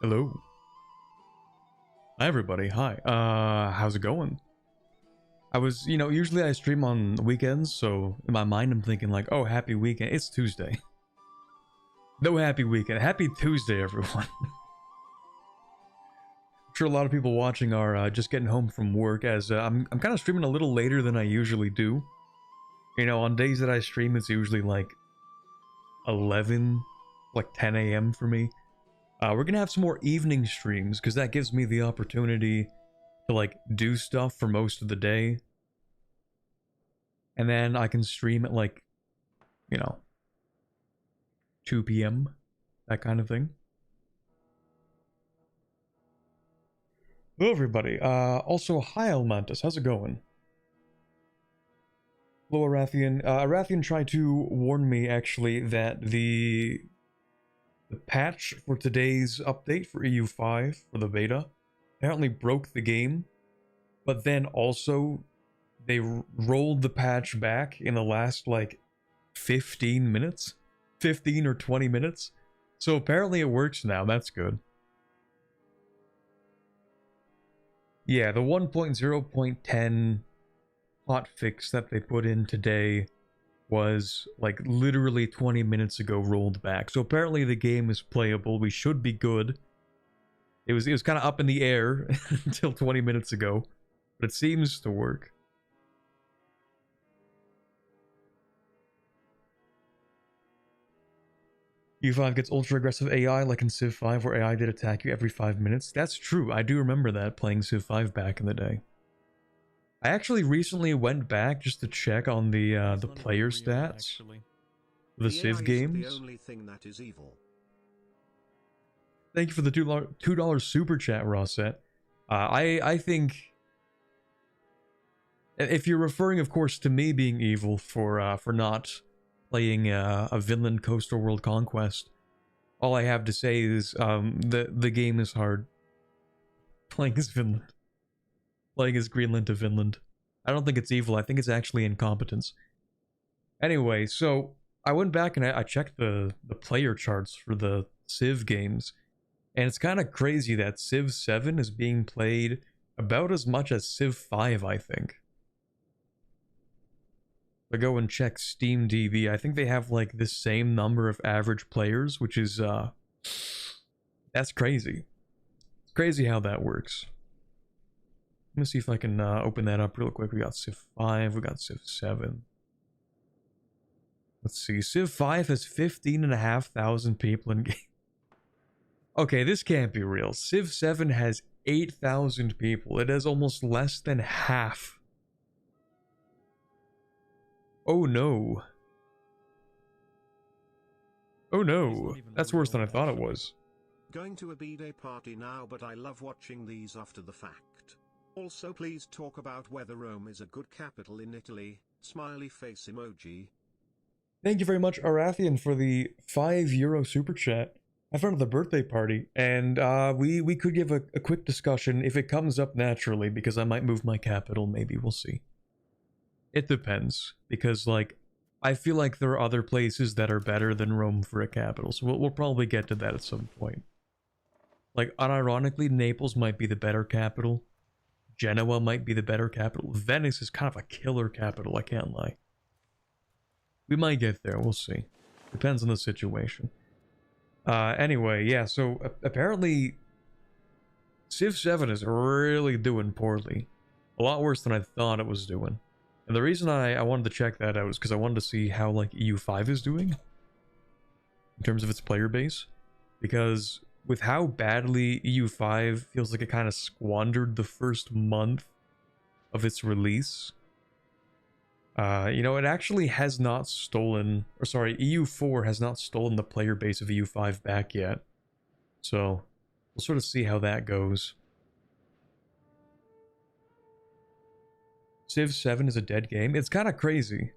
Hello. Hi everybody, hi. How's it going? I was, usually I stream on weekends, so in my mind I'm thinking like, oh, happy weekend. It's Tuesday. No happy weekend. Happy Tuesday, everyone. I'm sure a lot of people watching are just getting home from work, as I'm kind of streaming a little later than I usually do. On days that I stream, it's usually like 11, like 10 a.m. for me. We're gonna have some more evening streams, because that gives me the opportunity to like do stuff for most of the day. And then I can stream at like, 2 p.m. That kind of thing. Hello everybody. Also, hi Almantis, how's it going? Hello Arathian. Arathian tried to warn me actually that the patch for today's update for EU5 for the beta apparently broke the game, but then also they rolled the patch back in the last like 15 minutes, 15 or 20 minutes. So apparently it works now. That's good. Yeah, the 1.0.10 hotfix that they put in today was like literally 20 minutes ago rolled back. So apparently the game is playable. We should be good. It was kind of up in the air until 20 minutes ago, but it seems to work. EU5 gets ultra aggressive AI like in Civ 5, where AI did attack you every 5 minutes. That's true. I do remember that playing Civ 5 back in the day. I actually recently went back just to check on the player stats for the Civ games. The only thing that is evil. Thank you for the $2 super chat, Rosset. I think, if you're referring, of course, to me being evil for not playing a Vinland Coastal World Conquest, all I have to say is the game is hard. Playing as Vinland. Playing as Greenland to Finland. I don't think it's evil. I think it's actually incompetence. Anyway, so I went back and I checked the player charts for the Civ games, and it's kind of crazy that Civ 7 is being played about as much as Civ 5, I think. If I go and check Steam DB, I think they have like the same number of average players, which is that's crazy. It's crazy how that works. Let me see if I can open that up real quick. We got Civ 5, we got Civ 7. Let's see, Civ 5 has 15,500 people in game. Okay, this can't be real. Civ 7 has 8,000 people. It has almost less than half. Oh no. Oh no. That's worse than I thought it was. Going to a B-Day party now, but I love watching these after the fact. Also, please talk about whether Rome is a good capital in Italy. Smiley face emoji. Thank you very much, Arathian, for the €5 super chat. I found the birthday party, and we could give a quick discussion if it comes up naturally, because I might move my capital, maybe, we'll see. It depends, because, like, I feel like there are other places that are better than Rome for a capital, so we'll probably get to that at some point. Like, unironically, Naples might be the better capital. Genoa might be the better capital. Venice is kind of a killer capital, I can't lie. We might get there, we'll see. Depends on the situation. Anyway, yeah, so apparently Civ 7 is really doing poorly. A lot worse than I thought it was doing. And the reason I wanted to check that out is because I wanted to see how like EU5 is doing in terms of its player base. Because with how badly EU5 feels like it kind of squandered the first month of its release, it actually has not stolen, or sorry, EU4 has not stolen the player base of EU5 back yet. So we'll sort of see how that goes. Civ 7 is a dead game. It's kind of crazy.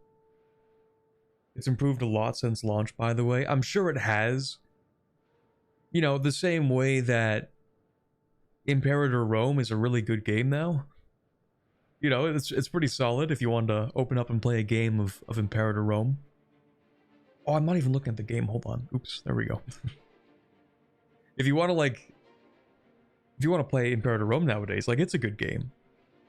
It's improved a lot since launch, by the way. I'm sure it has. The same way that Imperator Rome is a really good game now. It's pretty solid if you want to open up and play a game of Imperator Rome. Oh, I'm not even looking at the game. Hold on. Oops, there we go. If you want to, like, If you want to play Imperator Rome nowadays, like, it's a good game.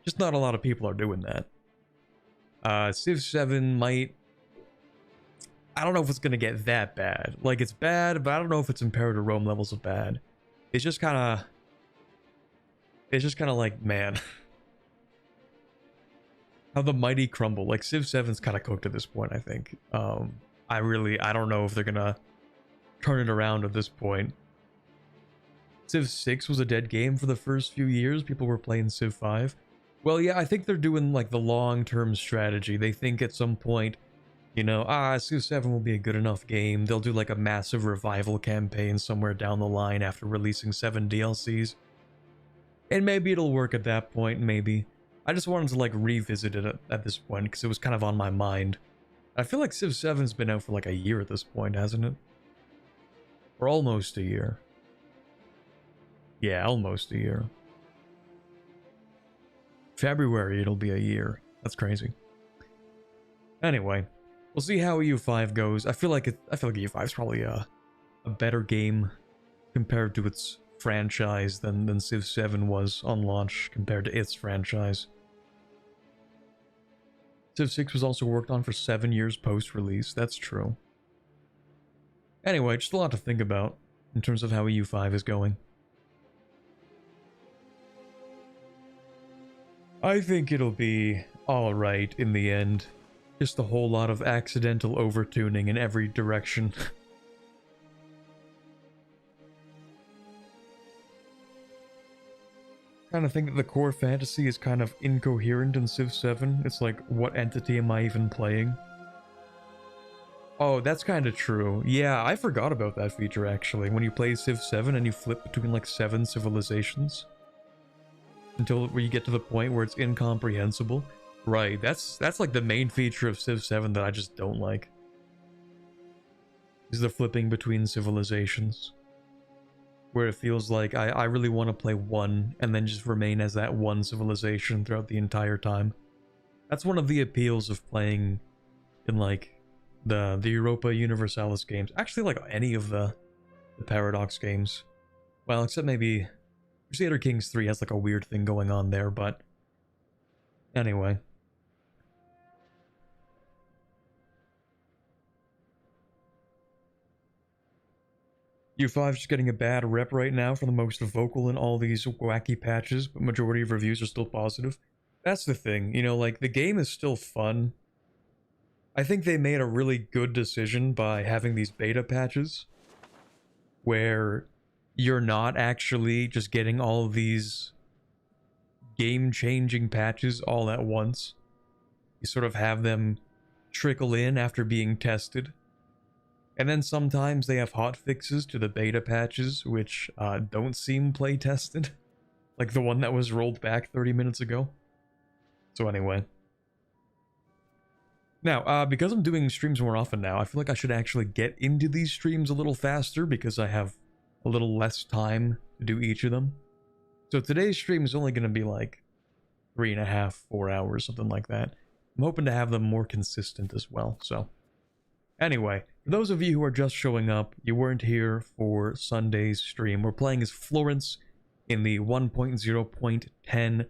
Just not a lot of people are doing that. Civ 7 might... I don't know if it's going to get that bad. Like, it's bad, but I don't know if it's Imperator Rome levels of bad. It's just kind of... It's just kind of like, man... how the mighty crumble. Like, Civ 7's kind of cooked at this point, I think. I don't know if they're gonna turn it around at this point. Civ 6 was a dead game for the first few years. People were playing Civ 5. Well, yeah, I think they're doing, like, the long-term strategy. They think at some point, you know, Civ 7 will be a good enough game. They'll do, like, a massive revival campaign somewhere down the line after releasing 7 DLCs. And maybe it'll work at that point, maybe. I just wanted to, like, revisit it at this point, because it was kind of on my mind. I feel like Civ 7's been out for, like, a year at this point, hasn't it? Or almost a year. Yeah, almost a year. February, it'll be a year. That's crazy. Anyway, we'll see how EU5 goes. I feel like EU5 is probably a better game compared to its franchise than Civ 7 was on launch compared to its franchise. Civ 6 was also worked on for 7 years post-release. That's true. Anyway, just a lot to think about in terms of how EU5 is going. I think it'll be alright in the end. Just a whole lot of accidental overtuning in every direction. Kind of think that the core fantasy is kind of incoherent in Civ 7. It's like, what entity am I even playing? Oh, that's kind of true. Yeah, I forgot about that feature actually. When you play Civ 7 and you flip between like 7 civilizations. Until you get to the point where it's incomprehensible. Right, that's like the main feature of Civ 7 that I just don't like. Is the flipping between civilizations. Where it feels like I really want to play one and then just remain as that one civilization throughout the entire time. That's one of the appeals of playing in like the Europa Universalis games. Actually, like any of the Paradox games. Well, except maybe Crusader Kings 3 has like a weird thing going on there, but anyway. EU5 is just getting a bad rep right now for the most vocal in all these wacky patches, but majority of reviews are still positive. That's the thing, you know, like, the game is still fun. I think they made a really good decision by having these beta patches, where you're not actually just getting all of these game-changing patches all at once. You sort of have them trickle in after being tested. And then sometimes they have hotfixes to the beta patches, which don't seem play-tested. Like the one that was rolled back 30 minutes ago. So anyway. Now, because I'm doing streams more often now, I feel like I should actually get into these streams a little faster because I have a little less time to do each of them. So today's stream is only going to be like 3.5, 4 hours, something like that. I'm hoping to have them more consistent as well, so... Anyway, for those of you who are just showing up, you weren't here for Sunday's stream. We're playing as Florence in the 1.0.10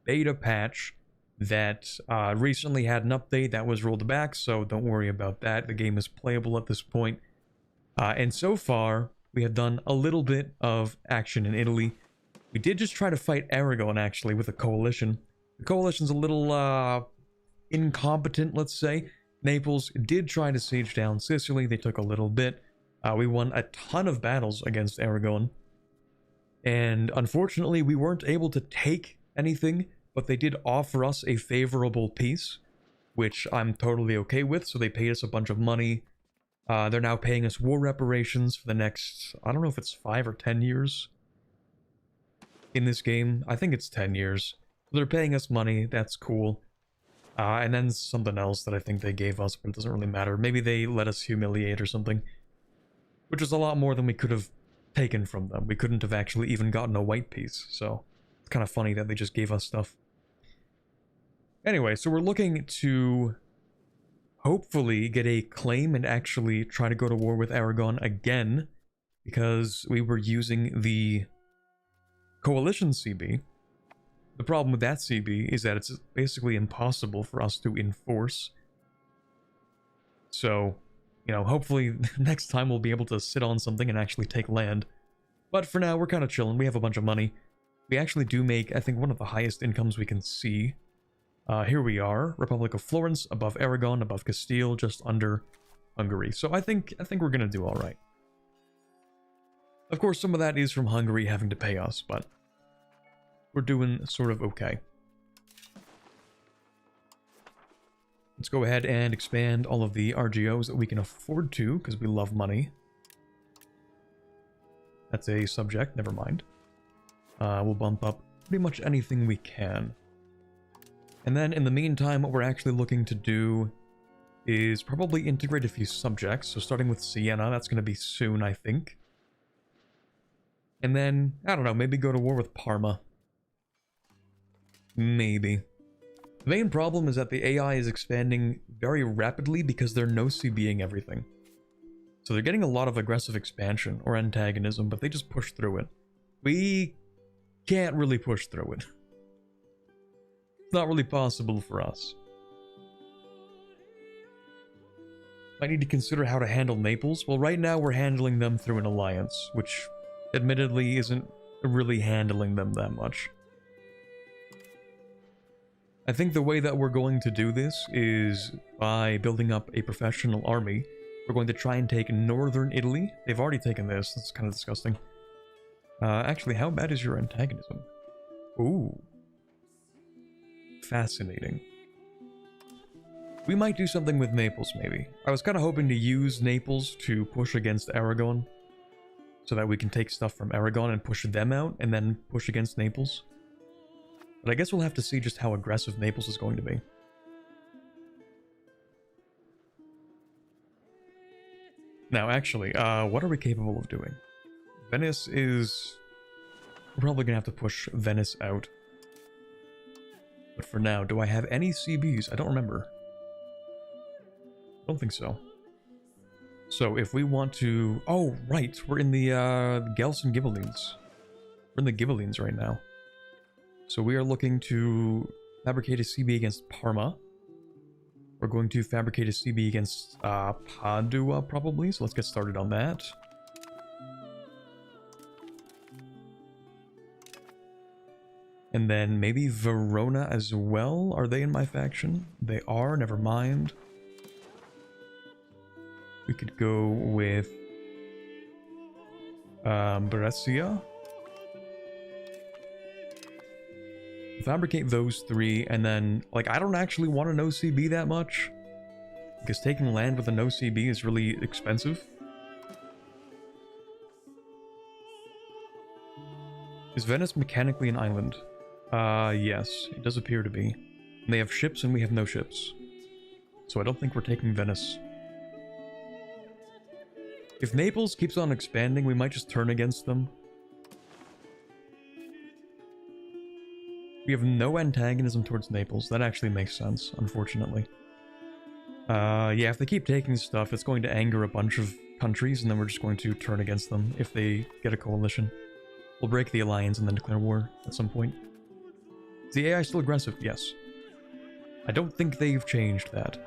beta patch that recently had an update that was rolled back, so don't worry about that. The game is playable at this point. And so far, we have done a little bit of action in Italy. We did just try to fight Aragon, actually, with a coalition. The coalition's a little incompetent, let's say. Naples did try to siege down Sicily. They took a little bit. We won a ton of battles against Aragon. And unfortunately, we weren't able to take anything, but they did offer us a favorable peace, which I'm totally okay with. So they paid us a bunch of money. They're now paying us war reparations for the next, I don't know if it's 5 or 10 years in this game. I think it's 10 years. So they're paying us money. That's cool. And then something else that I think they gave us, but it doesn't really matter. Maybe they let us humiliate or something. Which is a lot more than we could have taken from them. We couldn't have actually even gotten a white piece, so it's kind of funny that they just gave us stuff. Anyway, so we're looking to hopefully get a claim and actually try to go to war with Aragon again, because we were using the coalition CB. The problem with that CB is that it's basically impossible for us to enforce. So, you know, hopefully next time we'll be able to sit on something and actually take land. But for now, we're kind of chilling. We have a bunch of money. We actually do make, I think, one of the highest incomes we can see. Here we are, Republic of Florence, above Aragon, above Castile, just under Hungary. So I think we're gonna do all right. Of course, some of that is from Hungary having to pay us, but we're doing sort of okay. Let's go ahead and expand all of the RGOs that we can afford to, because we love money. That's a subject, never mind. We'll bump up pretty much anything we can. And then in the meantime, what we're actually looking to do is probably integrate a few subjects. So starting with Siena, that's going to be soon, I think. And then, I don't know, maybe go to war with Parma. Maybe. The main problem is that the AI is expanding very rapidly because they're no-CBing everything. So they're getting a lot of aggressive expansion or antagonism, but they just push through it. We can't really push through it. It's not really possible for us. I need to consider how to handle Naples. Well, right now we're handling them through an alliance, which admittedly isn't really handling them that much. I think the way that we're going to do this is by building up a professional army. We're going to try and take northern Italy. They've already taken this. That's kind of disgusting. Actually, how bad is your antagonism? Ooh. Fascinating. We might do something with Naples, maybe. I was kind of hoping to use Naples to push against Aragon, so that we can take stuff from Aragon and push them out, and then push against Naples. But I guess we'll have to see just how aggressive Naples is going to be. Now, actually, what are we capable of doing? Venice is... We're probably going to have to push Venice out. But for now, do I have any CBs? I don't remember. I don't think so. So if we want to... Oh, right. We're in the Gels and Ghibellines. We're in the Ghibellines right now. So we are looking to fabricate a CB against Parma. We're going to fabricate a CB against Padua, probably. So let's get started on that. And then maybe Verona as well. Are they in my faction? They are, never mind. We could go with Brescia. Fabricate those three, and then, like, I don't actually want a no-CB that much, because taking land with a no-CB is really expensive. Is Venice mechanically an island? Yes, it does appear to be. And they have ships and we have no ships. So I don't think we're taking Venice. If Naples keeps on expanding, we might just turn against them. We have no antagonism towards Naples. That actually makes sense, unfortunately. Yeah, if they keep taking stuff, it's going to anger a bunch of countries, and then we're just going to turn against them if they get a coalition. We'll break the alliance and then declare war at some point. Is the AI still aggressive? Yes. I don't think they've changed that.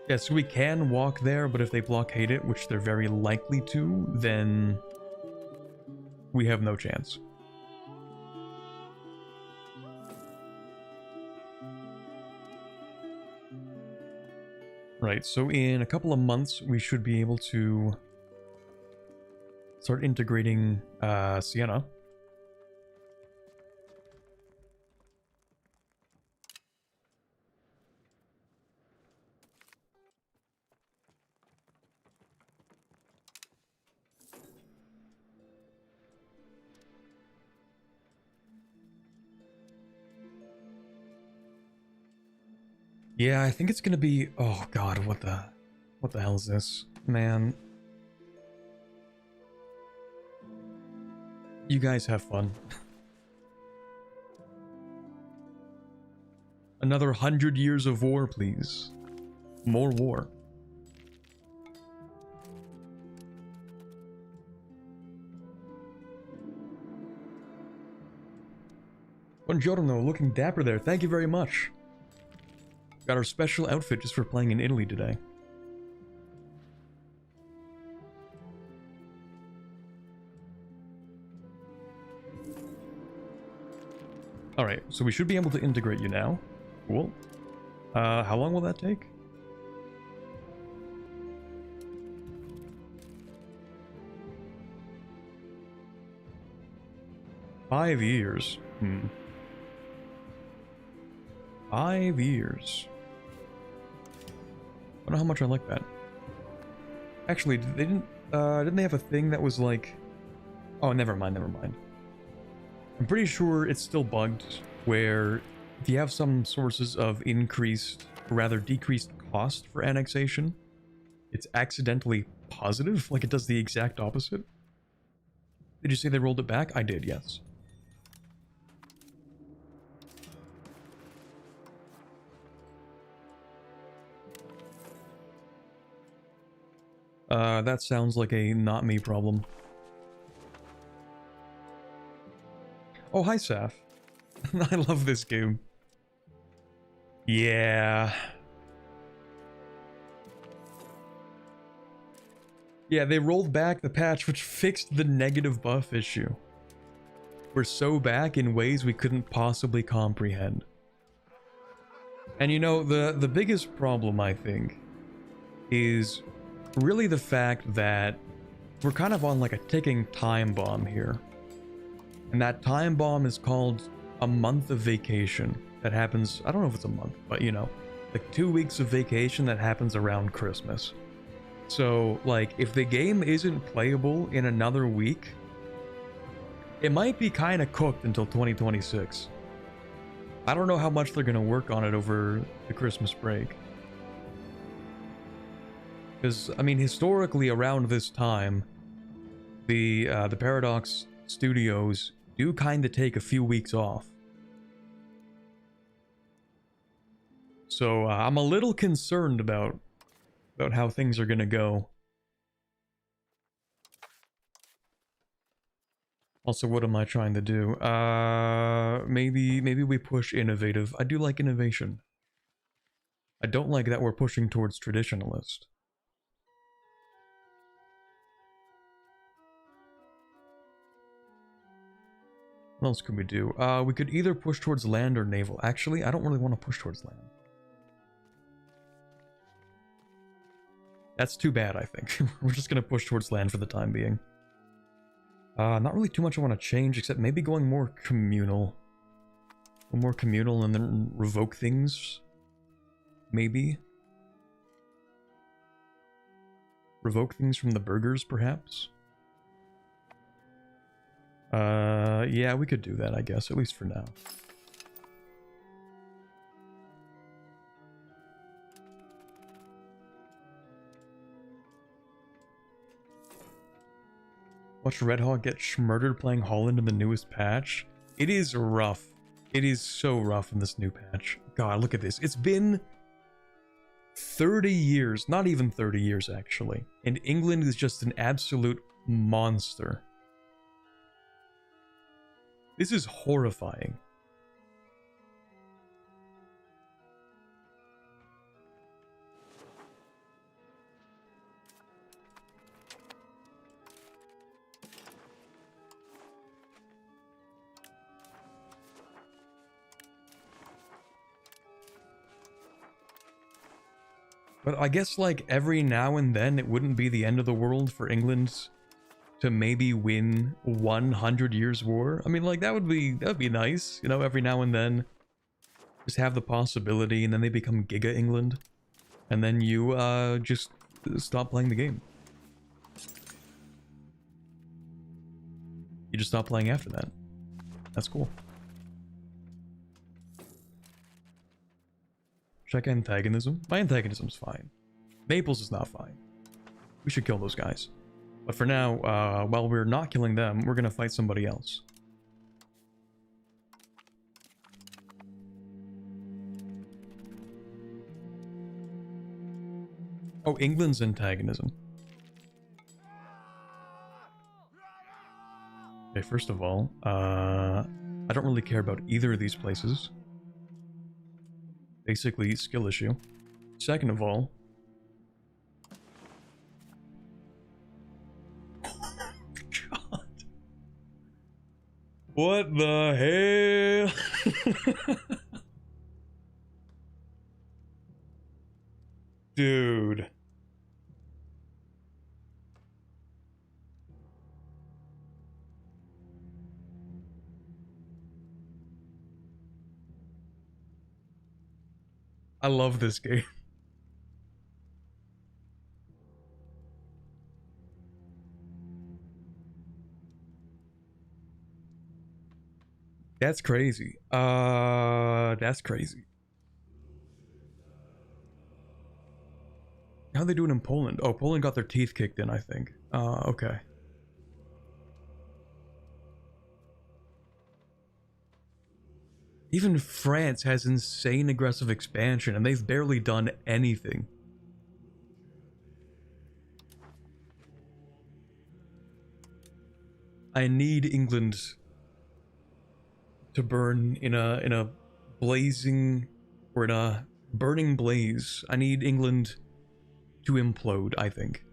Yeah, so we can walk there, but if they blockade it, which they're very likely to, then we have no chance. Right, so in a couple of months, we should be able to start integrating Siena. Yeah, I think it's gonna be... Oh god, what the hell is this? Man. You guys have fun. Another 100 years of war, please. More war. Buongiorno, looking dapper there. Thank you very much. Got our special outfit just for playing in Italy today. Alright, so we should be able to integrate you now. Cool. How long will that take? Five years. 5 years. I don't know how much I like that. Actually, didn't they have a thing that was like... Oh, never mind, never mind. I'm pretty sure it's still bugged, where if you have some sources of increased, or rather decreased cost for annexation, it's accidentally positive, like it does the exact opposite. Did you say they rolled it back? I did, yes. That sounds like a not me problem. Oh, hi, Saf. I love this game. Yeah. Yeah, they rolled back the patch which fixed the negative buff issue. We're so back in ways we couldn't possibly comprehend. And you know, the biggest problem, I think, is really the fact that we're kind of on like a ticking time bomb here. And that time bomb is called a month of vacation. That happens, I don't know if it's a month, but you know, like 2 weeks of vacation that happens around Christmas. So, like, if the game isn't playable in another week, it might be kind of cooked until 2026. I don't know how much they're going to work on it over the Christmas break. Because, I mean, historically around this time, the Paradox studios do kind of take a few weeks off. So, I'm a little concerned about how things are going to go. Also, what am I trying to do? Maybe we push innovative. I do like innovation. I don't like that we're pushing towards traditionalist. What else could we do? We could either push towards land or naval. Actually, I don't really want to push towards land. That's too bad, I think. We're just going to push towards land for the time being. Not really too much I want to change, except maybe going more communal. More communal and then revoke things. Maybe. Revoke things from the burghers, perhaps? Yeah, we could do that, I guess, at least for now. Watch Red Hawk get murdered playing Holland in the newest patch. It is rough. It is so rough in this new patch. God, look at this. It's been 30 years, not even 30 years actually. And England is just an absolute monster. This is horrifying. But I guess, like, every now and then it wouldn't be the end of the world for England to maybe win 100 years war. I mean, like, that would be nice, you know, every now and then. Just have the possibility, and then they become Giga England. And then you, just stop playing the game. You just stop playing after that. That's cool. Check antagonism. My antagonism's fine. Naples is not fine. We should kill those guys. But for now, while we're not killing them, we're gonna fight somebody else. Oh, England's antagonism. Okay, first of all, I don't really care about either of these places. Basically, skill issue. Second of all... God. What the hell? Dude. I love this game. That's crazy. That's crazy. How are they doing in Poland? Oh, Poland got their teeth kicked in, I think. Okay. Even France has insane aggressive expansion, and they've barely done anything. I need England to burn in a blazing, or in a burning blaze. I need England to implode, I think.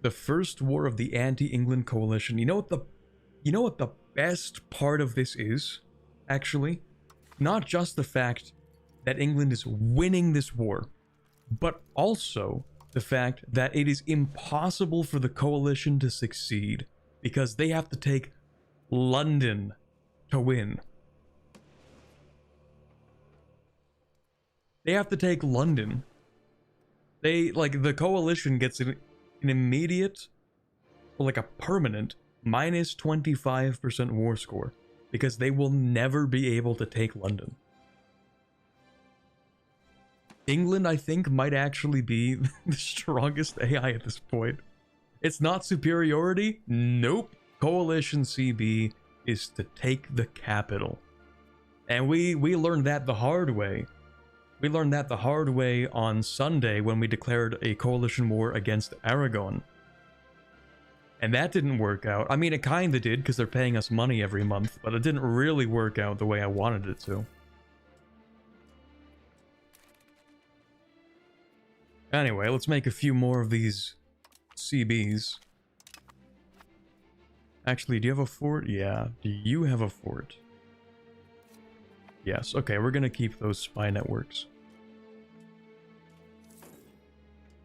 The first war of the anti-England coalition. You know what the best part of this is, actually? Not just the fact that England is winning this war, but also the fact that it is impossible for the coalition to succeed because they have to take London to win. They have to take London. The coalition gets an immediate, or like a permanent, minus 25% war score, because they will never be able to take London. England, I think, might actually be the strongest AI at this point. It's not superiority. Nope. Coalition CB is to take the capital. And we learned that the hard way. We learned that the hard way on Sunday when we declared a coalition war against Aragon. And that didn't work out. I mean, it kinda did, because they're paying us money every month, but it didn't really work out the way I wanted it to. Anyway, let's make a few more of these CBs. Actually, do you have a fort? Yeah. Do you have a fort? Yes. Okay, we're gonna keep those spy networks.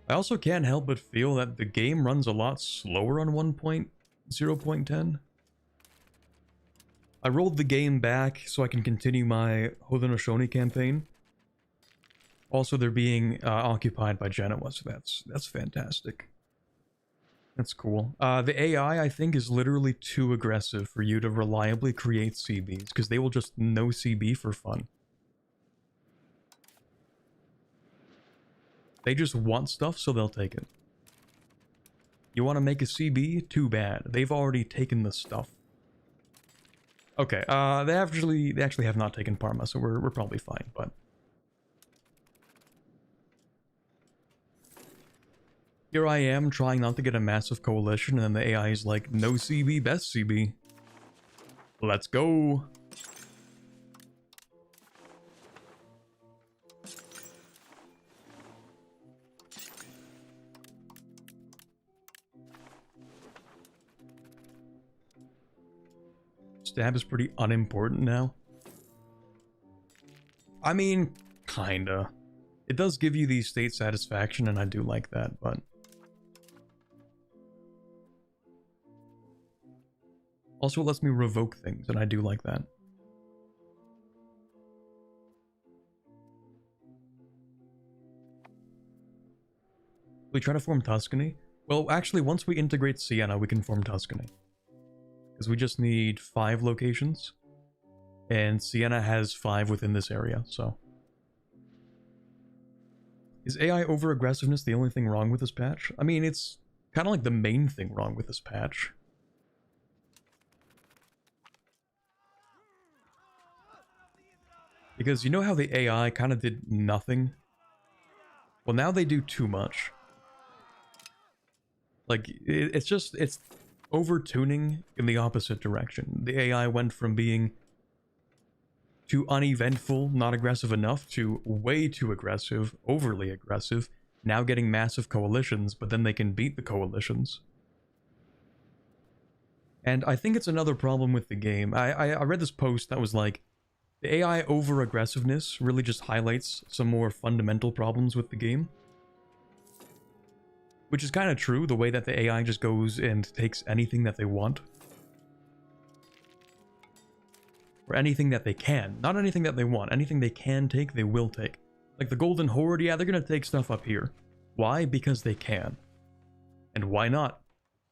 I also can't help but feel that the game runs a lot slower on 1.0.10. I rolled the game back so I can continue my Haudenosaunee campaign. Also, they're being occupied by Genoa, so that's fantastic. That's cool. The AI, I think, is literally too aggressive for you to reliably create CBs, because they will just no CB for fun. They just want stuff, so they'll take it. You want to make a CB? Too bad. They've already taken the stuff. Okay, they actually have not taken Parma, so we're probably fine, but... Here I am trying not to get a massive coalition, and then the AI is like, no CB, best CB. Let's go. Stab is pretty unimportant now. I mean, kinda. It does give you the state satisfaction, and I do like that, but... Also, it lets me revoke things, and I do like that. We try to form Tuscany? Well, actually, once we integrate Siena, we can form Tuscany. Because we just need 5 locations. And Siena has 5 within this area, so... Is AI over-aggressiveness the only thing wrong with this patch? I mean, it's kind of like the main thing wrong with this patch. Because you know how the AI kind of did nothing? Well, now they do too much. Like, it's over-tuning in the opposite direction. The AI went from being too uneventful, not aggressive enough, to way too aggressive, overly aggressive, now getting massive coalitions, but then they can beat the coalitions. And I think it's another problem with the game. I read this post that was like, the AI over-aggressiveness really just highlights some more fundamental problems with the game. Which is kind of true, the way that the AI just goes and takes anything that they want. Or anything that they can. Not anything that they want. Anything they can take, they will take. Like the Golden Horde, yeah, they're gonna take stuff up here. Why? Because they can. And why not?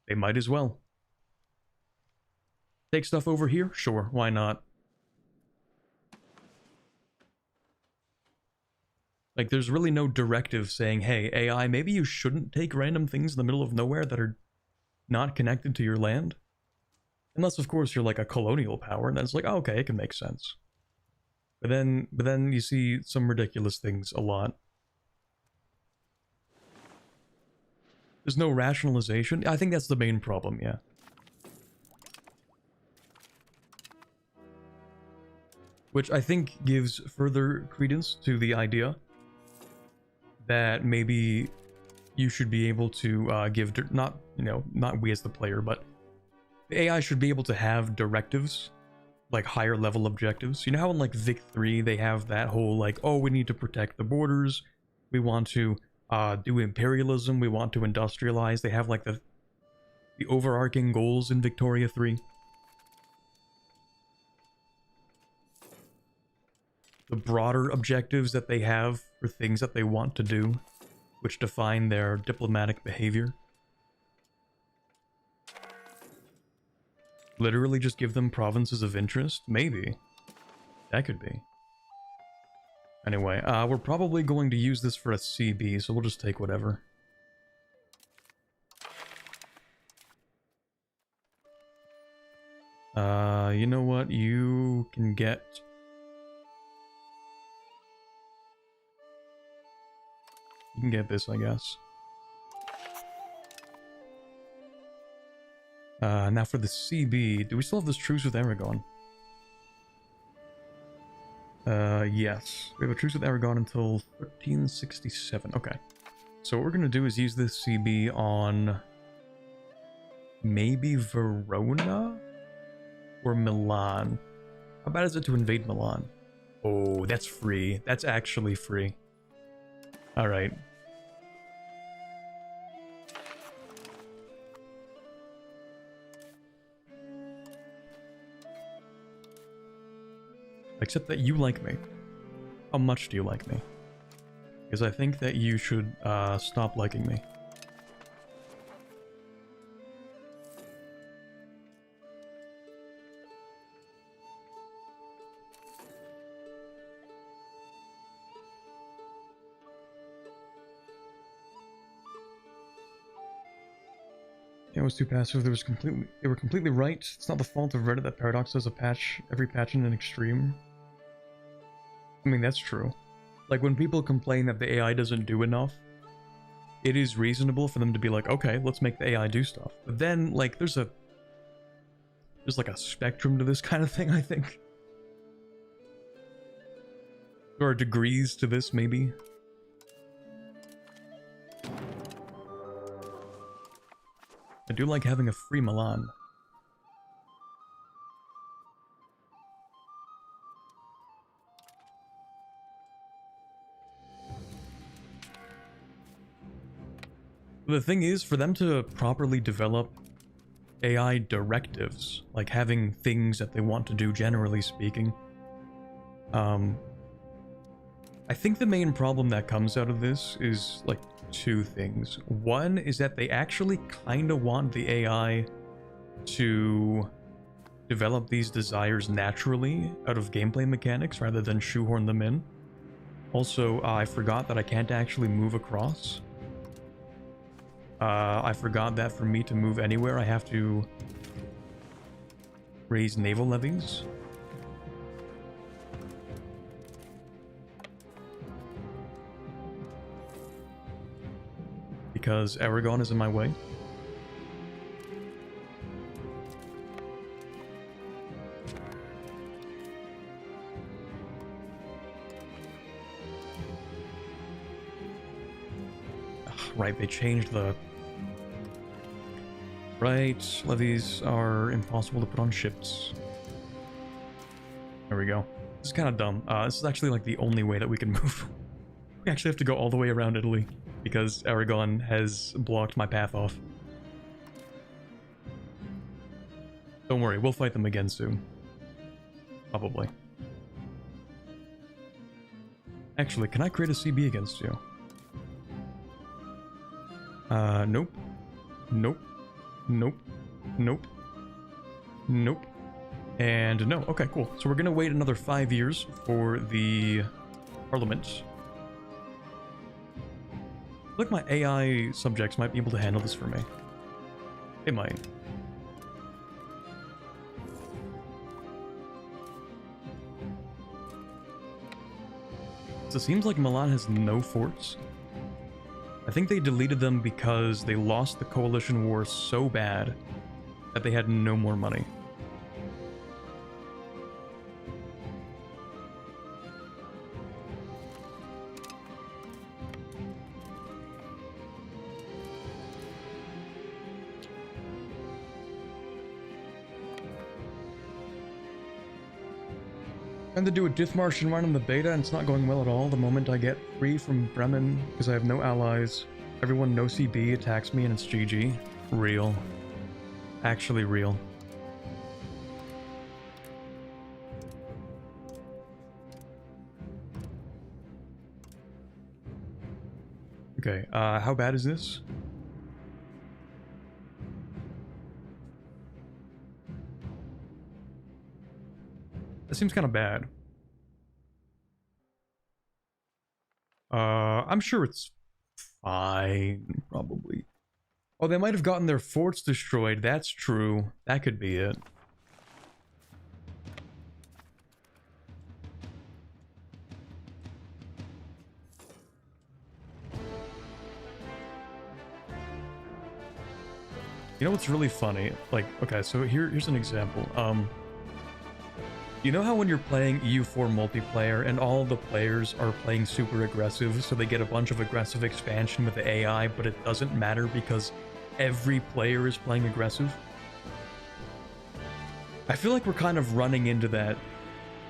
They might as well. Take stuff over here? Sure, why not? Like, there's really no directive saying, hey, AI, maybe you shouldn't take random things in the middle of nowhere that are not connected to your land. Unless, of course, you're like a colonial power, and then it's like, oh, okay, it can make sense. But then you see some ridiculous things a lot. There's no rationalization. I think that's the main problem, yeah. Which I think gives further credence to the idea that maybe you should be able to give, not we as the player, but the AI should be able to have directives, like higher level objectives. You know how in like Vic 3 they have that whole like, oh, we need to protect the borders, we want to do imperialism, we want to industrialize. They have like the overarching goals in Victoria 3. The broader objectives that they have for things that they want to do, which define their diplomatic behavior. Literally just give them provinces of interest? Maybe. That could be. Anyway, we're probably going to use this for a CB, so we'll just take whatever. You know what? You can get... You can get this, I guess. Now for the CB, do we still have this truce with Aragon? Yes. We have a truce with Aragon until 1367. Okay. So what we're gonna do is use this CB on... maybe Verona? Or Milan? How bad is it to invade Milan? Oh, that's free. That's actually free. Alright. Except that you like me. How much do you like me? Because I think that you should stop liking me. It was too passive. They were completely right. It's not the fault of Reddit that Paradox does every patch in an extreme. I mean, that's true. Like, when people complain that the AI doesn't do enough, it is reasonable for them to be like, okay, let's make the AI do stuff. But then, like, there's like a spectrum to this kind of thing, I think. There are degrees to this, maybe. I do like having a free Milan. The thing is, for them to properly develop AI directives, like having things that they want to do, generally speaking, I think the main problem that comes out of this is, like, two things. One is that they actually kind of want the AI to develop these desires naturally out of gameplay mechanics rather than shoehorn them in. Also, I forgot that I can't actually move across. I forgot that for me to move anywhere, I have to raise naval levies. because Aragon is in my way. Right, they changed the... Right, levies are impossible to put on ships. There we go. This is kind of dumb. This is actually like the only way that we can move. We actually have to go all the way around Italy because Aragon has blocked my path off. Don't worry, we'll fight them again soon. Probably. Actually, can I create a CB against you? Nope. Nope. Nope. Nope. Nope. And no. Okay, cool. So we're gonna wait another 5 years for the parliament. Look, my AI subjects might be able to handle this for me. They might. So it seems like Milan has no forts. I think they deleted them because they lost the coalition war so bad that they had no more money. Trying to do a Dithmarschen run in the beta and it's not going well at all. The moment I get free from Bremen because I have no allies, everyone no CB attacks me and it's GG. Real. Actually real. Okay, how bad is this? That seems kind of bad. I'm sure it's fine, probably. Oh, they might have gotten their forts destroyed. That's true. That could be it. You know what's really funny? Like, okay, so here's an example. You know how when you're playing EU4 multiplayer and all the players are playing super aggressive, so they get a bunch of aggressive expansion with the AI, but it doesn't matter because every player is playing aggressive? I feel like we're kind of running into that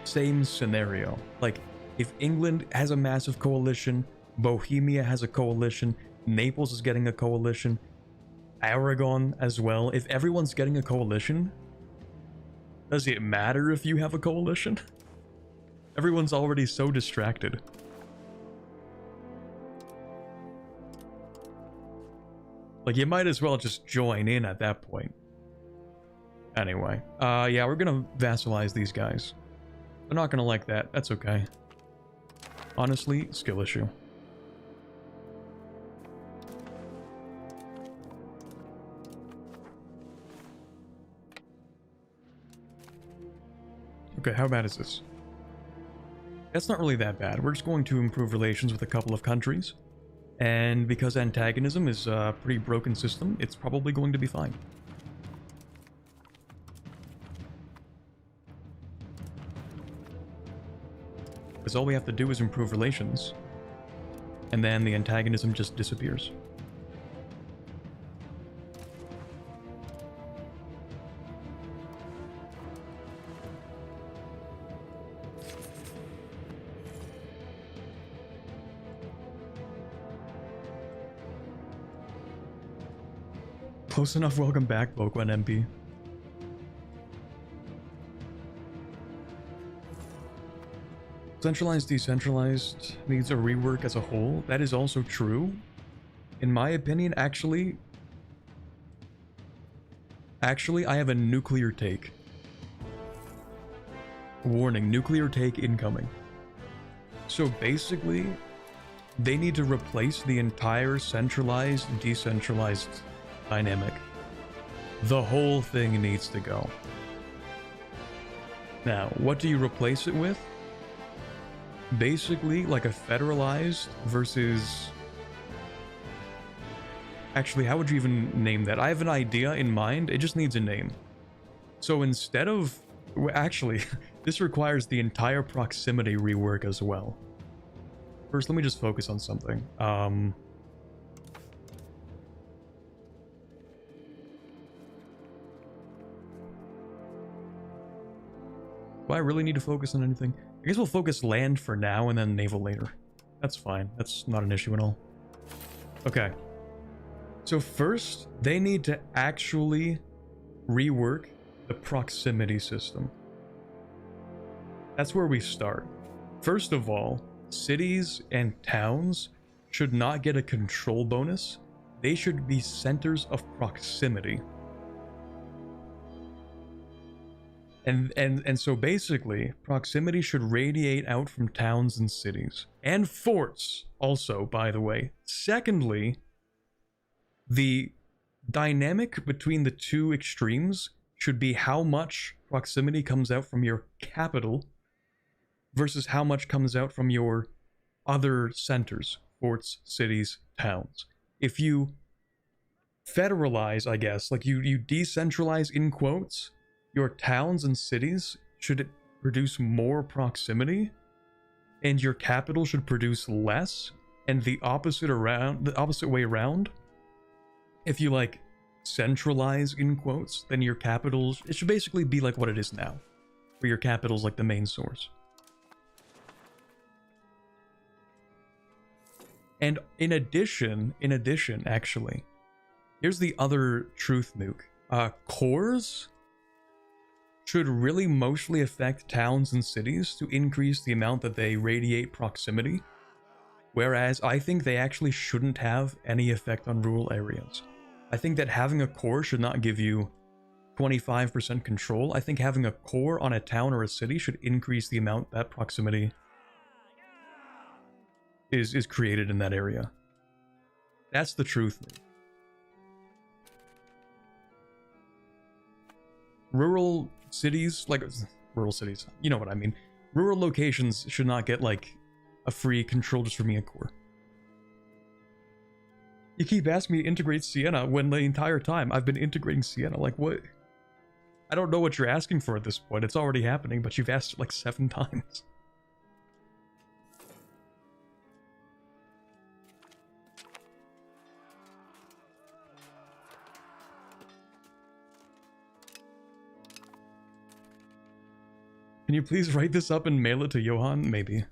same scenario. Like, if England has a massive coalition, Bohemia has a coalition, Naples is getting a coalition, Aragon as well, if everyone's getting a coalition, does it matter if you have a coalition? Everyone's already so distracted. Like, you might as well just join in at that point. Anyway, yeah, we're gonna vassalize these guys. They're not gonna like that. That's okay. Honestly, skill issue. Okay, how bad is this? That's not really that bad. We're just going to improve relations with a couple of countries. And because antagonism is a pretty broken system, it's probably going to be fine. Because all we have to do is improve relations. And then the antagonism just disappears. Close enough, welcome back, Boquan MP. Centralized, decentralized needs a rework as a whole. That is also true. In my opinion, actually, I have a nuclear take. Warning, nuclear take incoming. So basically, they need to replace the entire centralized, decentralized dynamic. The whole thing needs to go. Now, what do you replace it with? Basically, like a federalized versus Actually, how would you even name that? I have an idea in mind. It just needs a name. So instead of... Actually, this requires the entire proximity rework as well. First, let me just focus on something. Do I really need to focus on anything? I guess we'll focus land for now and then naval later. That's fine. That's not an issue at all. Okay. So first, they need to actually rework the proximity system. That's where we start. First of all, cities and towns should not get a control bonus. They should be centers of proximity. And so basically, proximity should radiate out from towns and cities. And forts, also, by the way. Secondly, the dynamic between the two extremes should be how much proximity comes out from your capital versus how much comes out from your other centers, forts, cities, towns. If you federalize, I guess, like you decentralize in quotes, your towns and cities should produce more proximity, and your capital should produce less, and the opposite way around. If you like centralize in quotes, then your capitals, it should basically be like what it is now, where your capital's like the main source. And in addition, actually, here's the other truth nuke. Cores should really mostly affect towns and cities to increase the amount that they radiate proximity, whereas I think they actually shouldn't have any effect on rural areas. I think that having a core should not give you 25% control. I think having a core on a town or a city should increase the amount that proximity is created in that area. That's the truth. Rural cities, you know what I mean. Rural locations should not get like a free control just for being a core. You keep asking me to integrate Siena when the entire time I've been integrating Siena. Like, what? I don't know what you're asking for at this point. It's already happening, but you've asked it like 7 times. Can you please write this up and mail it to Johan? Maybe.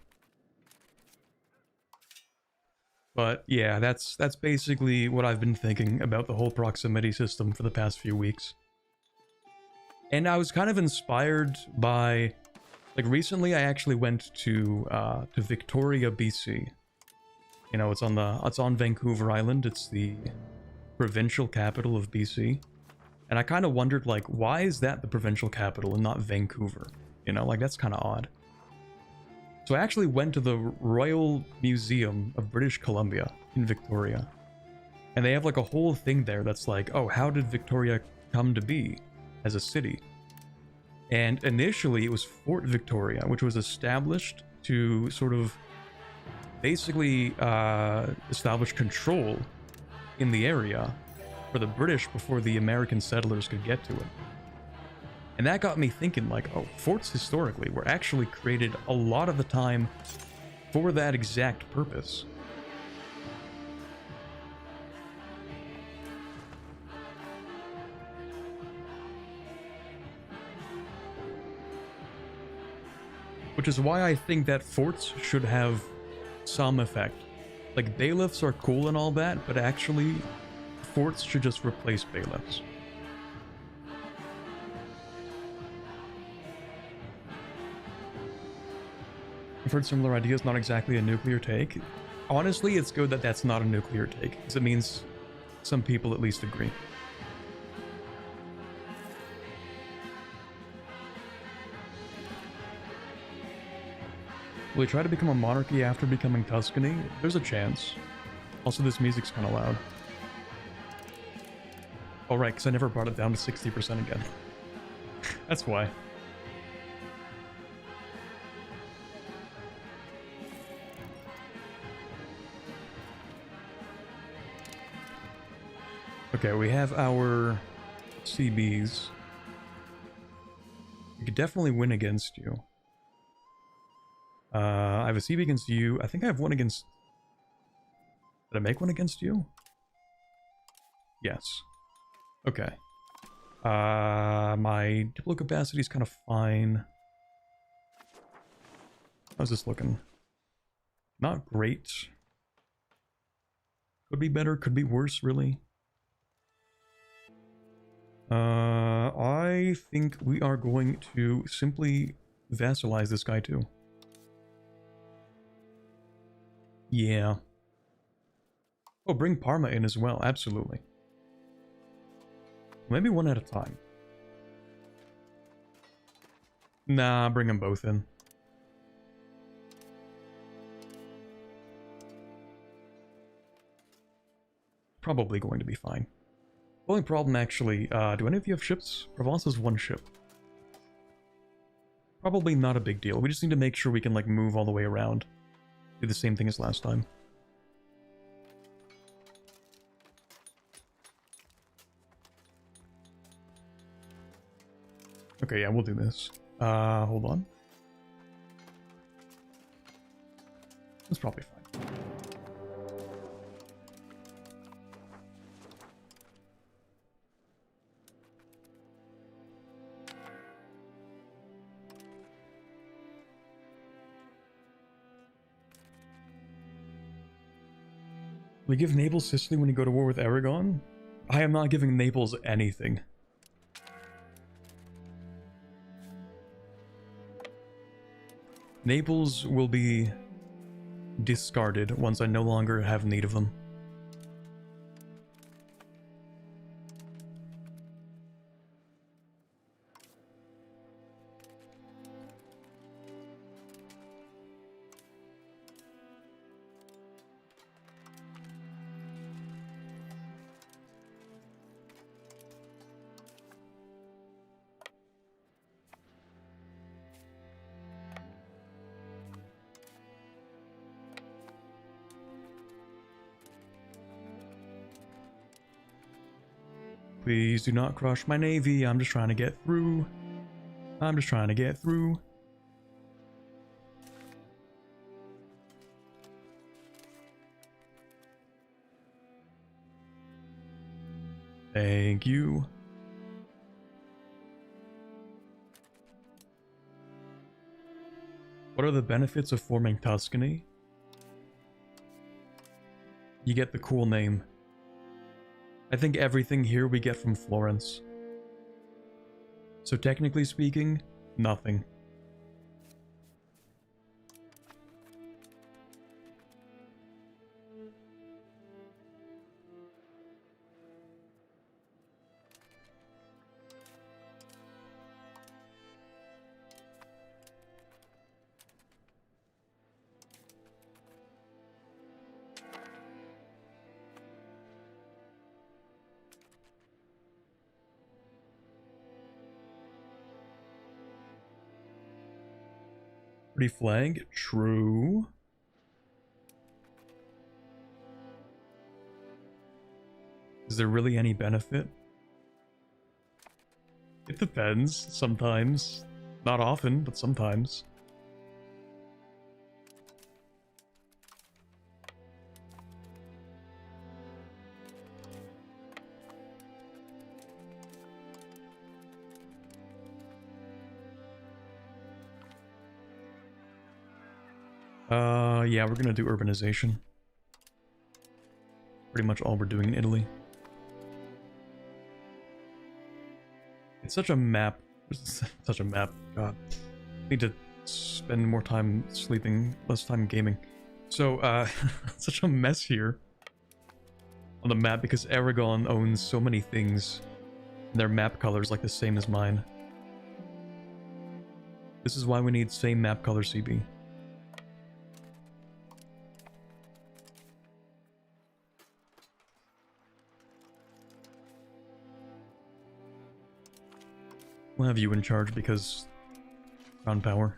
But yeah, that's basically what I've been thinking about the whole proximity system for the past few weeks. And I was kind of inspired by, like, recently I actually went to Victoria, BC. You know, it's on Vancouver Island. It's the provincial capital of BC. And I kind of wondered, like, why is that the provincial capital and not Vancouver? You know, like, that's kind of odd. So I actually went to the Royal Museum of British Columbia in Victoria. And they have like a whole thing there that's like, oh, how did Victoria come to be as a city? And initially it was Fort Victoria, which was established to sort of basically establish control in the area for the British before the American settlers could get to it. And that got me thinking, like, oh, forts historically were actually created a lot of the time for that exact purpose. Which is why I think that forts should have some effect. Like, bailiffs are cool and all that, but actually, forts should just replace bailiffs. I've heard similar ideas, not exactly a nuclear take. Honestly, it's good that that's not a nuclear take, because it means some people at least agree. Will he try to become a monarchy after becoming Tuscany? There's a chance. Also, this music's kind of loud. Oh right, because I never brought it down to 60% again. That's why. Okay, we have our CBs. We could definitely win against you. I have a CB against you. I think I have one against... Did I make one against you? Yes. Okay. My diplo capacity is kind of fine. How's this looking? Not great. Could be better, could be worse, really. I think we are going to simply vassalize this guy too. Yeah. Oh, bring Parma in as well, absolutely. Maybe one at a time. Nah, bring them both in. Probably going to be fine. Only problem, actually, do any of you have ships? Provence has one ship. Probably not a big deal. We just need to make sure we can, like, move all the way around. Do the same thing as last time. Okay, yeah, we'll do this. Hold on. That's probably fine. We give Naples Sicily when you go to war with Aragon? I am not giving Naples anything. Naples will be discarded once I no longer have need of them. Please do not crush my navy. I'm just trying to get through. I'm just trying to get through. Thank you. What are the benefits of forming Tuscany? You get the cool name. I think everything here we get from Florence. So technically speaking, nothing. Pretty flag, true. Is there really any benefit? It depends, sometimes. Not often, but sometimes. Yeah, we're gonna do urbanization. Pretty much all we're doing in Italy. It's such a map. Such a map. God. I need to spend more time sleeping, less time gaming. So, such a mess here on the map because Aragon owns so many things. And their map colors like the same as mine. This is why we need same map color CB. We'll have you in charge because crown power.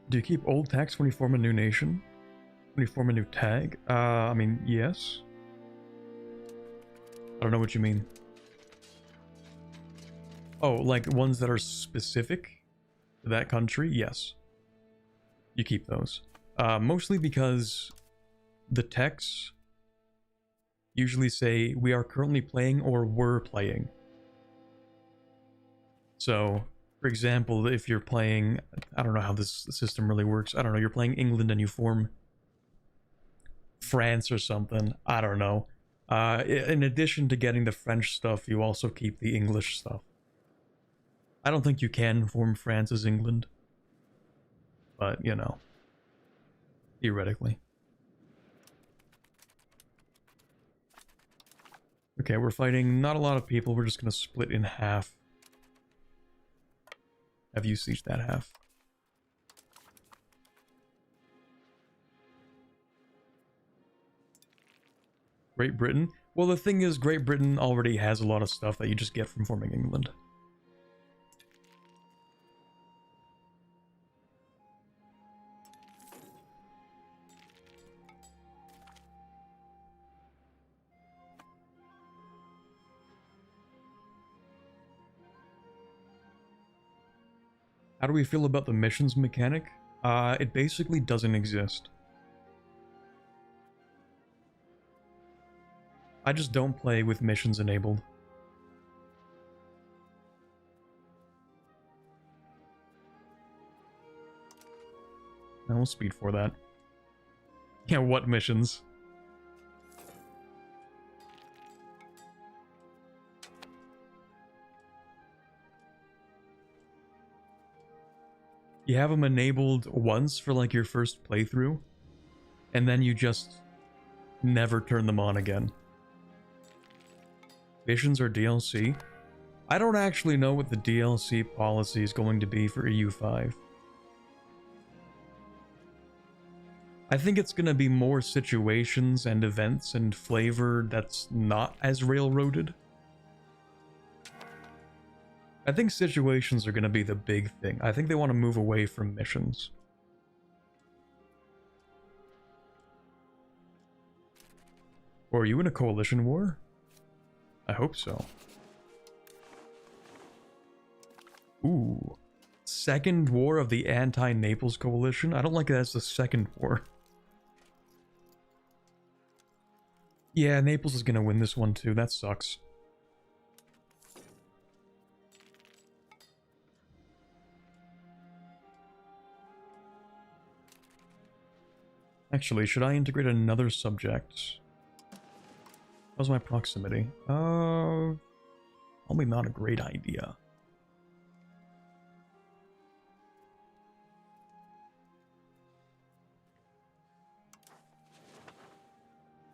Do you keep old tax when you form a new nation? When you form a new tag? I mean, yes. I don't know what you mean. Oh, like ones that are specific to that country? Yes. You keep those. Mostly because the texts usually say we are currently playing or were playing. So, for example, if you're playing, I don't know how this system really works. I don't know, you're playing England and you form France or something. I don't know. In addition to getting the French stuff, you also keep the English stuff. I don't think you can form France as England. But, you know. Theoretically. Okay, we're fighting not a lot of people. We're just gonna split in half. Have you sieged that half? Great Britain? Well, the thing is, Great Britain already has a lot of stuff that you just get from forming England. How do we feel about the missions mechanic? It basically doesn't exist. I just don't play with missions enabled. I will speed for that. Yeah, what missions? You have them enabled once for like your first playthrough, and then you just never turn them on again. Missions or DLC? I don't actually know what the DLC policy is going to be for EU5. I think it's going to be more situations and events and flavor that's not as railroaded. I think situations are going to be the big thing. I think they want to move away from missions. Or are you in a coalition war? I hope so. Ooh. Second war of the anti-Naples coalition? I don't like it as the second war. Yeah, Naples is going to win this one too. That sucks. Actually, should I integrate another subject? How's my proximity? Probably not a great idea.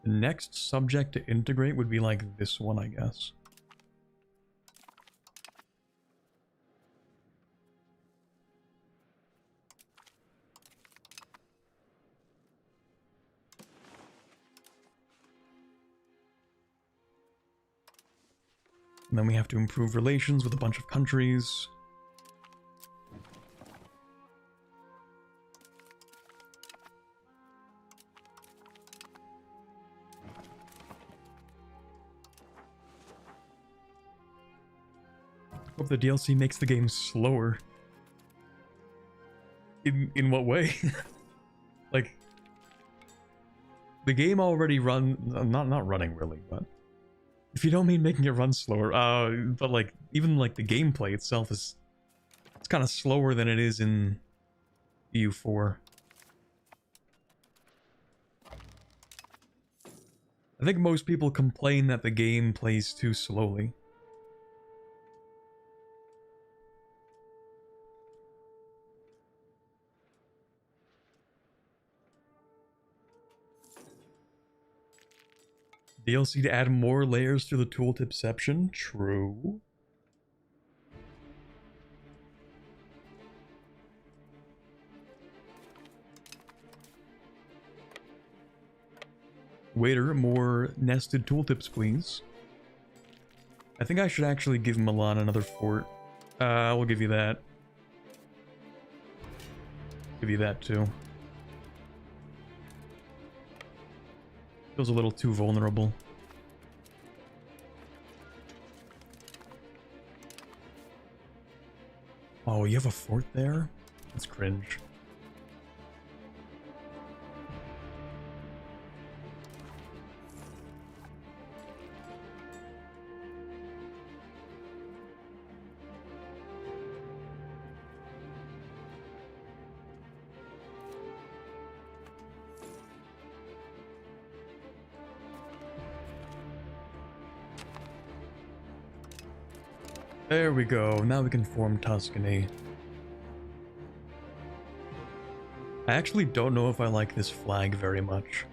The next subject to integrate would be like this one, I guess. And then we have to improve relations with a bunch of countries. Hope the DLC makes the game slower. In what way? Like, the game already not running really, but if you don't mean making it run slower, but like even like the gameplay itself it's kind of slower than it is in EU4. I think most people complain that the game plays too slowly. DLC to add more layers to the tooltipception? True. Waiter, more nested tooltips, please. I think I should actually give Milan another fort. We'll give you that. Give you that too. Feels a little too vulnerable. Oh, you have a fort there? That's cringe. There we go. Now we can form Tuscany. I actually don't know if I like this flag very much.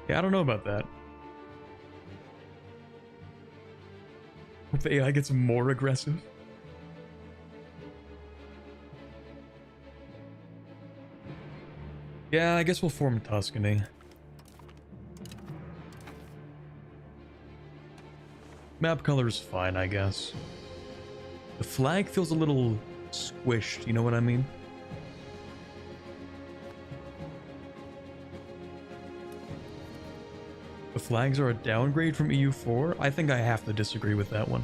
Yeah, I don't know about that. Hope the AI gets more aggressive. Yeah, I guess we'll form Tuscany. Map color is fine, I guess. The flag feels a little squished, you know what I mean? The flags are a downgrade from EU4? I think I have to disagree with that one.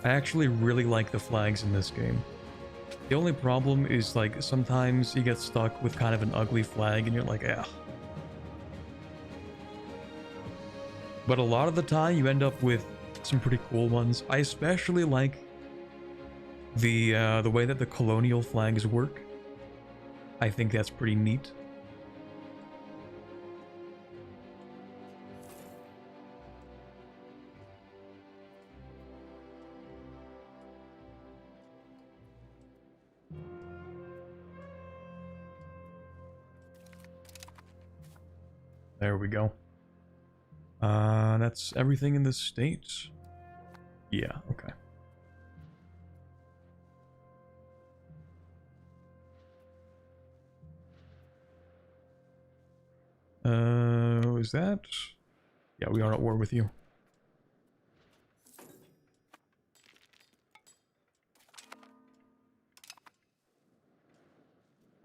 I actually really like the flags in this game. The only problem is, like, sometimes you get stuck with kind of an ugly flag and you're like, ah. But a lot of the time you end up with some pretty cool ones. I especially like the way that the colonial flags work. I think that's pretty neat. There we go. That's everything in the States. Yeah, okay. Is that? Yeah, we are at war with you.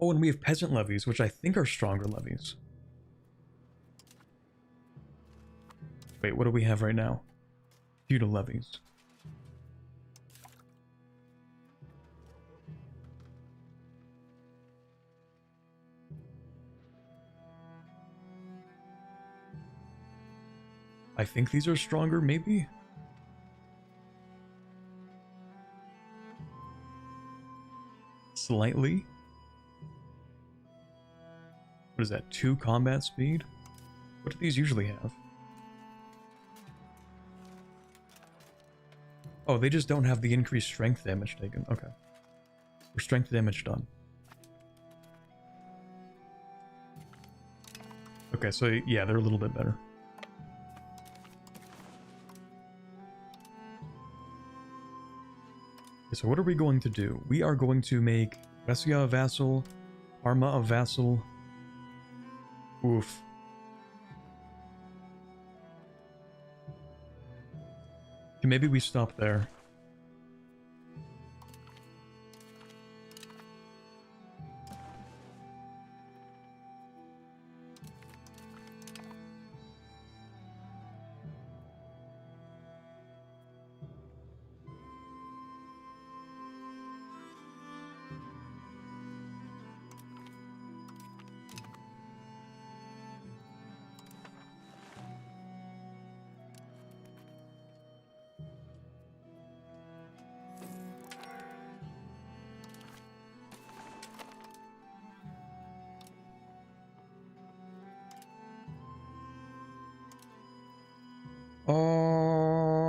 Oh, and we have peasant levies, which I think are stronger levies. Wait, what do we have right now? Feudal levies. I think these are stronger, maybe? Slightly? What is that, 2 combat speed? What do these usually have? Oh, they just don't have the increased strength damage taken. Okay. Or strength damage done. Okay, so yeah, they're a little bit better. Okay, so what are we going to do? We are going to make Brescia a vassal, Parma a vassal. Oof. Okay, maybe we stop there.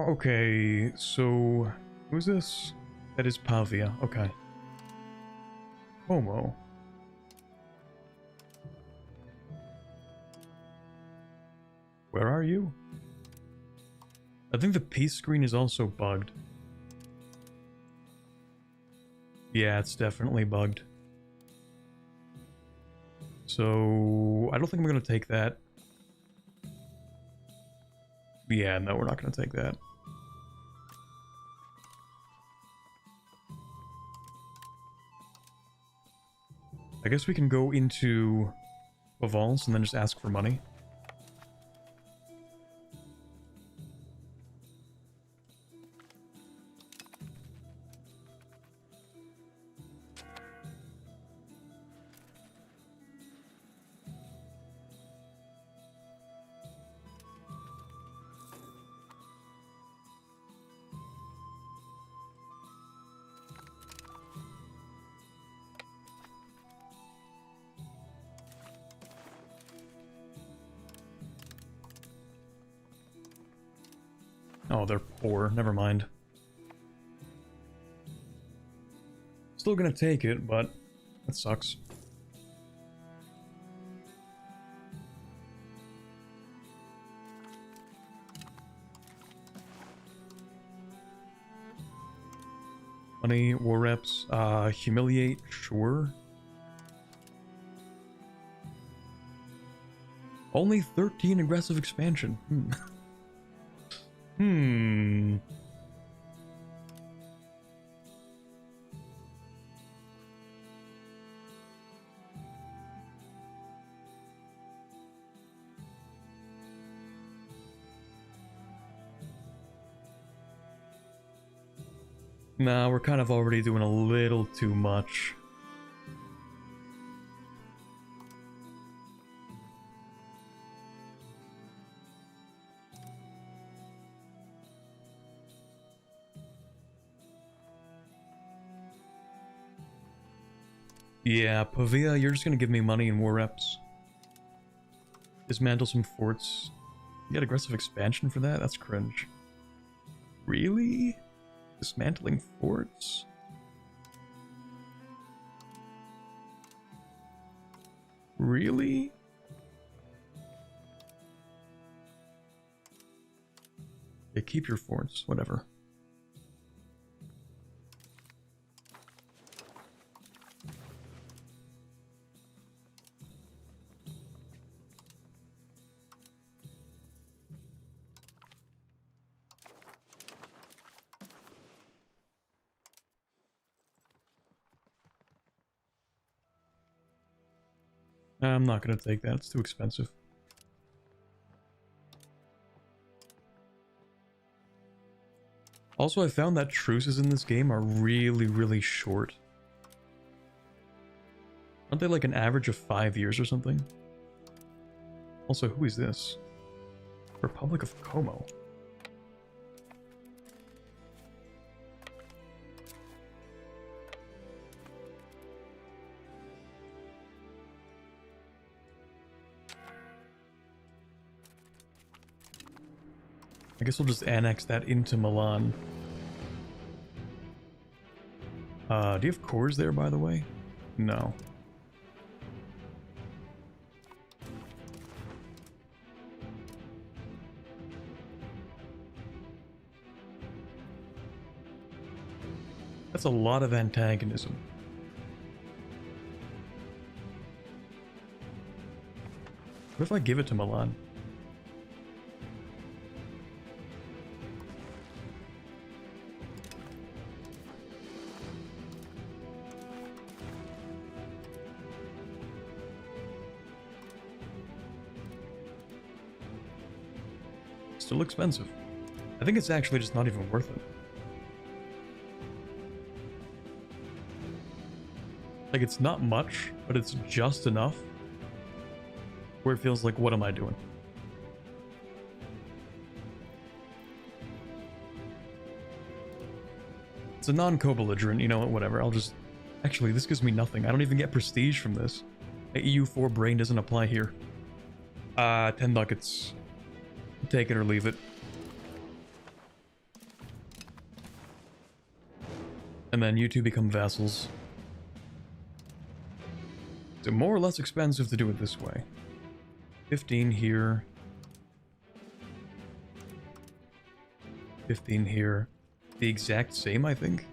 Okay, so who's this? That is Pavia. Okay. Como. Where are you? I think the peace screen is also bugged. Yeah, it's definitely bugged. So, I don't think I'm going to take that. Yeah, no, we're not going to take that. I guess we can go into Provence and then just ask for money. Oh, they're poor. Never mind. Still gonna take it, but that sucks. Money, war reps, humiliate, sure. Only 13 aggressive expansion. Hmm. Nah, we're kind of already doing a little too much. Yeah, Pavia, you're just gonna give me money and war reps. Dismantle some forts. You get aggressive expansion for that? That's cringe. Really? Dismantling forts? Really? Yeah, keep your forts, whatever. I'm not gonna take that, it's too expensive. Also, I found that truces in this game are really, really short. Aren't they like an average of 5 years or something? Also, who is this? Republic of Como. I guess we'll just annex that into Milan. Do you have cores there, by the way? No. That's a lot of antagonism. What if I give it to Milan? Still expensive. I think it's actually just not even worth it. Like, it's not much, but it's just enough where it feels like, what am I doing? It's a non-co-belligerent, you know what, whatever, I'll just... Actually, this gives me nothing. I don't even get prestige from this. My EU4 brain doesn't apply here. 10 ducats. Take it or leave it. And then you two become vassals. So more or less expensive to do it this way. 15 here. 15 here. The exact same, I think.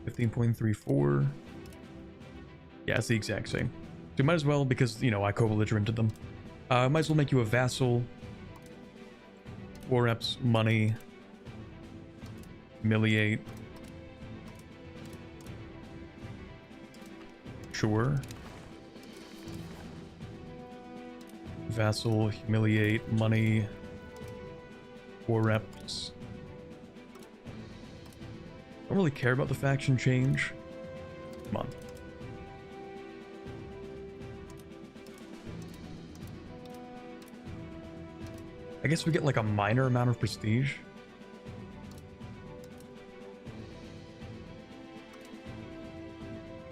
15.34. Yeah, it's the exact same. So you might as well, because, you know, I co-belligerented them. Might as well make you a vassal. War reps, money. Humiliate. Sure. Vassal, humiliate, money. War reps. Don't really care about the faction change. Come on. I guess we get like a minor amount of prestige.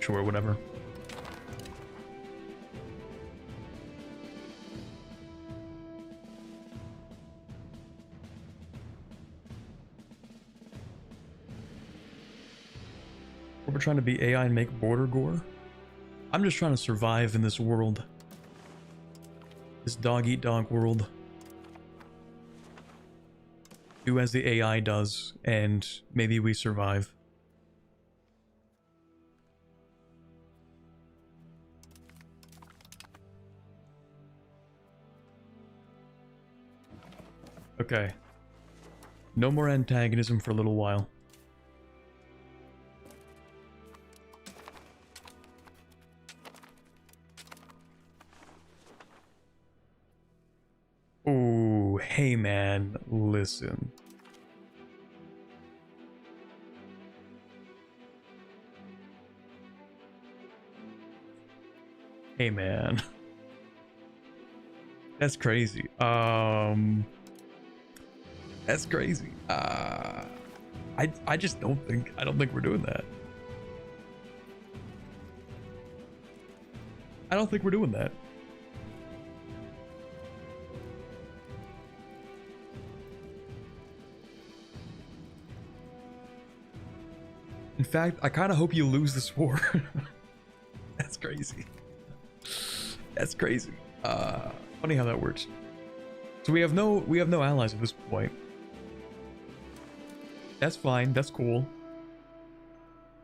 Sure, whatever. We're trying to be AI and make border gore. I'm just trying to survive in this world. This dog-eat-dog world. Do as the AI does, and maybe we survive. Okay. No more antagonism for a little while. Oh, hey man, listen. Hey man. That's crazy. That's crazy. I just don't think we're doing that. I don't think we're doing that. In fact, I kind of hope you lose this war. That's crazy. That's crazy. Funny how that works. So we have no allies at this point. That's fine. That's cool.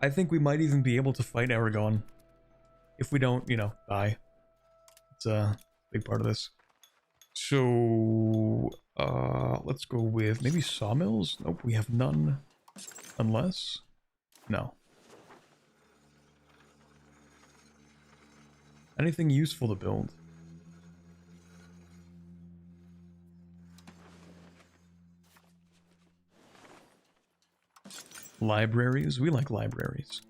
I think we might even be able to fight Aragon if we don't, you know, die. It's a big part of this. So let's go with maybe sawmills. Nope, we have none. Unless no. Anything useful to build? Libraries? We like libraries.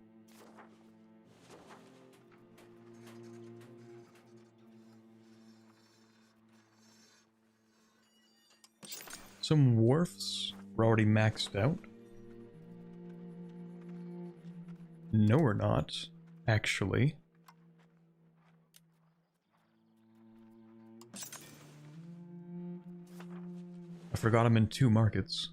Some wharfs. We're already maxed out. No, we're not, actually. I forgot I'm in 2 markets.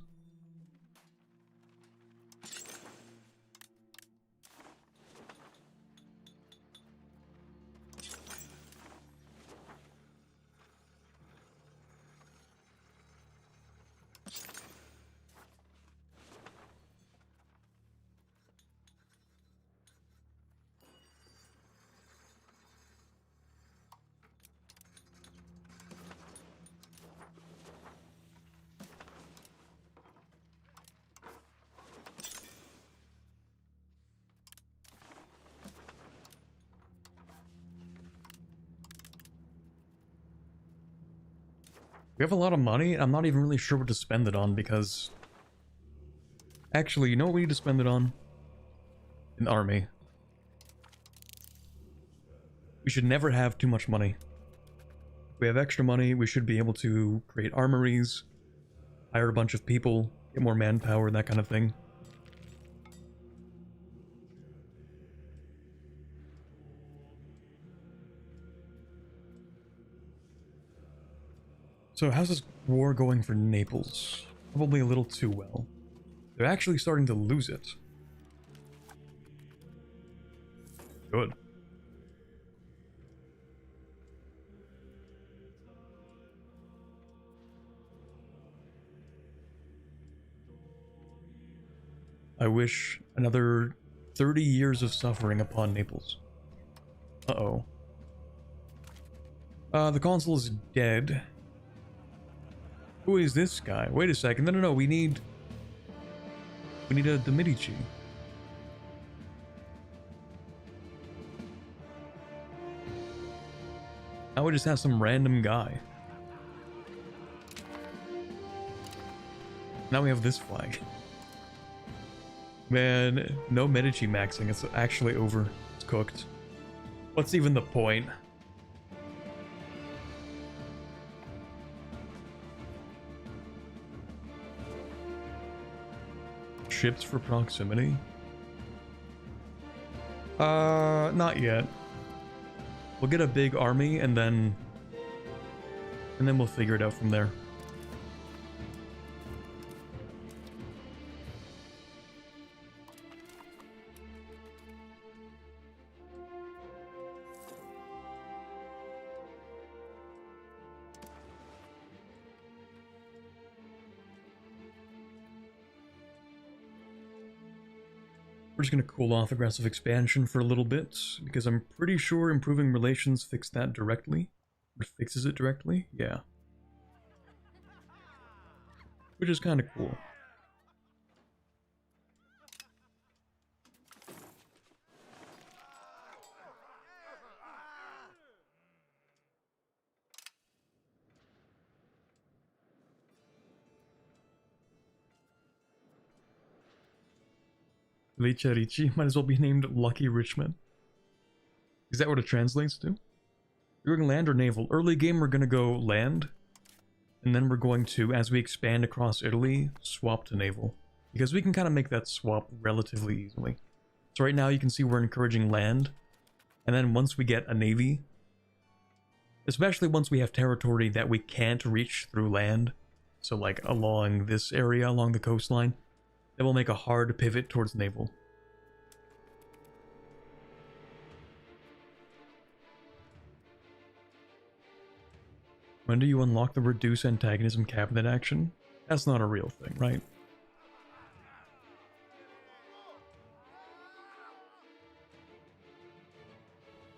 We have a lot of money. I'm not even really sure what to spend it on because... Actually, you know what we need to spend it on? An army. We should never have too much money. If we have extra money, we should be able to create armories, hire a bunch of people, get more manpower, that kind of thing. So how's this war going for Naples? Probably a little too well. They're actually starting to lose it. Good. I wish another 30 years of suffering upon Naples. Uh-oh. The consul is dead. Who is this guy? Wait a second. No, we need the Medici. Now we just have some random guy. Now we have this flag. Man, no Medici maxing. It's actually over. It's cooked. What's even the point? Ships for proximity? Not yet. We'll get a big army and then we'll figure it out from there. We're just going to cool off aggressive expansion for a little bit, because I'm pretty sure improving relations fix that directly. Or fixes it directly? Yeah. Which is kind of cool. Lecce Ricci might as well be named Lucky Richmond. Is that what it translates to? You're going land or naval? Early game we're going to go land. And then we're going to, as we expand across Italy, swap to naval. Because we can kind of make that swap relatively easily. So right now you can see we're encouraging land. And then once we get a navy, especially once we have territory that we can't reach through land, so like along this area, along the coastline, then we'll make a hard pivot towards naval. When do you unlock the reduce antagonism cabinet action? That's not a real thing, right?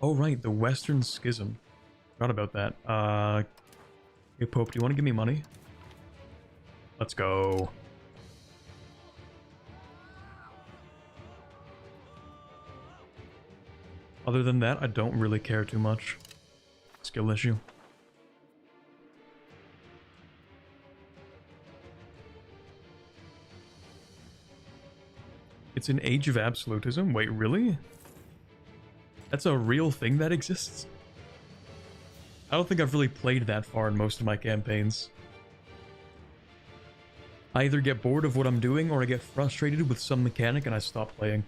Oh right, the Western Schism. Forgot about that. Hey Pope, do you want to give me money? Let's go. Other than that, I don't really care too much. Skill issue. It's an age of absolutism? Wait, really? That's a real thing that exists? I don't think I've really played that far in most of my campaigns. I either get bored of what I'm doing or I get frustrated with some mechanic and I stop playing.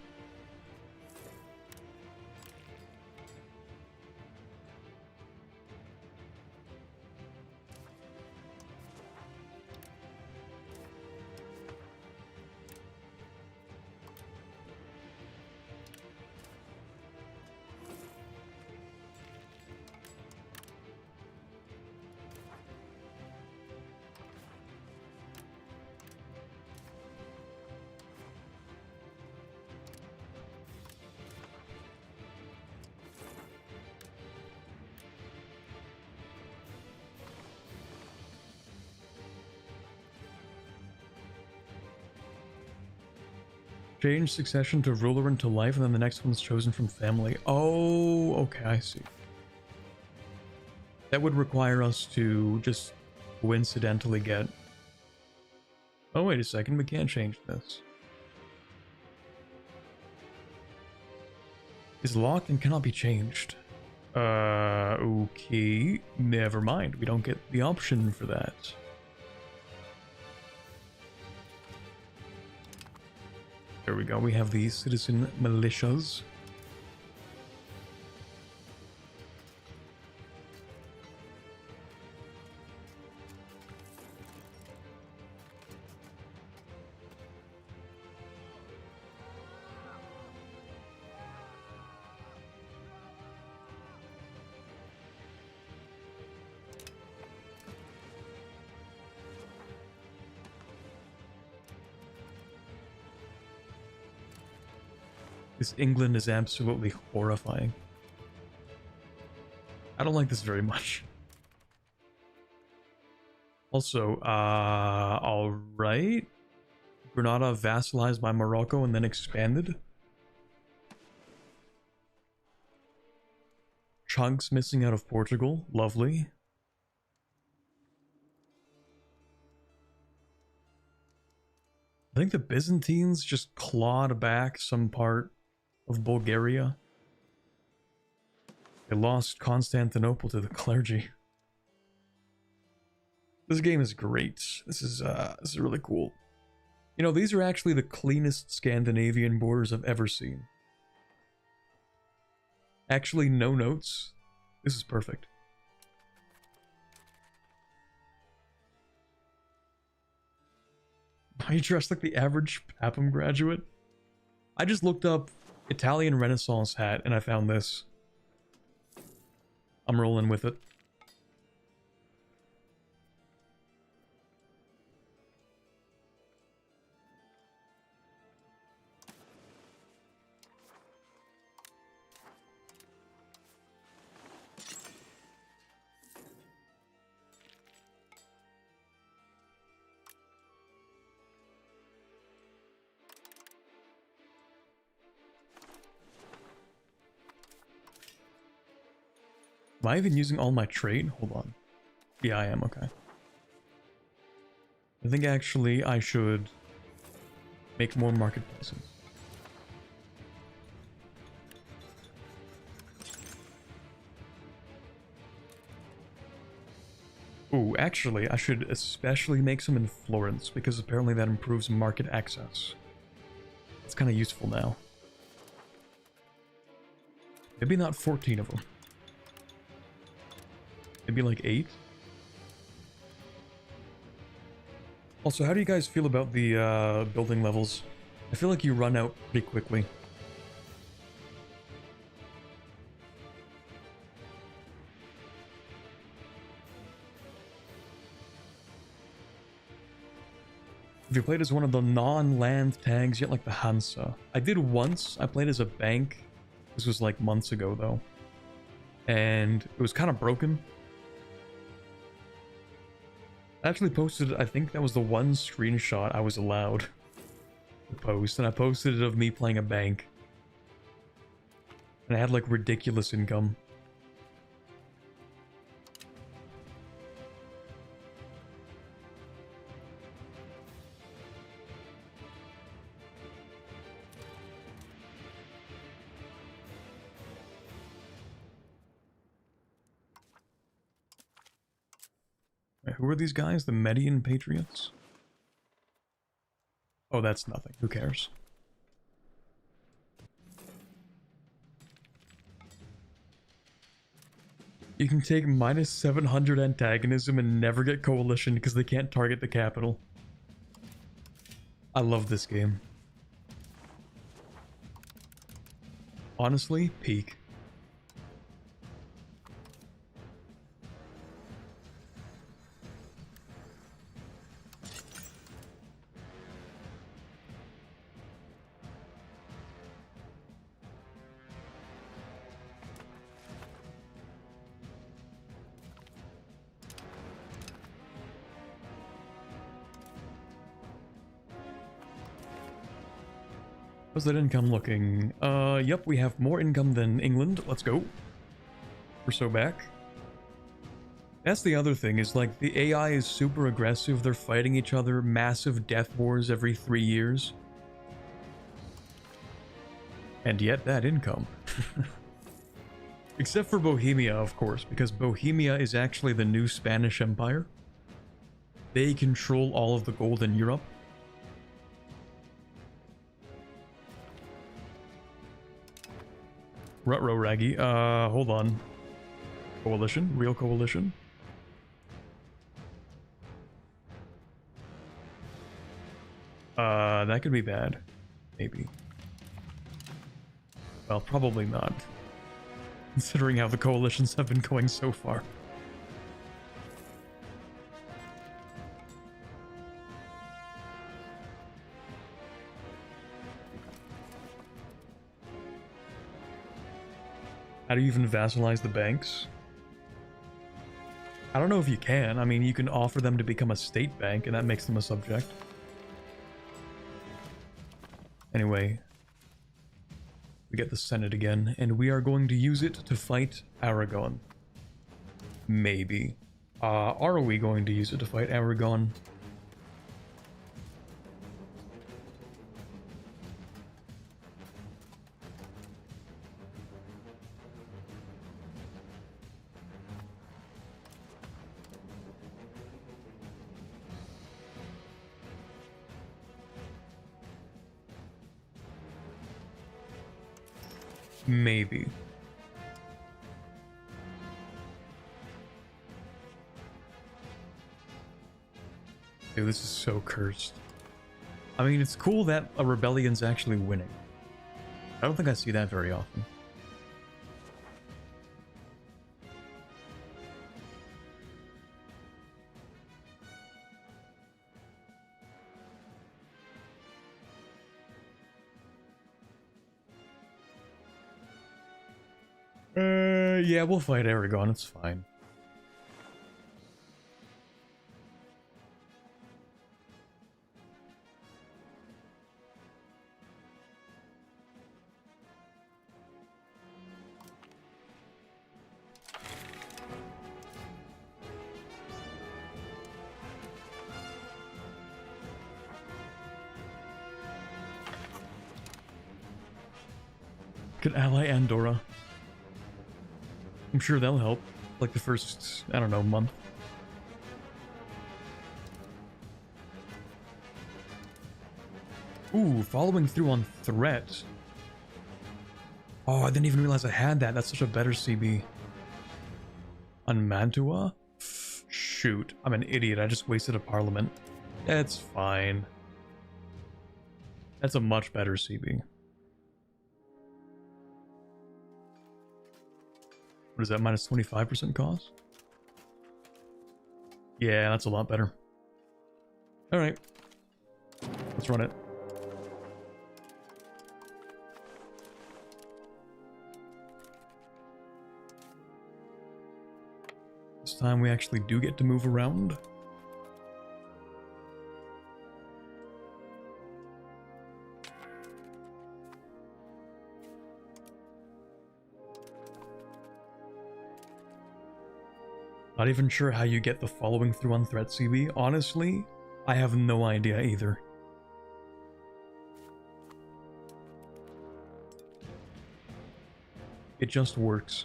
Change succession to ruler into life, and then the next one's chosen from family. Oh, okay, I see. That would require us to just coincidentally get... Oh, wait a second, we can't change this. Is locked and cannot be changed. Okay. Never mind, we don't get the option for that. There we go, we have the citizen militias. This England is absolutely horrifying. I don't like this very much. Also, alright. Granada vassalized by Morocco and then expanded. Chunks missing out of Portugal. Lovely. I think the Byzantines just clawed back some part of Bulgaria. They lost Constantinople to the clergy. This game is great. This is really cool. You know, these are actually the cleanest Scandinavian borders I've ever seen. Actually, no notes. This is perfect. Are you dressed like the average Papam graduate? I just looked up Italian Renaissance hat and I found this. I'm rolling with it. Am I even using all my trade? Hold on. Yeah, I am, okay. I think actually I should make more marketplaces. Ooh, actually, I should especially make some in Florence, because apparently that improves market access. It's kind of useful now. Maybe not 14 of them. Maybe like 8? Also, how do you guys feel about the building levels? I feel like you run out pretty quickly. Have you played as one of the non-land tags yet, like the Hansa? I did once. I played as a bank. This was like months ago, though. And it was kind of broken. I actually posted, I think that was the one screenshot I was allowed to post. And I posted it of me playing a bank. And I had like ridiculous income. Who are these guys? The Median Patriots? Oh, that's nothing. Who cares? You can take minus 700 antagonism and never get coalition because they can't target the capital. I love this game. Honestly, peak. How's that income looking? Yep, we have more income than England. Let's go. We're so back. That's the other thing, is like the AI is super aggressive. They're fighting each other, massive death wars every 3 years. And yet that income. Except for Bohemia, of course, because Bohemia is actually the new Spanish Empire. They control all of the gold in Europe. Ruh-roh, Raggy. Hold on. Coalition? Real coalition? That could be bad. Maybe. Well, probably not. Considering how the coalitions have been going so far. How do you even vassalize the banks? I don't know if you can. I mean, you can offer them to become a state bank, and that makes them a subject. Anyway, we get the Senate again, and we are going to use it to fight Aragon. Maybe. Are we going to use it to fight Aragon? Maybe. Dude, this is so cursed. I mean, it's cool that a rebellion's actually winning. I don't think I see that very often. Yeah, we'll fight Aragon, it's fine. Could ally Andorra. I'm sure they'll help. Like the first, I don't know, month. Ooh, following through on threat. Oh, I didn't even realize I had that. That's such a better CB. On Mantua? Shoot, I'm an idiot. I just wasted a parliament. That's fine. That's a much better CB. What is that, minus 25% cost? Yeah, that's a lot better. Alright. Let's run it. This time we actually do get to move around. Not even sure how you get the following through on threat CB. Honestly, I have no idea either. It just works.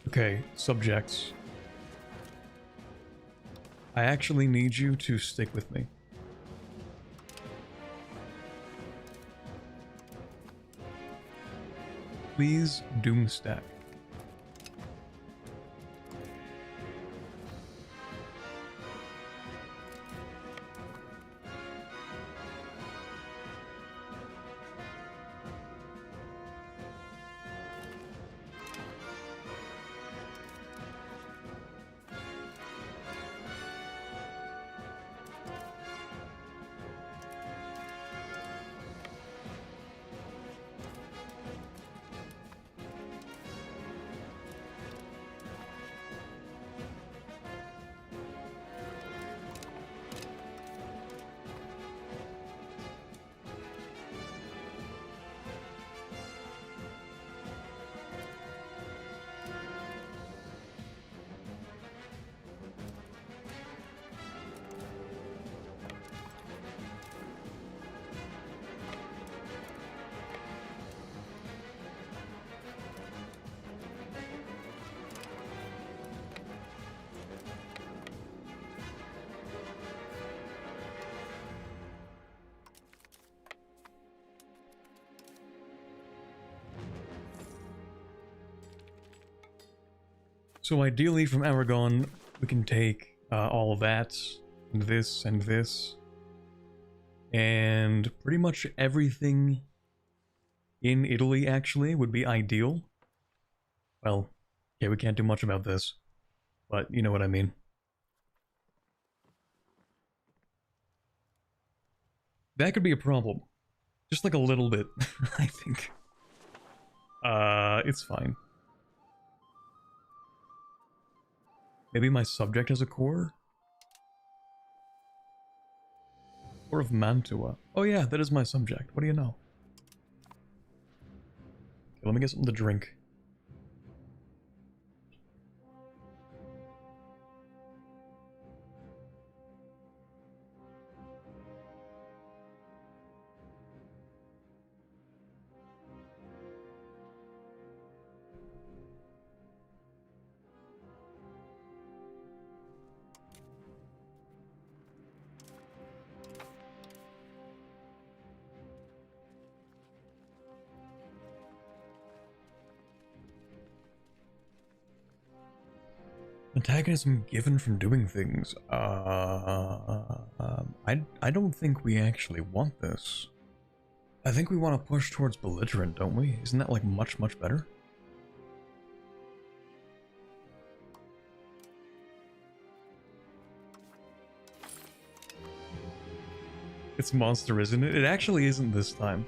Okay, subjects. I actually need you to stick with me. Please doom stack. So ideally from Aragon, we can take all of that, and this, and this, and pretty much everything in Italy actually would be ideal. Well, yeah, we can't do much about this, but you know what I mean. That could be a problem. Just like a little bit, I think. It's fine. Maybe my subject has a core? Core of Mantua. Oh yeah, that is my subject. What do you know? Okay, let me get something to drink. Antagonism given from doing things. I don't think we actually want this. I think we want to push towards belligerent, don't we? Isn't that like much better? It's monster, isn't it? It actually isn't this time.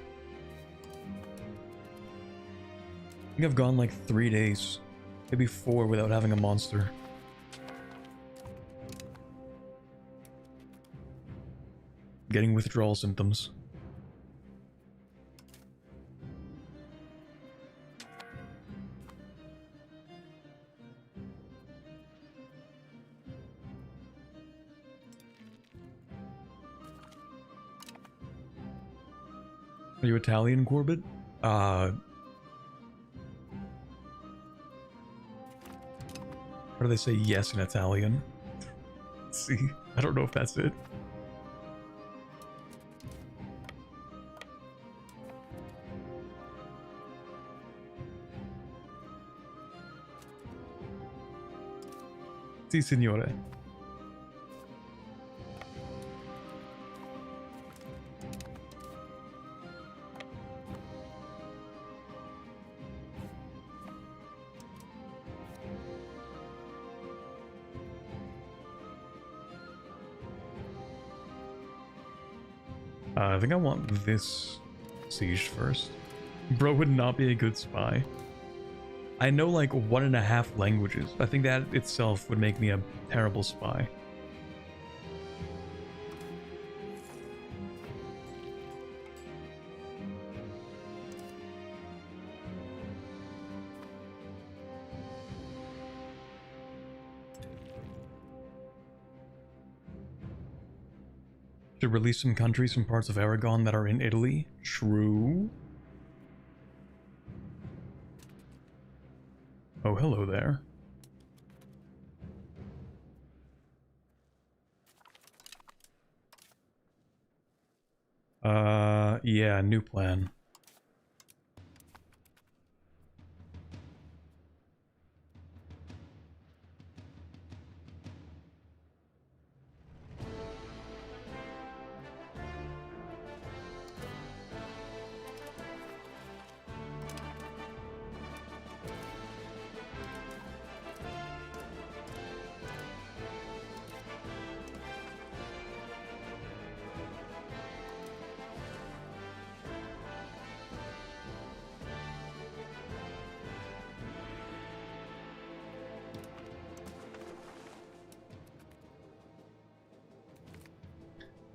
I think I've gone like 3 days, maybe 4 without having a monster. Getting withdrawal symptoms. Are you Italian, Corbett? How do they say yes in Italian? Let's see. I don't know if that's it. Sì, signore. I think I want this sieged first. Bro would not be a good spy. I know like 1.5 languages. I think that itself would make me a terrible spy. To release some countries from parts of Aragon that are in Italy. True. Oh, hello there. Yeah, new plan.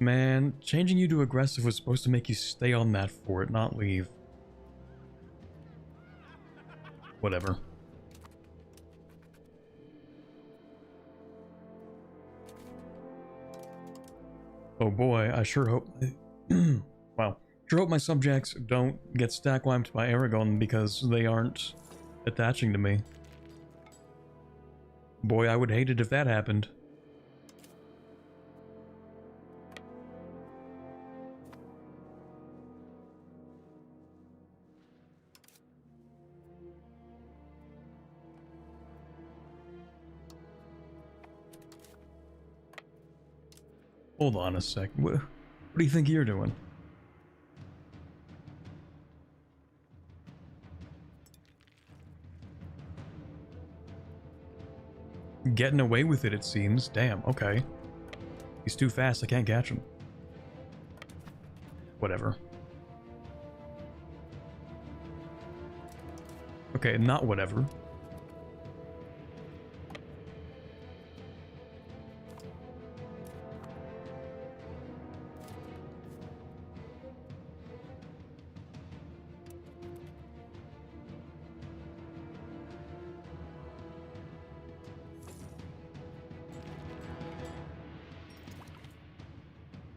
Man, changing you to aggressive was supposed to make you stay on that fort, not leave. Whatever. Oh boy, I sure hope... wow. Sure hope my subjects don't get stack wiped by Aragon because they aren't attaching to me. Boy, I would hate it if that happened. Hold on a sec. What do you think you're doing? Getting away with it, it seems. Damn, okay. He's too fast, I can't catch him. Whatever. Okay, not whatever.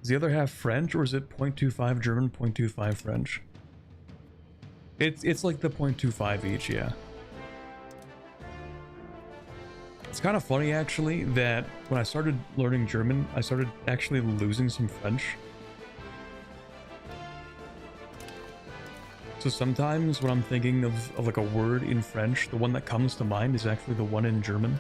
Is the other half French, or is it 0.25 German, 0.25 French? It's like the 0.25 each, yeah. It's kind of funny, actually, that when I started learning German, I started actually losing some French. So sometimes when I'm thinking of like a word in French, the one that comes to mind is actually the one in German.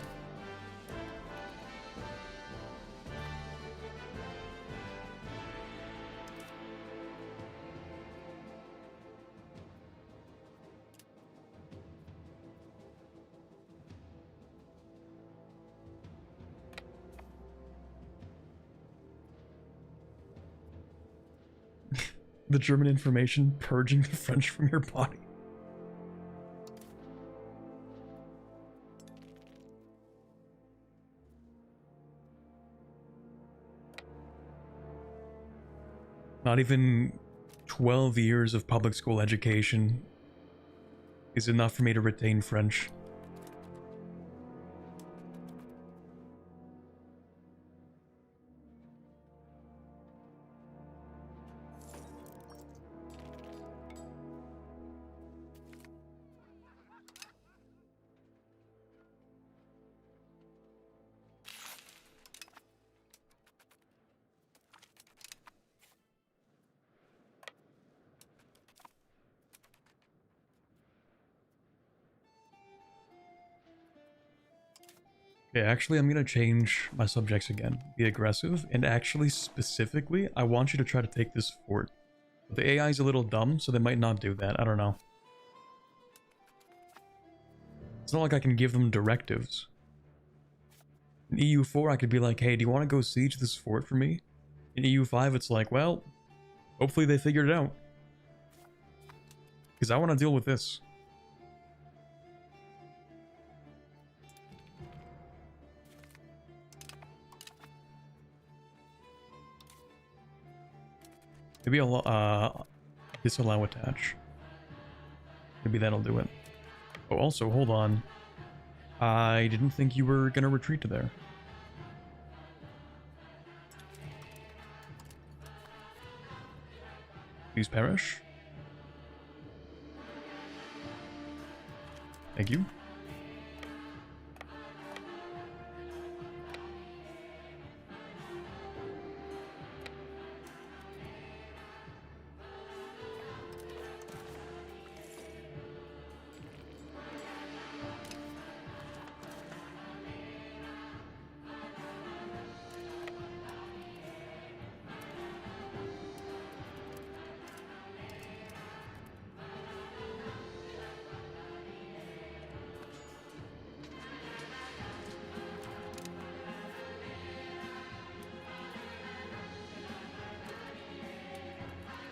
The German information purging the French from your body. Not even 12 years of public school education is enough for me to retain French. Yeah, actually, I'm gonna change my subjects again. Be aggressive, and actually, specifically, I want you to try to take this fort. The AI is a little dumb, so they might not do that. I don't know. It's not like I can give them directives. In EU4, I could be like, hey, do you want to go siege this fort for me? In EU5, it's like, well, hopefully they figured it out. Because I want to deal with this. Maybe I'll disallow attach. Maybe that'll do it. Oh, also, hold on. I didn't think you were gonna retreat to there. Please perish. Thank you.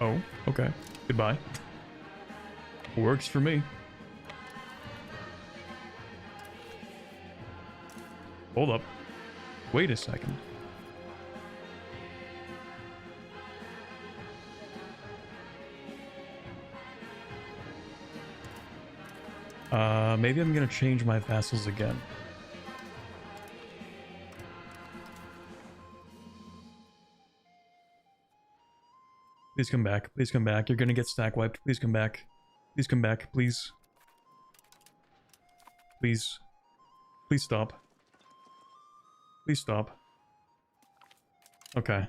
Oh, okay. Goodbye. Works for me. Hold up. Wait a second. Maybe I'm gonna change my vassals again. Please come back. Please come back. You're gonna get stack wiped. Please come back. Please come back. Please. Please. Please stop. Please stop. Okay.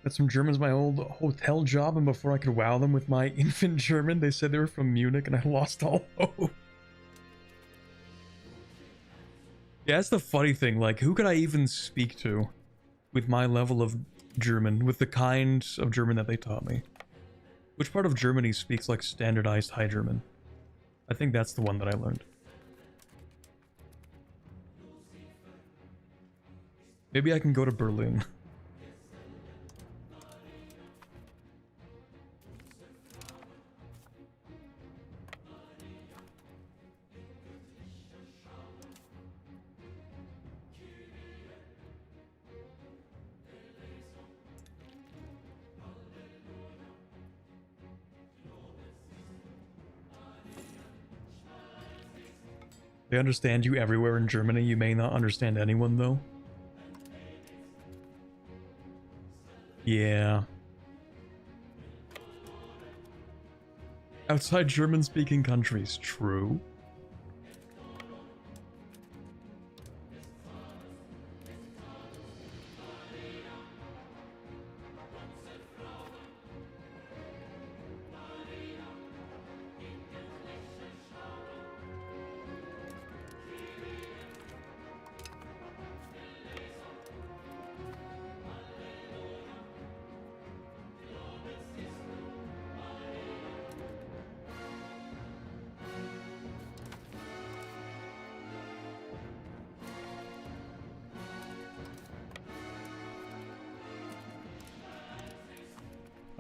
Got some Germans my old hotel job, and before I could wow them with my infant German, they said they were from Munich, and I lost all hope. Yeah, that's the funny thing. Like, who could I even speak to with my level of German, with the kind of German that they taught me? Which part of Germany speaks like standardized High German? I think that's the one that I learned. Maybe I can go to Berlin. They understand you everywhere in Germany. You may not understand anyone, though. Yeah. Outside German-speaking countries, true.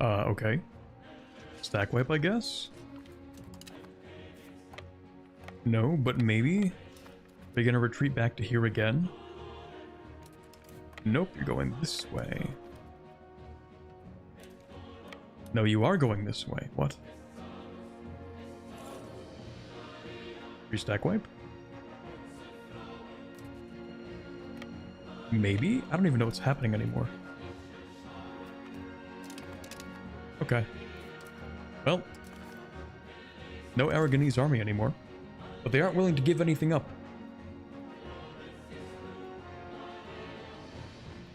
Okay. Stack wipe, I guess? No, but maybe? Are you gonna retreat back to here again? Nope, you're going this way. No, you are going this way. What? Restack wipe? Maybe? I don't even know what's happening anymore. Okay. Well, no Aragonese army anymore, but they aren't willing to give anything up.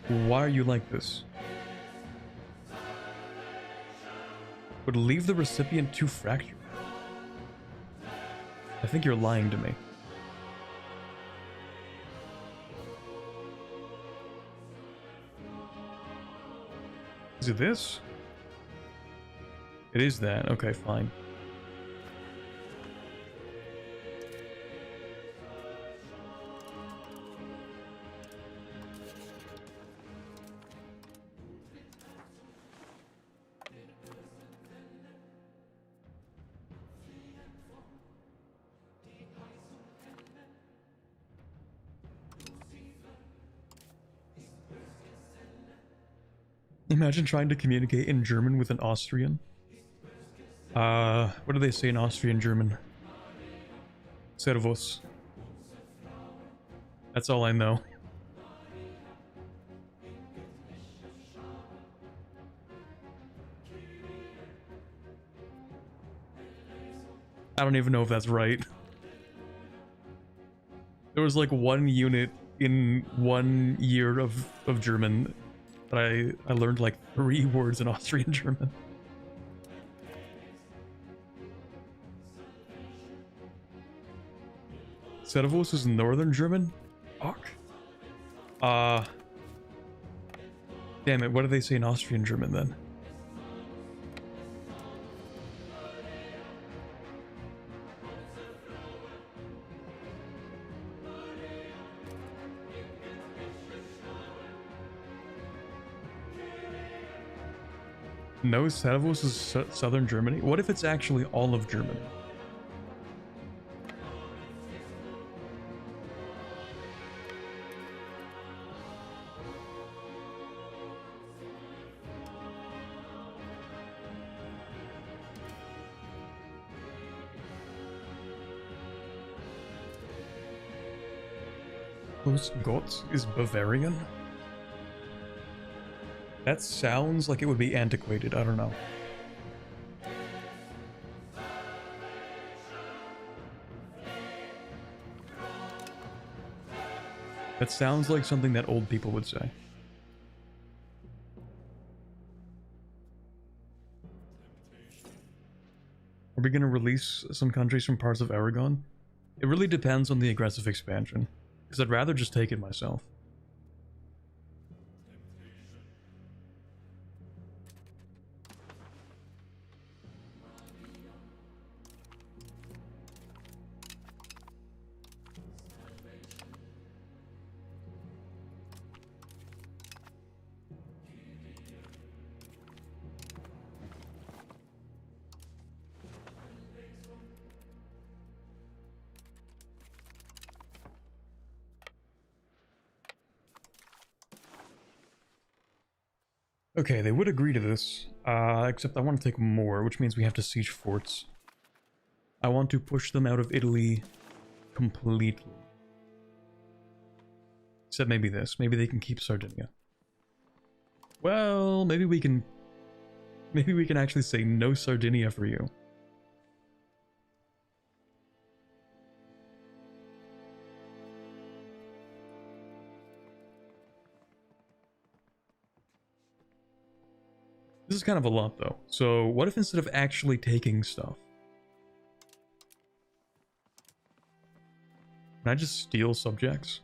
Why are you like this? Would leave the recipient too fractured. I think you're lying to me. Is it this? It is that. Okay, fine. Imagine trying to communicate in German with an Austrian. What do they say in Austrian German? Servus. That's all I know. I don't even know if that's right. There was like one unit in 1 year of German that I learned like 3 words in Austrian German. Servus is Northern German? Fuck. Damn it, what do they say in Austrian German then? No, Servus is Southern Germany? What if it's actually all of Germany? Gott is Bavarian? That sounds like it would be antiquated, I don't know. That sounds like something that old people would say. we going to release some countries from parts of Aragon? It really depends on the aggressive expansion, because I'd rather just take it myself. Okay, they would agree to this, except I want to take more, which means we have to siege forts. I want to push them out of Italy completely. Except maybe this. Maybe they can keep Sardinia. Well, maybe we can actually say no Sardinia for you. This is kind of a lot, though. So what if instead of actually taking stuff, can I just steal subjects?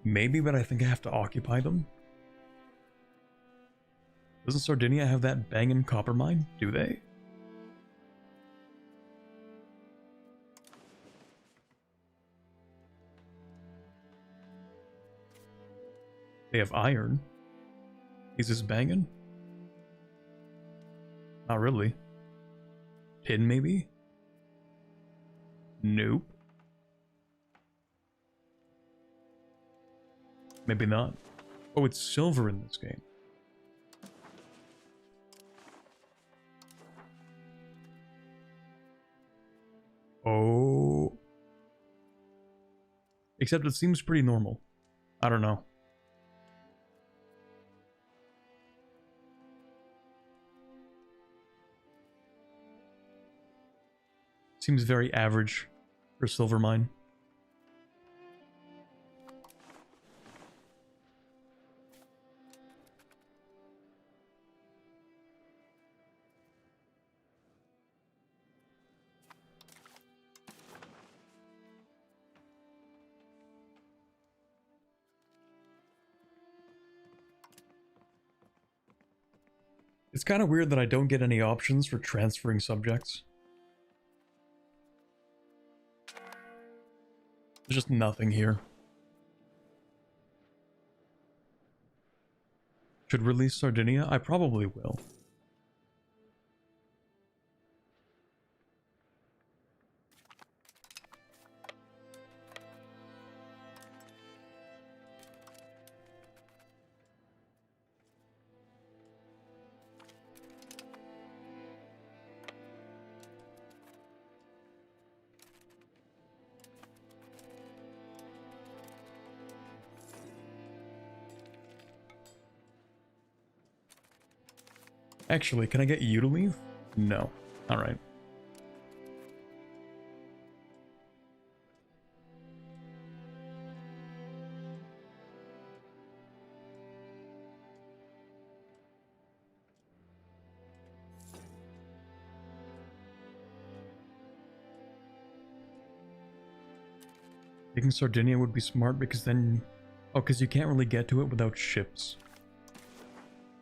Maybe, but I think I have to occupy them. Doesn't Sardinia have that bangin' copper mine? Do they? They have iron. Is this bangin'? Not really. Tin, maybe? Nope. Maybe not. Oh, it's silver in this game. Oh. Except it seems pretty normal. I don't know. Seems very average for silver mine. It's kind of weird that I don't get any options for transferring subjects. There's just nothing here. Should release Sardinia? I probably will. Actually, can I get you to leave? No. Alright. Taking Sardinia would be smart because then... Oh, because you can't really get to it without ships.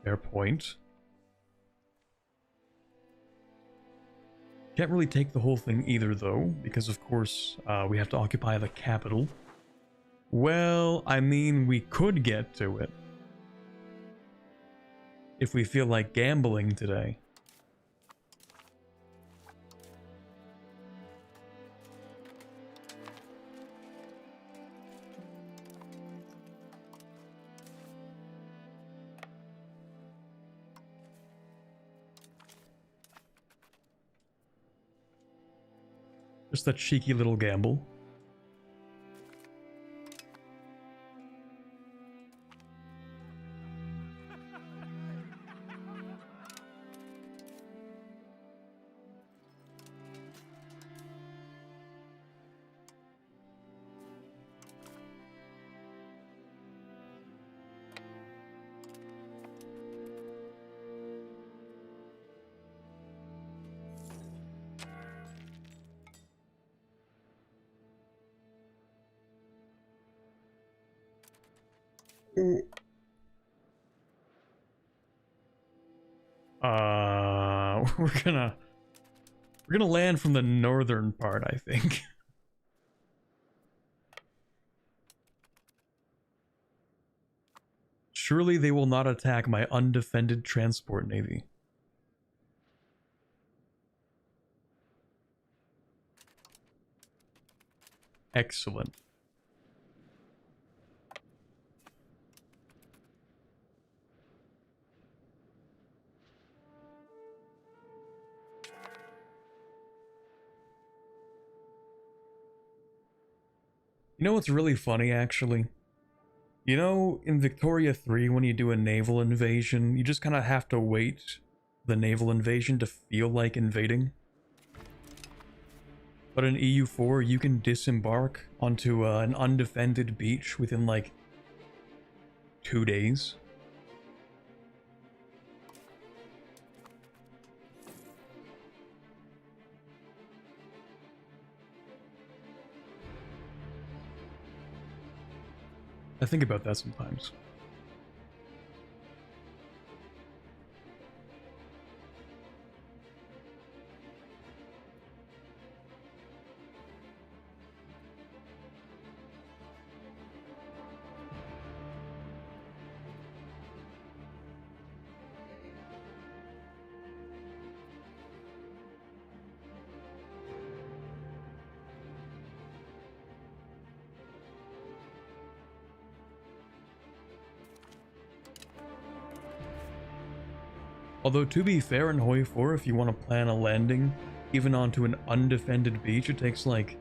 Fair point. Can't really take the whole thing either, though, because of course we have to occupy the capital. Well, I mean, we could get to it. If we feel like gambling today. Just that cheeky little gamble. We're gonna land from the northern part, I think. Surely they will not attack my undefended transport navy. Excellent. You know what's really funny, actually? You know, in Victoria 3, when you do a naval invasion, you just kind of have to wait the naval invasion to feel like invading. But in EU4, you can disembark onto an undefended beach within, like, 2 days. I think about that sometimes. Although, to be fair, in Hoi 4, if you want to plan a landing, even onto an undefended beach, it takes like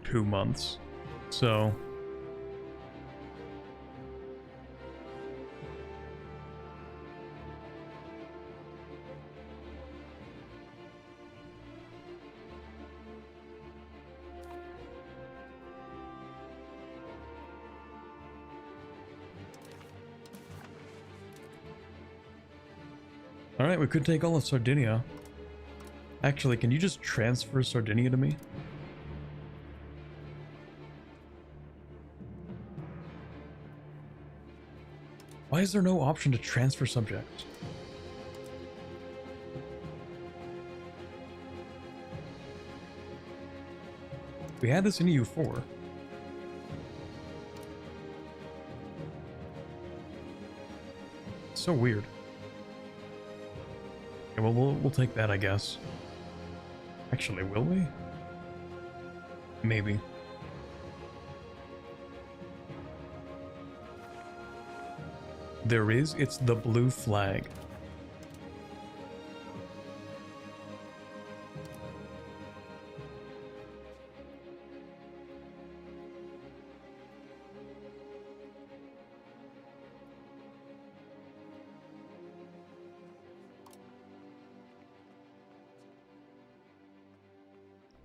2 months. So... Alright, we could take all of Sardinia. Actually, can you just transfer Sardinia to me? Why is there no option to transfer subjects? We had this in EU4. So weird. Okay, well, we'll take that, I guess. Actually, will we? Maybe. There is, it's the blue flag.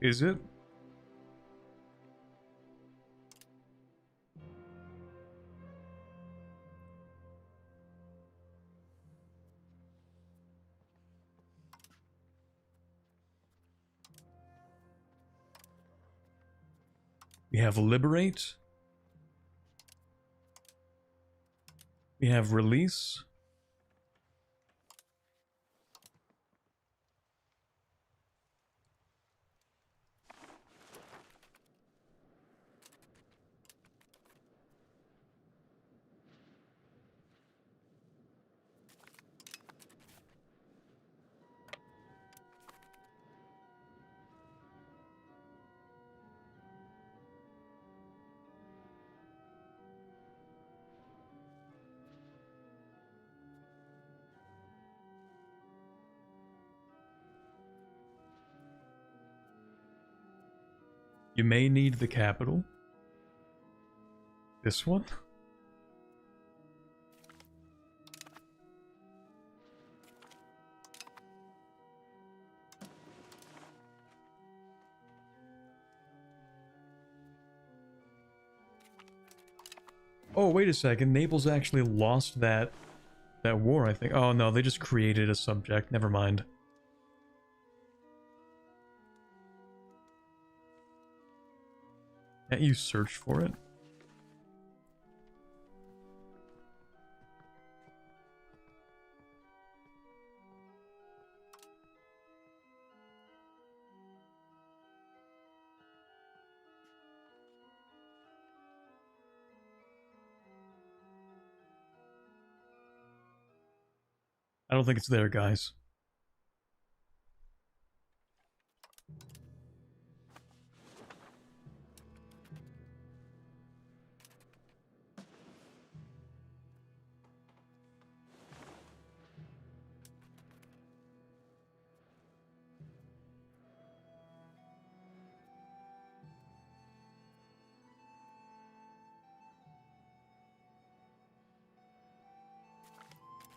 Is it? We have liberate. We have release. You may need the capital. This one? Oh, wait a second. Naples actually lost that war, I think. Oh no, they just created a subject. Never mind. Can't you search for it? I don't think it's there, guys.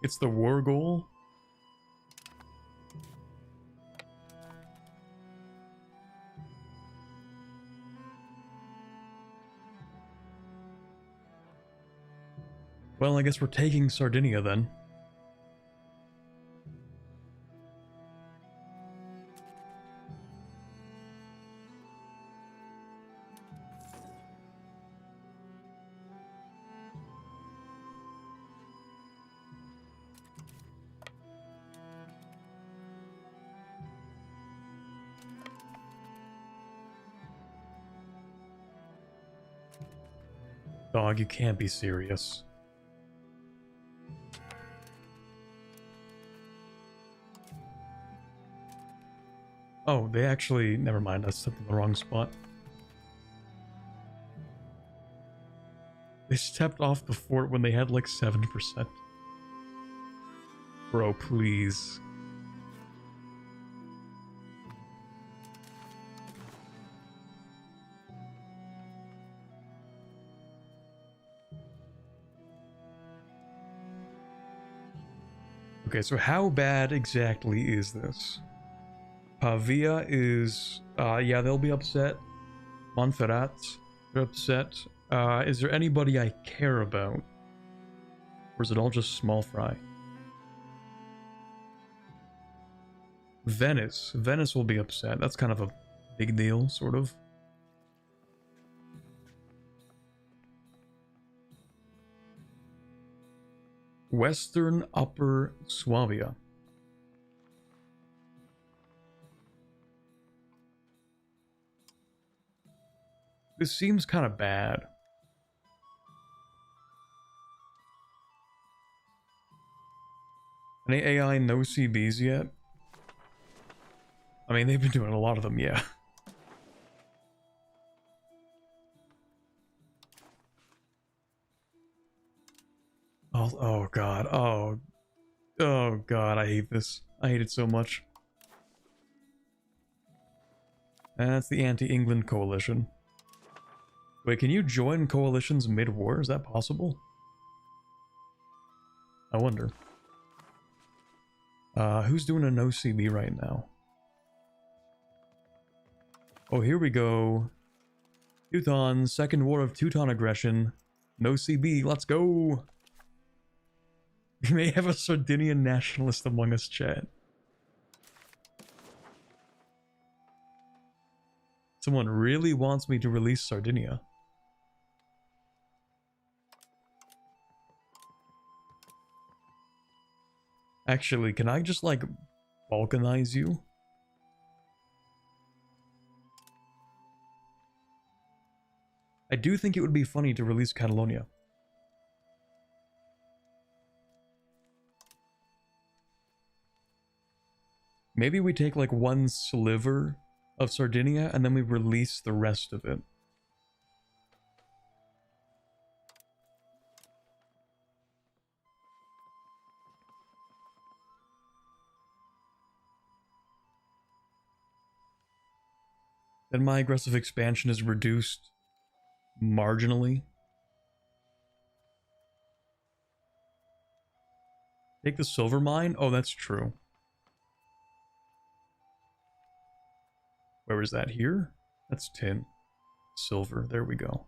It's the war goal. Well, I guess we're taking Sardinia then. Dog, you can't be serious. Oh, they actually... Never mind, I stepped in the wrong spot. They stepped off the fort when they had like 7%. Bro, please. Okay, so how bad exactly is this? Pavia is, yeah, they'll be upset. Montferrat, they're upset. Is there anybody I care about? Or is it all just small fry? Venice. Venice will be upset. That's kind of a big deal, sort of. Western Upper Swabia. This seems kind of bad. Any AI no CBs yet? I mean, they've been doing a lot of them, yeah. Oh god, oh god, I hate this. I hate it so much. That's the anti-England coalition. Wait, can you join coalitions mid-war? Is that possible? I wonder. Who's doing a no CB right now? Oh, here we go. Teuton, Second War of Teuton Aggression. No CB, let's go! We may have a Sardinian nationalist among us, chat. Someone really wants me to release Sardinia. Actually, can I just, like, balkanize you? I do think it would be funny to release Catalonia. Maybe we take, like, one sliver of Sardinia, and then we release the rest of it. Then my aggressive expansion is reduced marginally. Take the silver mine? Oh, that's true. Where is that? Here? That's tin. Silver. There we go.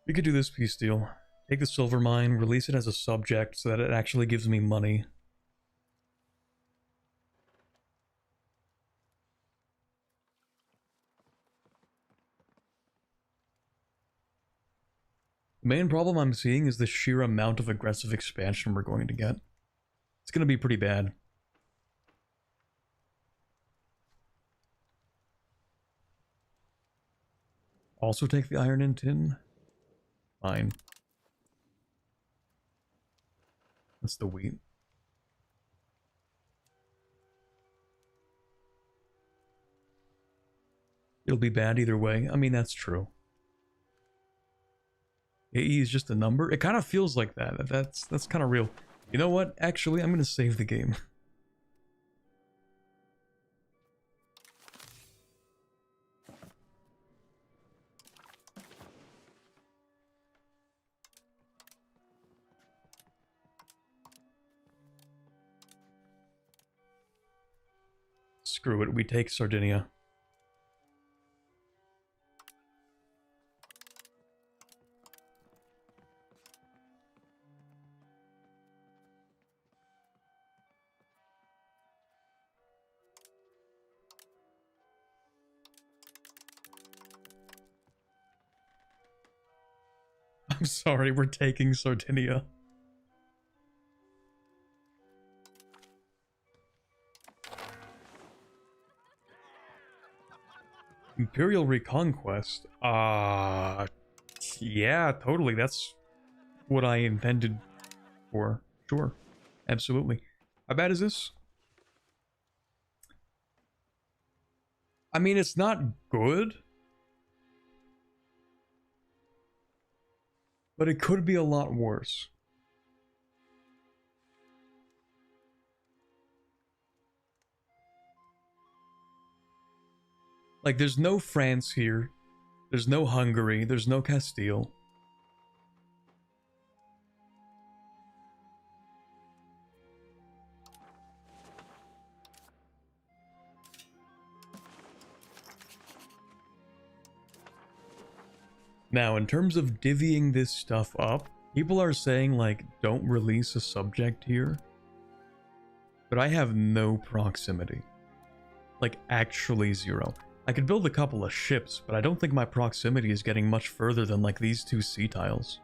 We could do this peace deal. Take the silver mine, release it as a subject so that it actually gives me money. The main problem I'm seeing is the sheer amount of aggressive expansion we're going to get. It's going to be pretty bad. Also take the iron and tin? Fine. That's the wheat. It'll be bad either way. I mean, that's true. AE is just a number? It kind of feels like that. That's kind of real. You know what? Actually, I'm going to save the game. Screw it, we take Sardinia. I'm sorry, we're taking Sardinia. Imperial Reconquest? Yeah, totally. That's what I intended for. Sure. Absolutely. How bad is this? I mean, it's not good. But it could be a lot worse. Like, there's no France here. There's no Hungary. There's no Castile. Now, in terms of divvying this stuff up, people are saying, like, don't release a subject here. But I have no proximity. Like, actually zero. I could build a couple of ships, but I don't think my proximity is getting much further than, like, these two sea tiles.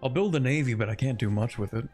I'll build a navy, but I can't do much with it.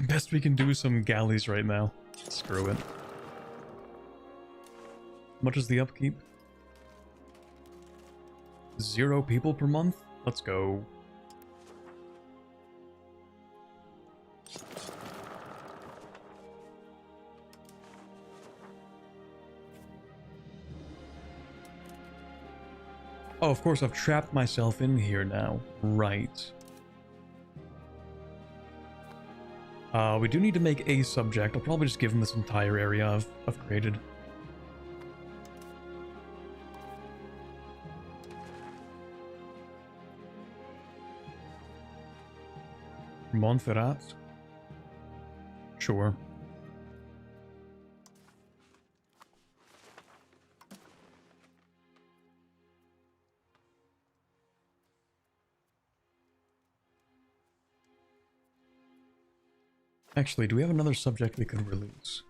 Best we can do is some galleys right now. Screw it. How much is the upkeep? 0 people per month? Let's go. Oh, of course, I've trapped myself in here now. Right. We do need to make a subject. I'll probably just give him this entire area I've created. Montferrat? Sure. Actually, do we have another subject we can release?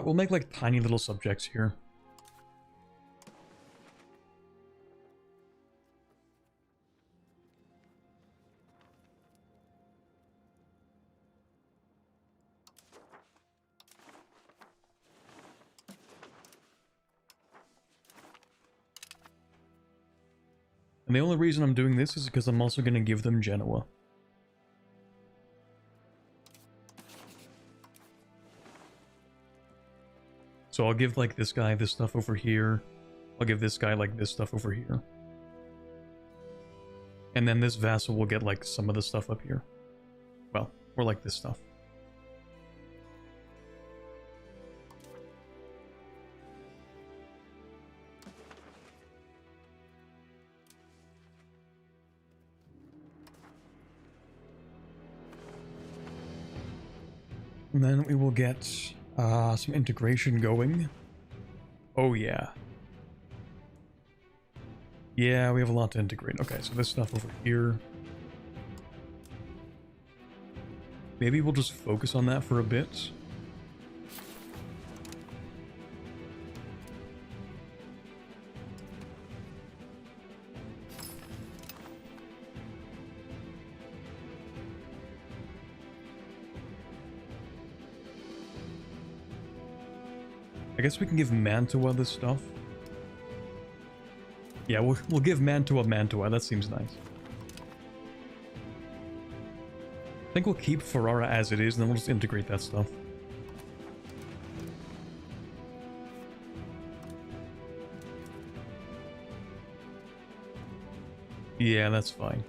We'll make like tiny little subjects here. And the only reason I'm doing this is because I'm also going to give them Genoa. So I'll give like this guy this stuff over here. I'll give this guy like this stuff over here. And then this vassal will get like some of the stuff up here. Well, or like this stuff. And then we will get some integration going. Oh yeah. Yeah, we have a lot to integrate. Okay, so this stuff over here. Maybe we'll just focus on that for a bit. I guess we can give Mantua this stuff. Yeah, we'll give Mantua Mantua. That seems nice. I think we'll keep Ferrara as it is, and then we'll just integrate that stuff. Yeah, that's fine.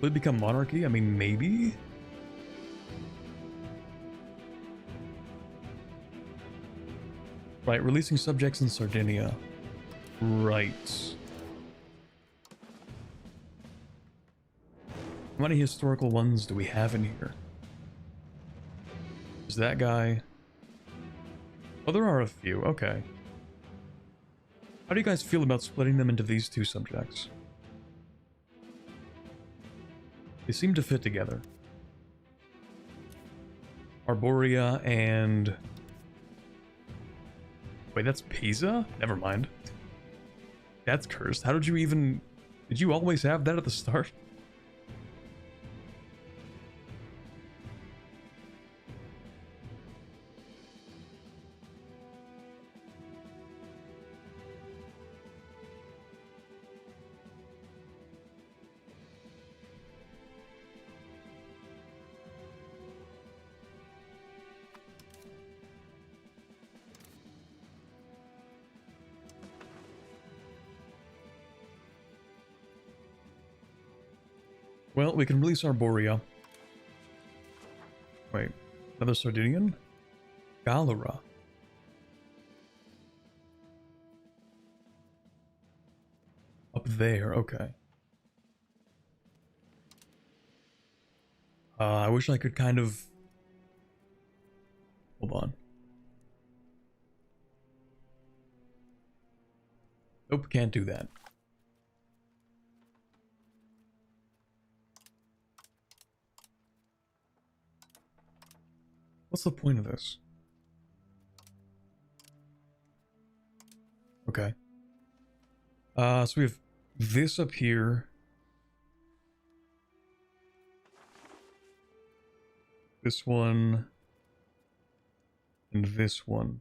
Will it become monarchy? I mean, maybe? Right, releasing subjects in Sardinia. Right. How many historical ones do we have in here? Is that guy? Oh, there are a few. Okay. How do you guys feel about splitting them into these two subjects? They seem to fit together. Arborea and... Wait, that's Pisa? Never mind. That's cursed. How did you even... Did you always have that at the start? Well, we can release Arborea. Wait, another Sardinian? Galera. Up there, okay. I wish I could kind of... Hold on. Nope, can't do that. What's the point of this? Okay. So we have this up here. This one. And this one.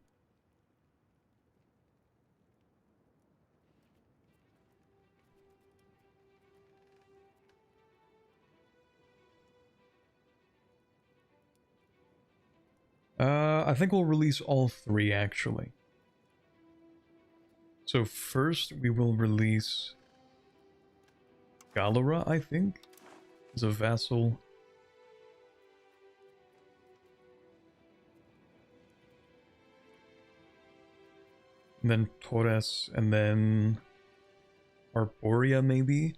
I think we'll release all three, actually. So first, we will release Galera, I think, as a vassal. And then Torres, and then Arborea, maybe?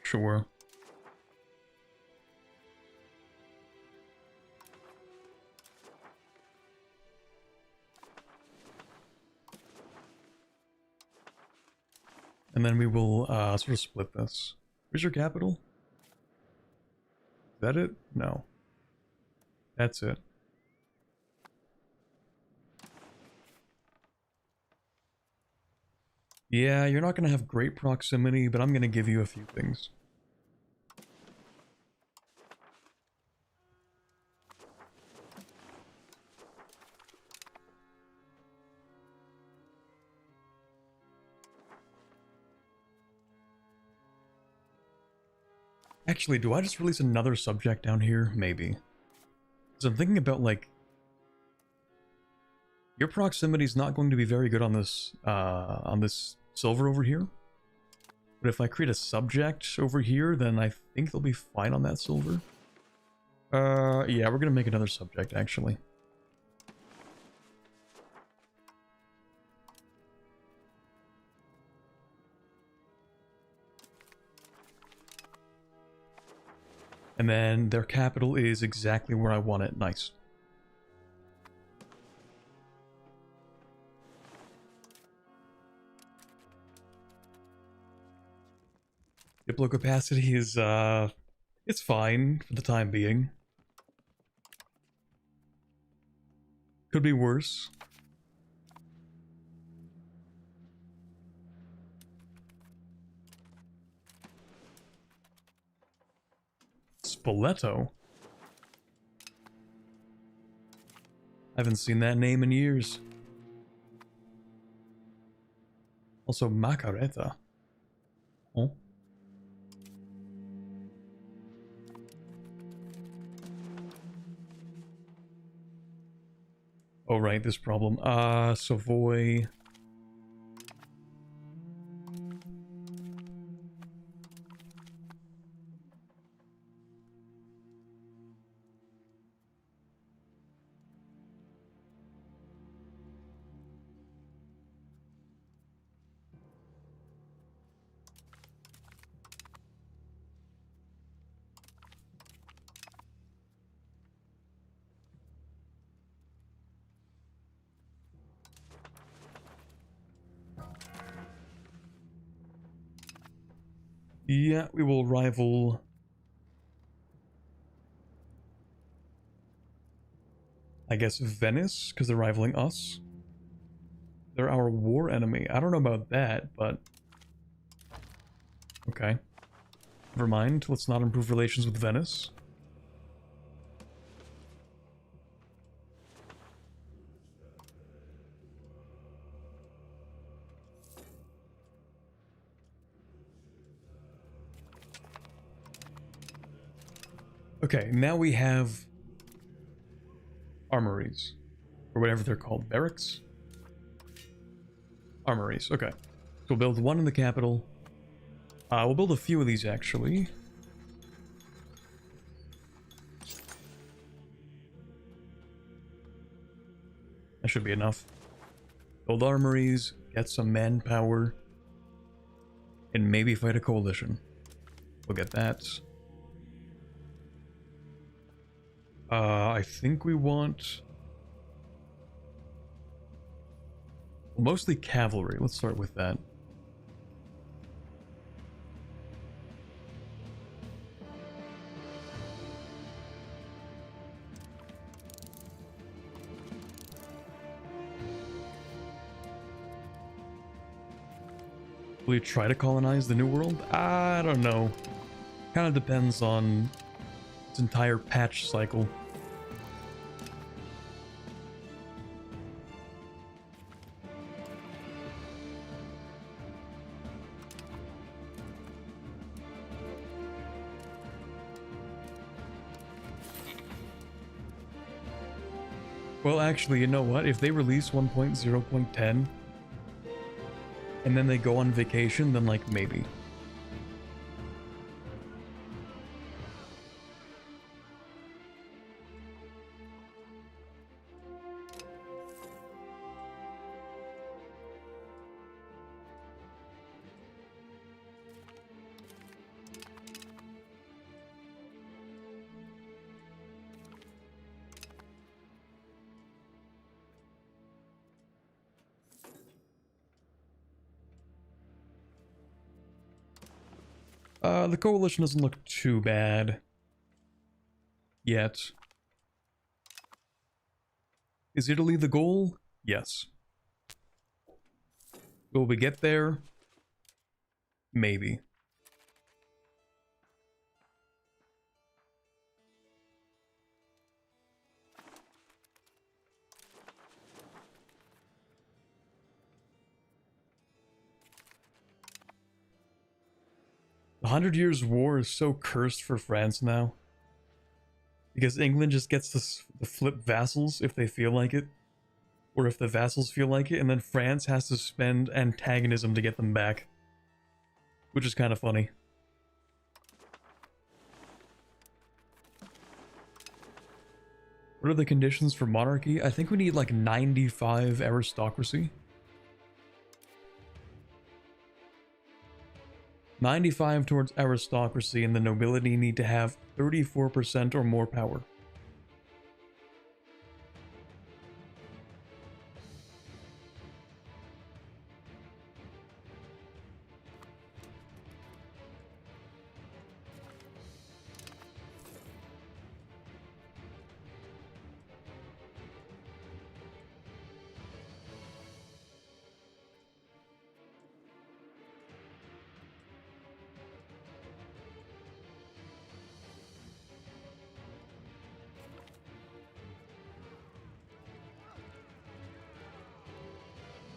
Sure. And then we will sort of split this. Where's your capital? Is that it? No. That's it. Yeah, you're not going to have great proximity, but I'm going to give you a few things. Actually, do I just release another subject down here? Maybe. Because I'm thinking about, like, your proximity is not going to be very good on this silver over here. But if I create a subject over here, then I think they'll be fine on that silver. Yeah, we're gonna make another subject, actually. And then their capital is exactly where I want it. Nice. Diplo capacity is, it's fine for the time being. Could be worse. Spoleto? I haven't seen that name in years. Also, Macareta. Oh. Oh, right, this problem. Savoy. Yeah, we will rival... I guess Venice, because they're rivaling us. They're our war enemy. I don't know about that, but... Okay. Never mind, let's not improve relations with Venice. Okay, now we have armories, or whatever they're called, barracks? Armories, okay. So we'll build one in the capital. We'll build a few of these, actually. That should be enough. Build armories, get some manpower, and maybe fight a coalition. We'll get that. I think we want... mostly cavalry. Let's start with that. Will you try to colonize the New World? I don't know. Kind of depends on its entire patch cycle. Well, actually, you know what? If they release 1.0.10 and then they go on vacation, then, like, maybe. The coalition doesn't look too bad yet. Is Italy the goal? Yes. Will we get there? Maybe. The 100 Years' War is so cursed for France now. Because England just gets to flip vassals if they feel like it. Or if the vassals feel like it, and then France has to spend antagonism to get them back. Which is kind of funny. What are the conditions for monarchy? I think we need like 95 aristocracy. 95 towards aristocracy, and the nobility need to have 34% or more power.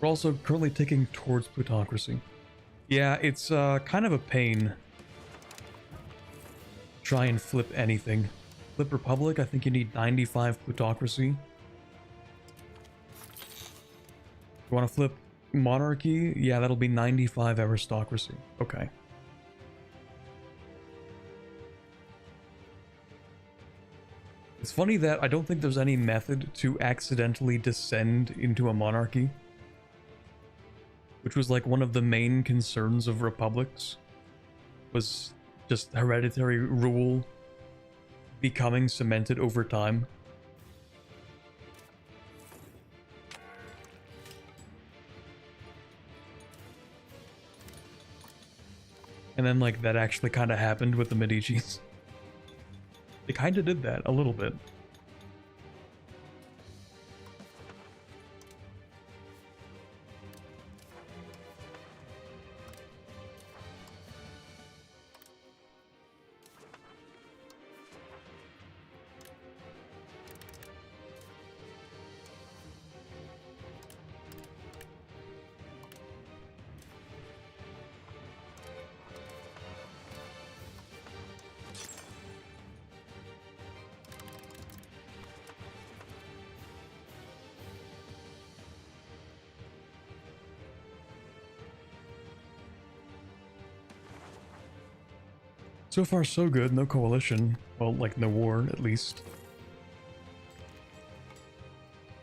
We're also currently ticking towards plutocracy. Yeah, it's kind of a pain. Try and flip anything. Flip Republic, I think you need 95 plutocracy. You want to flip Monarchy? Yeah, that'll be 95 aristocracy. Okay. It's funny that I don't think there's any method to accidentally descend into a monarchy. Which was like one of the main concerns of republics, was just hereditary rule becoming cemented over time. And then like that actually kind of happened with the Medicis. They kind of did that a little bit. So far, so good. No coalition. Well, like, no war, at least.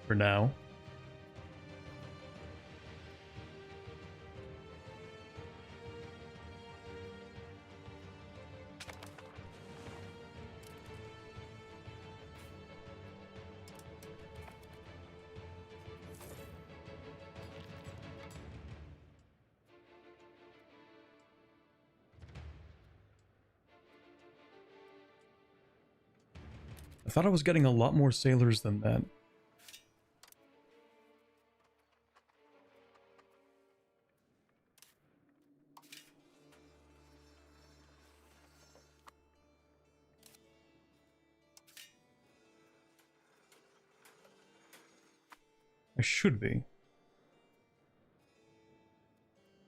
For now. I thought I was getting a lot more sailors than that. I should be.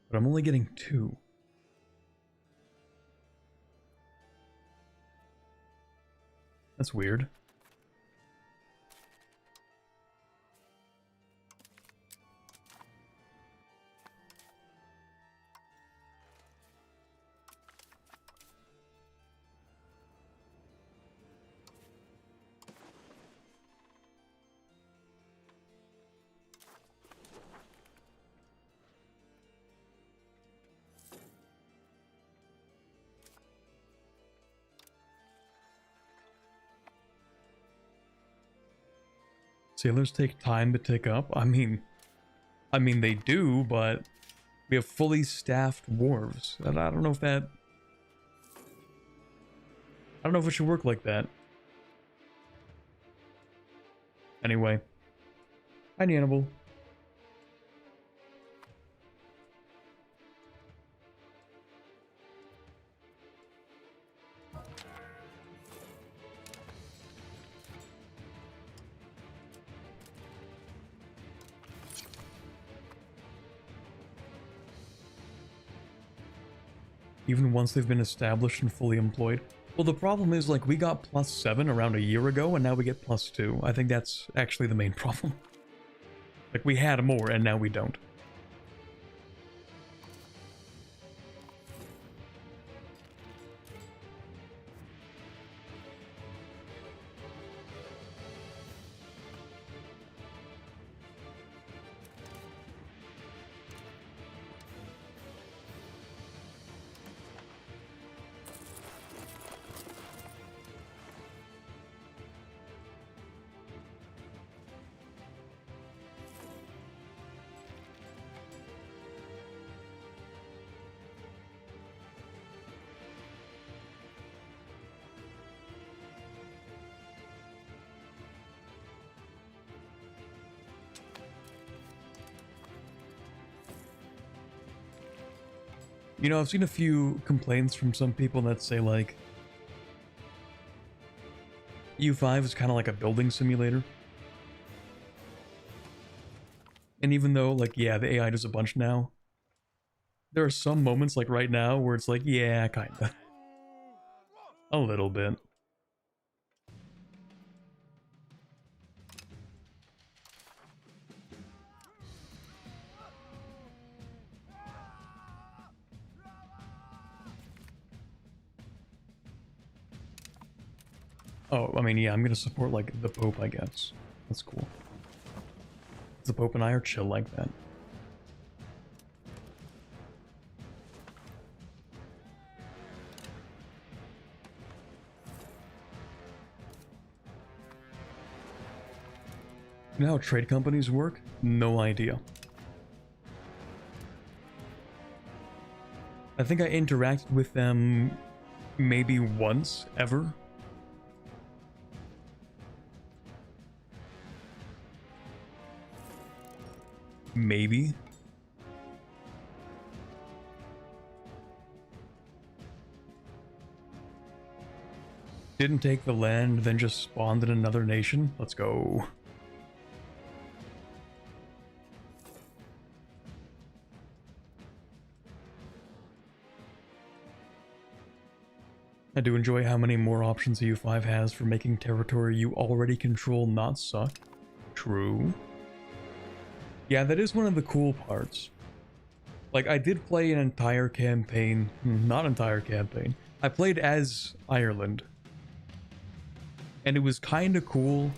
But I'm only getting 2. That's weird. Sailors take time to tick up? I mean they do, but we have fully staffed wharves. And I don't know if that... I don't know if it should work like that. Anyway. Hi, Hannibal. even once they've been established and fully employed. Well, the problem is, like, we got +7 around a year ago, and now we get +2. I think that's actually the main problem. Like, we had more, and now we don't. You know, I've seen a few complaints from some people that say, like, EU5 is kind of like a building simulator. And even though, like, yeah, the AI does a bunch now, there are some moments, like right now, where it's like, yeah, kinda. A little bit. Oh, I mean, yeah, I'm gonna support, like, the Pope, I guess. That's cool. The Pope and I are chill like that. You know how trade companies work? No idea. I think I interacted with them maybe once, ever. Maybe. Didn't take the land, then just spawned in another nation? Let's go. I do enjoy how many more options EU5 has for making territory you already control not suck. True. Yeah, that is one of the cool parts. Like, I did play an entire campaign. Not entire campaign. I played as Ireland. And it was kinda cool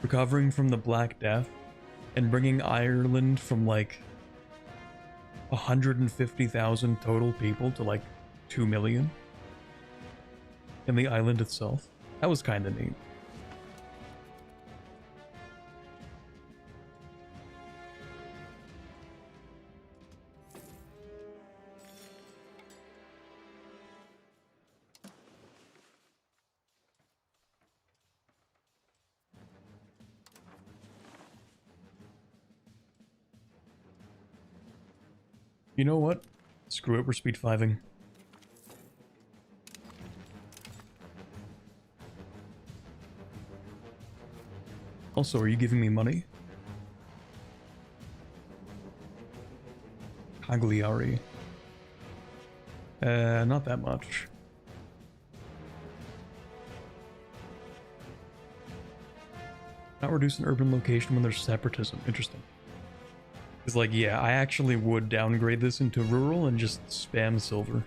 recovering from the Black Death and bringing Ireland from, like, 150,000 total people to, like, 2 million. In the island itself. That was kinda neat. You know what? Screw it, we're speed 5ing. Also, are you giving me money? Cagliari. Not that much. Not reduce an urban location when there's separatism. Interesting. It's like, yeah, I actually would downgrade this into rural and just spam silver.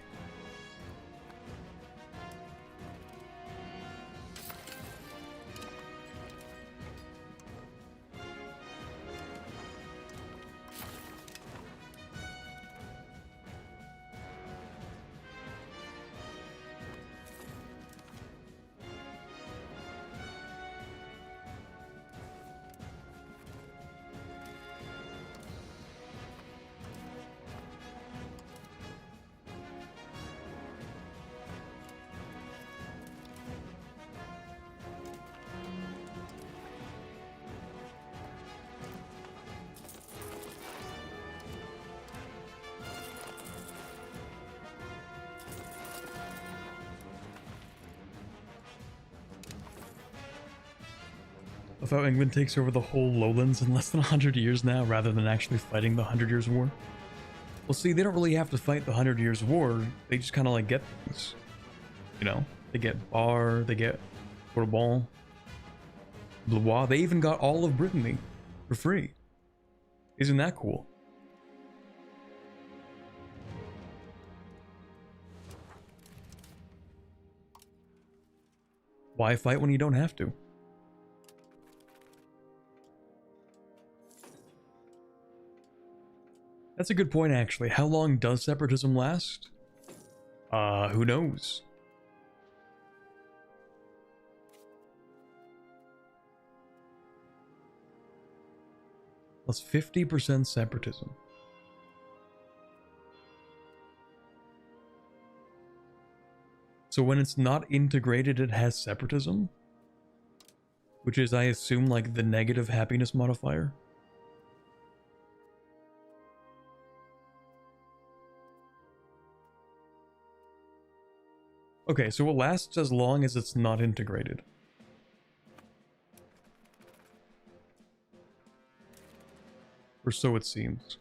Of how England takes over the whole lowlands in less than 100 years now, rather than actually fighting the 100 Years' War. Well, see, they don't really have to fight the 100 Years' War. They just kind of like get things. You know, they get Bar, they get Bourbon, Blois. They even got all of Brittany for free. Isn't that cool? Why fight when you don't have to? That's a good point, actually. How long does separatism last? Who knows? Plus 50% separatism. So when it's not integrated, it has separatism? Which is, I assume, like the negative happiness modifier? Okay, so it lasts as long as it's not integrated. Or so it seems.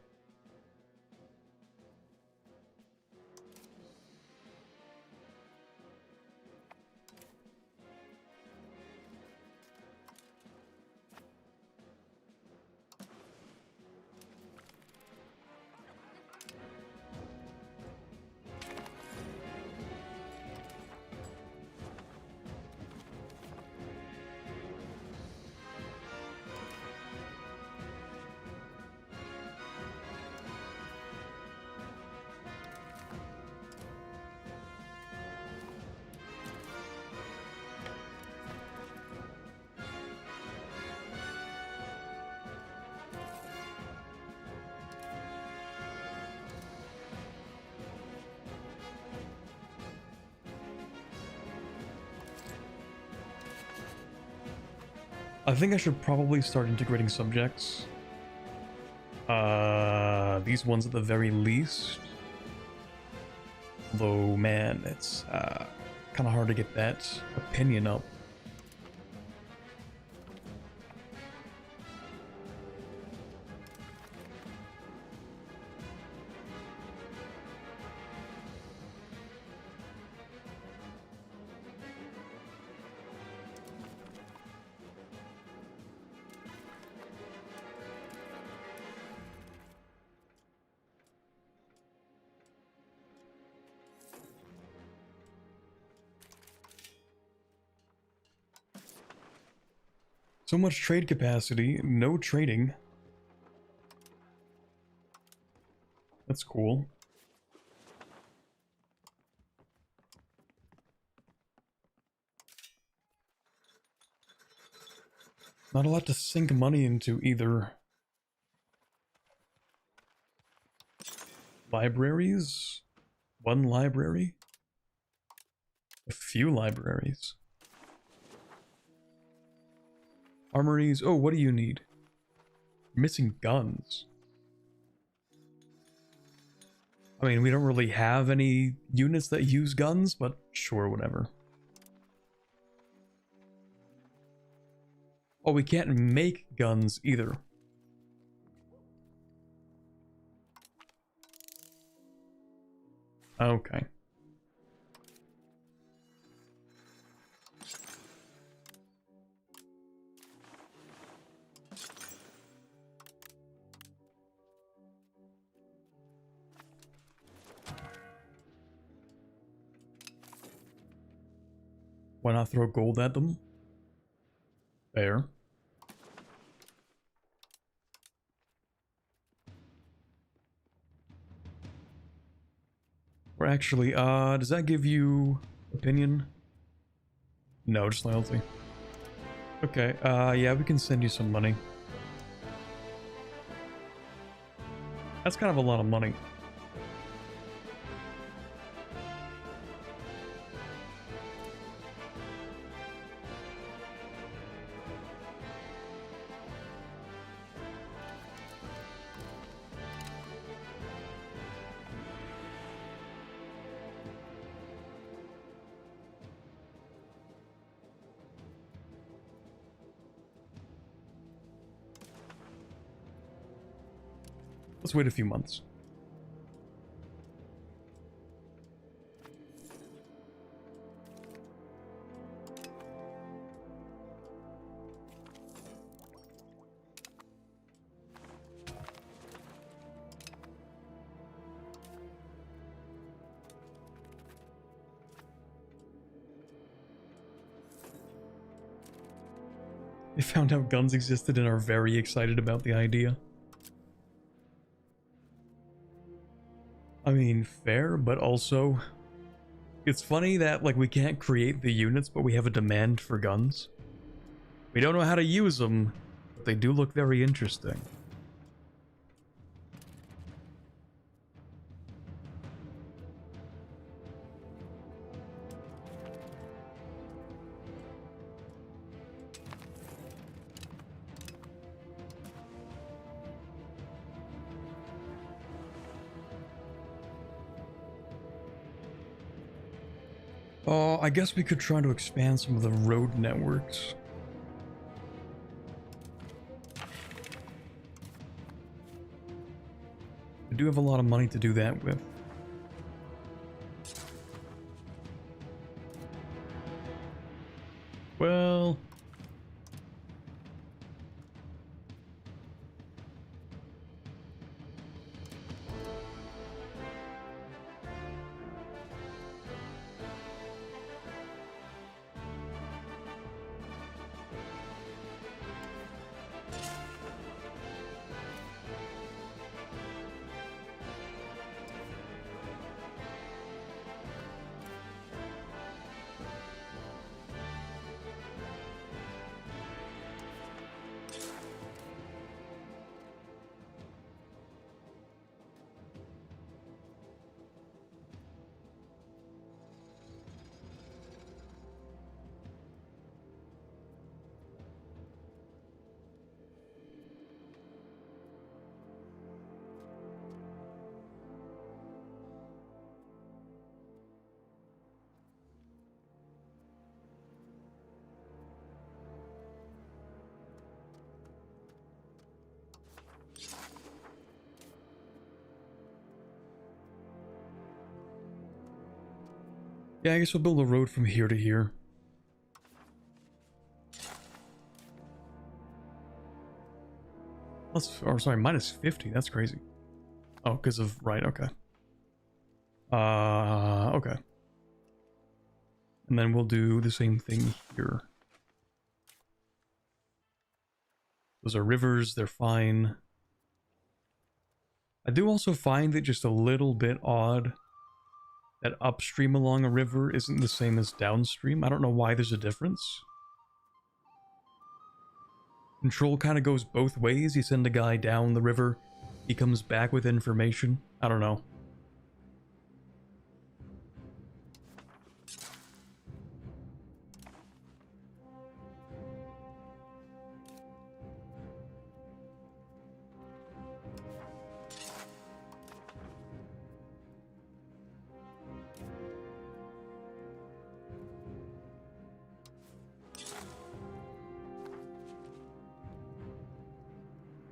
I think I should probably start integrating subjects. These ones at the very least. Though, man, it's kind of hard to get that opinion up. So much trade capacity, no trading. That's cool. Not a lot to sink money into either. Libraries? One library? A few libraries. Armories. Oh, what do you need? Missing guns. I mean, we don't really have any units that use guns, but sure, whatever. Oh, we can't make guns either. Okay. Why not throw gold at them? Fair. Or actually, does that give you opinion? No, just loyalty. Okay, yeah, we can send you some money. That's kind of a lot of money. Let's wait a few months. They found out guns existed and are very excited about the idea. I mean, fair, but also... It's funny that, like, we can't create the units, but we have a demand for guns. We don't know how to use them, but they do look very interesting. Oh, I guess we could try to expand some of the road networks. I do have a lot of money to do that with. Well... Yeah, I guess we'll build a road from here to here. Or sorry, minus 50, that's crazy. Oh, because of, right, okay. Okay. And then we'll do the same thing here. Those are rivers, they're fine. I do also find it just a little bit odd that upstream along a river isn't the same as downstream. I don't know why there's a difference. Control kind of goes both ways. You send a guy down the river, he comes back with information. I don't know.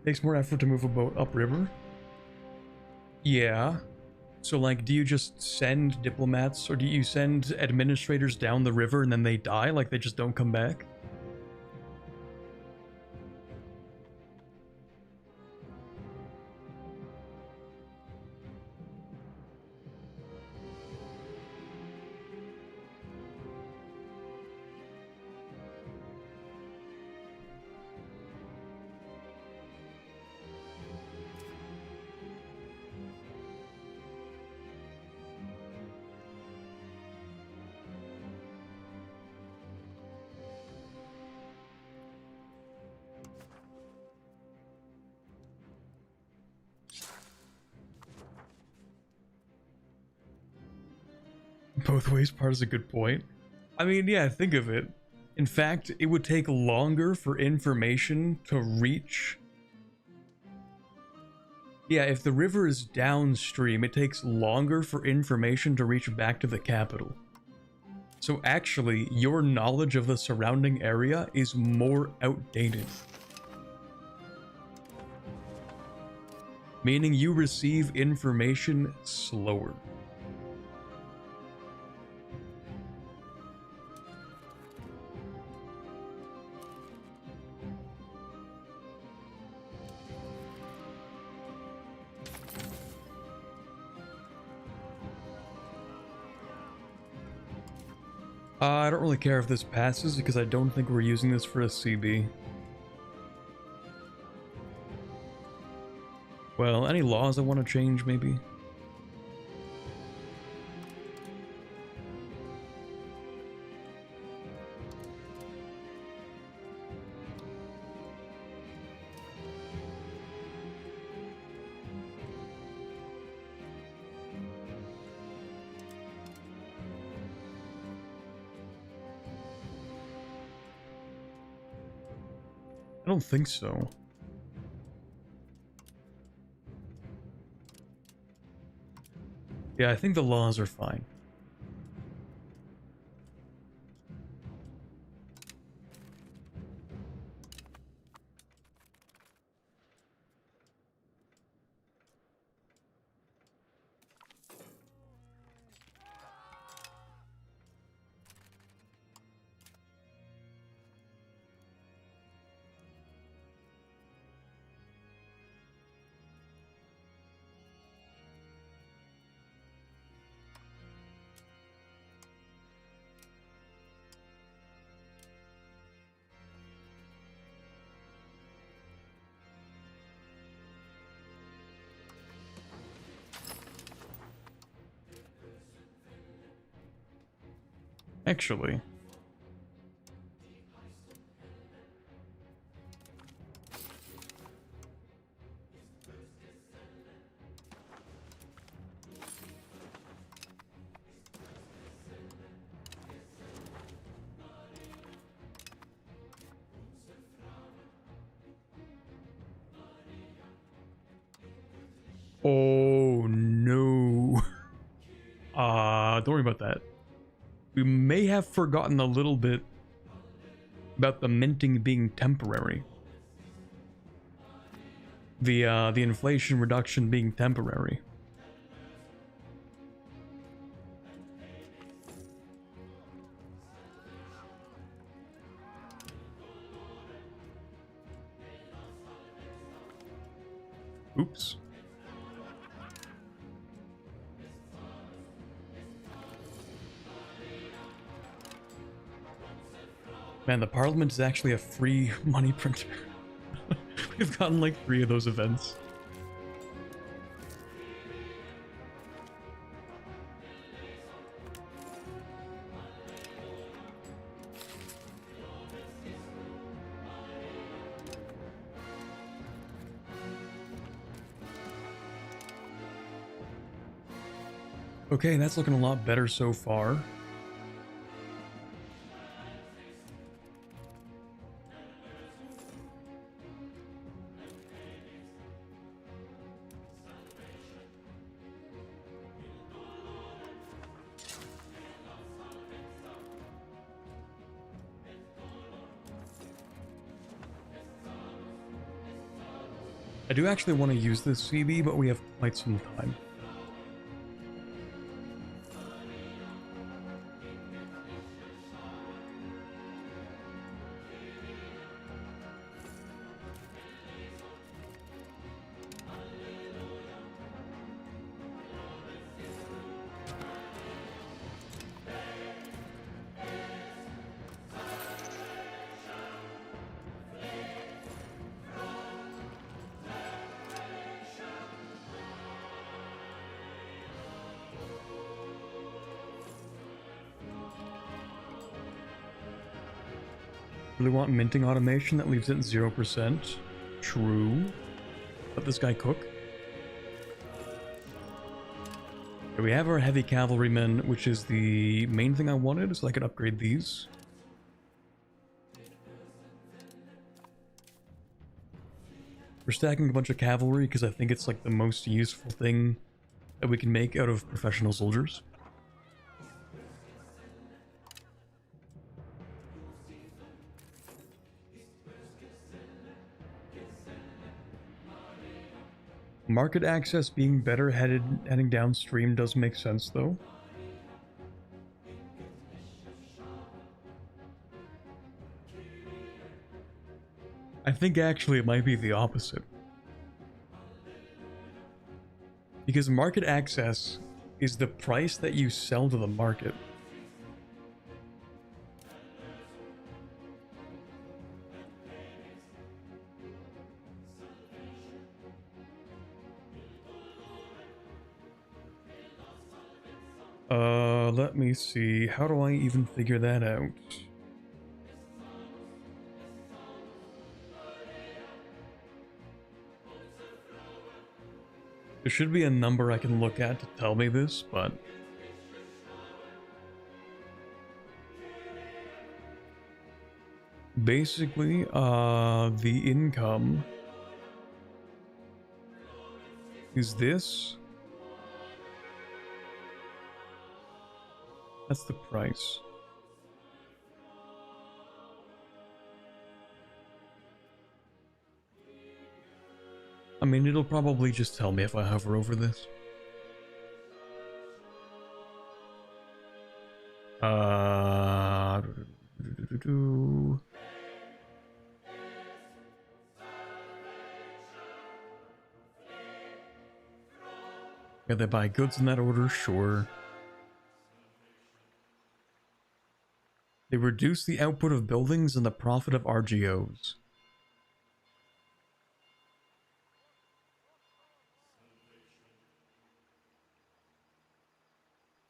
Takes more effort to move a boat upriver. Yeah. So, like, do you just send diplomats, or do you send administrators down the river and then they die? Like, they just don't come back? Both ways part is a good point. I mean, yeah, think of it. In fact, it would take longer for information to reach. Yeah, if the river is downstream, it takes longer for information to reach back to the capital. So actually, your knowledge of the surrounding area is more outdated. Meaning you receive information slower. I don't really care if this passes because I don't think we're using this for a CB. Well, any laws I want to change, maybe? I don't think so. Yeah, I think the laws are fine. Actually. Oh no. Don't worry about that. We may have forgotten a little bit about the minting being temporary. The inflation reduction being temporary. Oops. Man, the Parliament is actually a free money printer. We've gotten like 3 of those events. Okay, that's looking a lot better so far. I do actually want to use this CB, but we have quite some time. Really want minting automation that leaves it 0%. True. Let this guy cook. Okay, we have our heavy cavalrymen, which is the main thing I wanted, so I could upgrade these. We're stacking a bunch of cavalry because I think it's like the most useful thing that we can make out of professional soldiers. Market access being better heading downstream does make sense, though. I think actually it might be the opposite. Because market access is the price that you sell to the market. Let me see. How do I even figure that out? There should be a number I can look at to tell me this, but... basically, the income is this. That's the price. I mean, it'll probably just tell me if I hover over this. Yeah, they buy goods in that order, sure. They reduce the output of buildings and the profit of RGOs.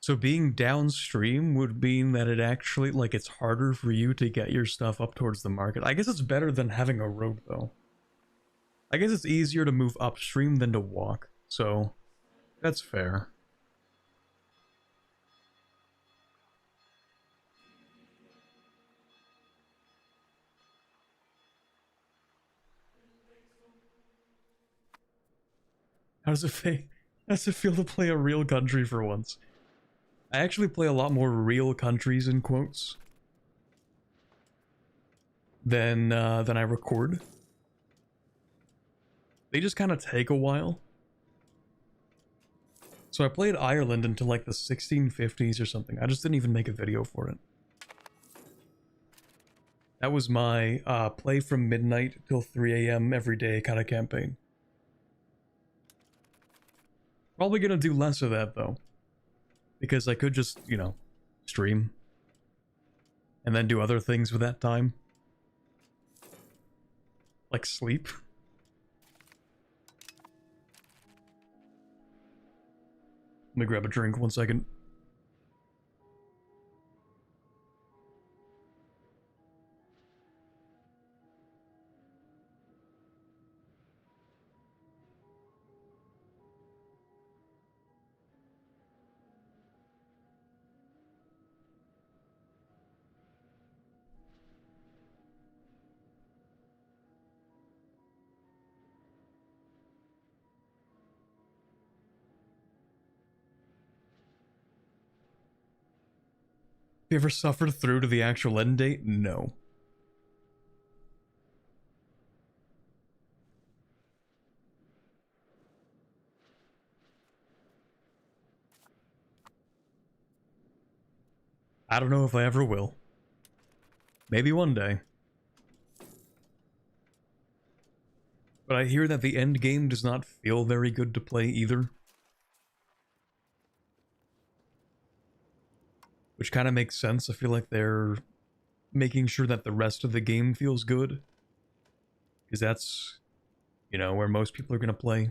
So being downstream would mean that it actually, like, it's harder for you to get your stuff up towards the market. I guess it's better than having a road, though. I guess it's easier to move upstream than to walk, so that's fair. How does it feel to play a real country for once? I actually play a lot more real countries in quotes than I record. They just kind of take a while. So I played Ireland until like the 1650s or something. I just didn't even make a video for it. That was my play from midnight till 3 a.m. every day kind of campaign. Probably gonna do less of that though. Because I could just, you know, stream. And then do other things with that time. Like sleep. Let me grab a drink 1 second. You ever suffered through to the actual end date? No. I don't know if I ever will. Maybe one day. But I hear that the end game does not feel very good to play either. Which kind of makes sense. I feel like they're making sure that the rest of the game feels good. Because that's, you know, where most people are going to play.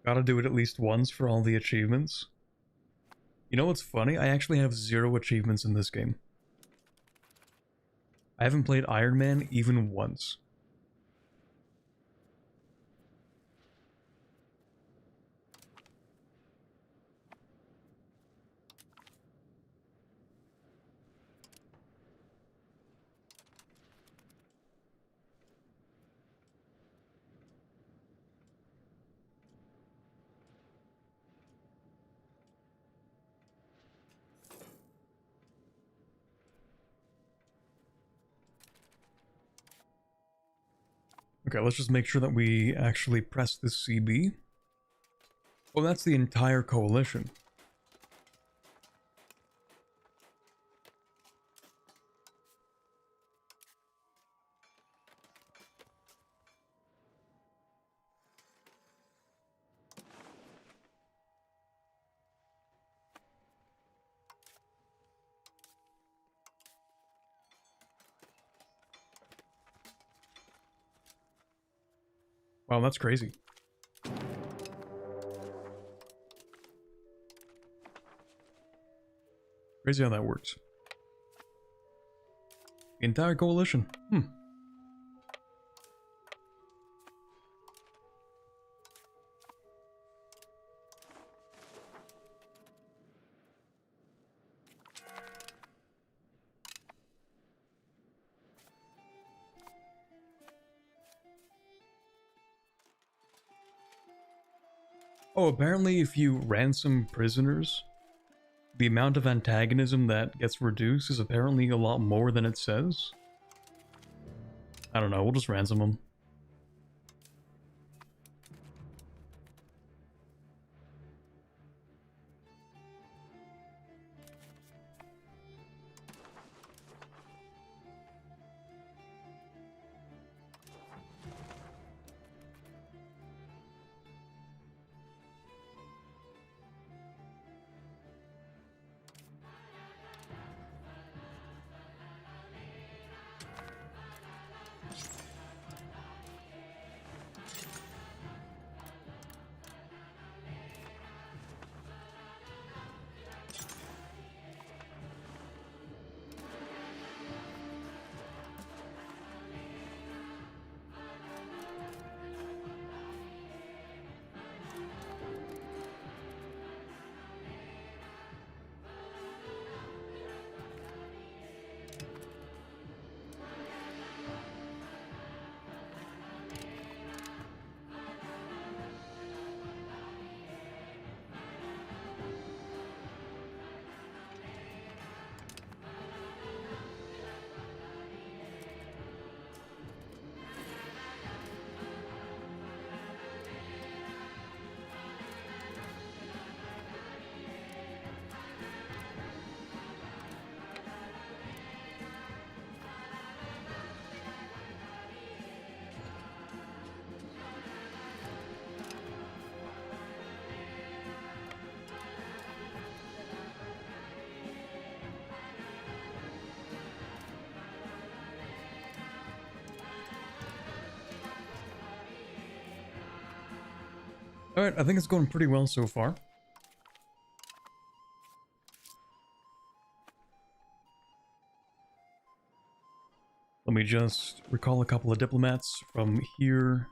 Gotta do it at least once for all the achievements. You know what's funny? I actually have 0 achievements in this game. I haven't played Iron Man even once. Okay, let's just make sure that we actually press this CB. Oh, that's the entire coalition. Wow, that's crazy. Crazy how that works. Entire coalition. Oh, apparently if you ransom prisoners, the amount of antagonism that gets reduced is apparently a lot more than it says. I don't know, we'll just ransom them. Alright, I think it's going pretty well so far. Let me just recall a couple of diplomats from here.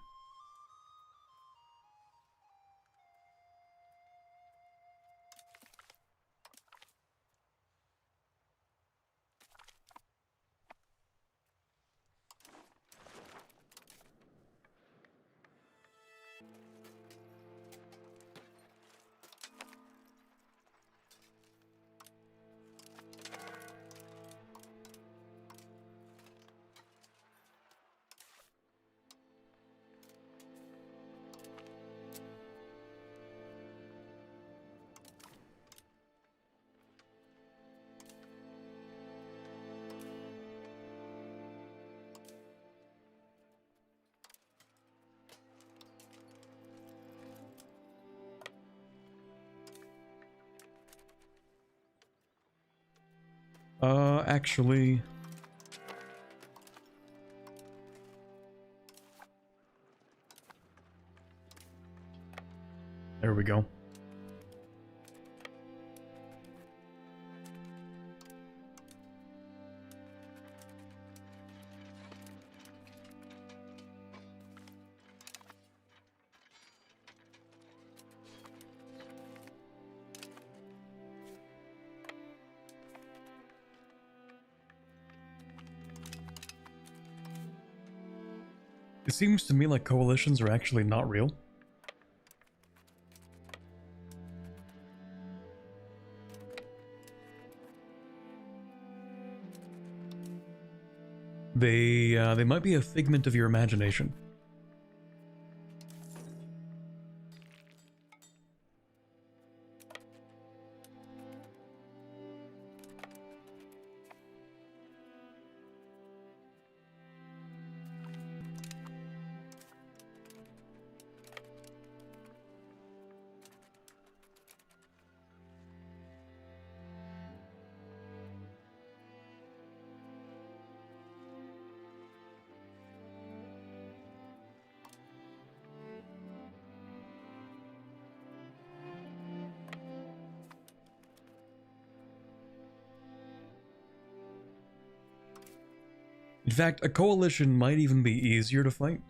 Actually... There we go. It seems to me like coalitions are actually not real. They might be a figment of your imagination. In fact, a coalition might even be easier to fight.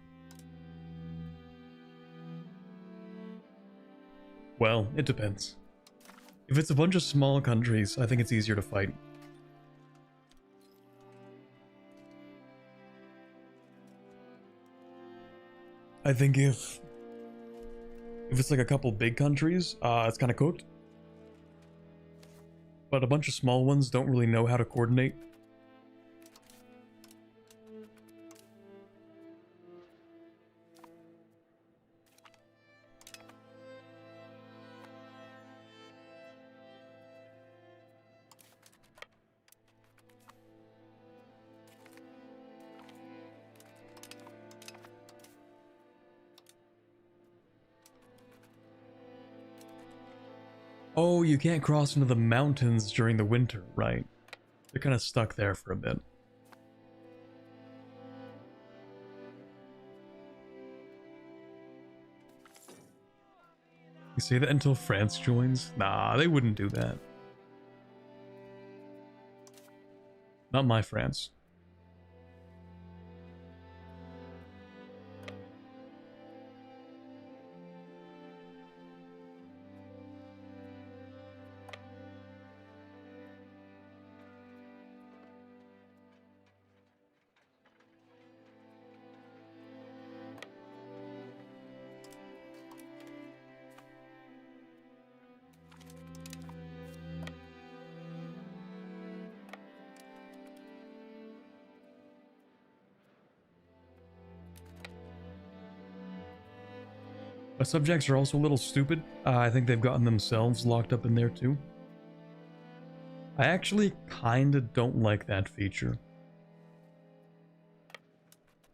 Well, it depends. If it's a bunch of small countries, I think it's easier to fight. I think if it's like a couple big countries, it's kind of cooked. But a bunch of small ones don't really know how to coordinate. Oh, you can't cross into the mountains during the winter, right? They're kind of stuck there for a bit. You say that until France joins? Nah, they wouldn't do that. Not my France. But subjects are also a little stupid. I think they've gotten themselves locked up in there too. I actually kinda don't like that feature.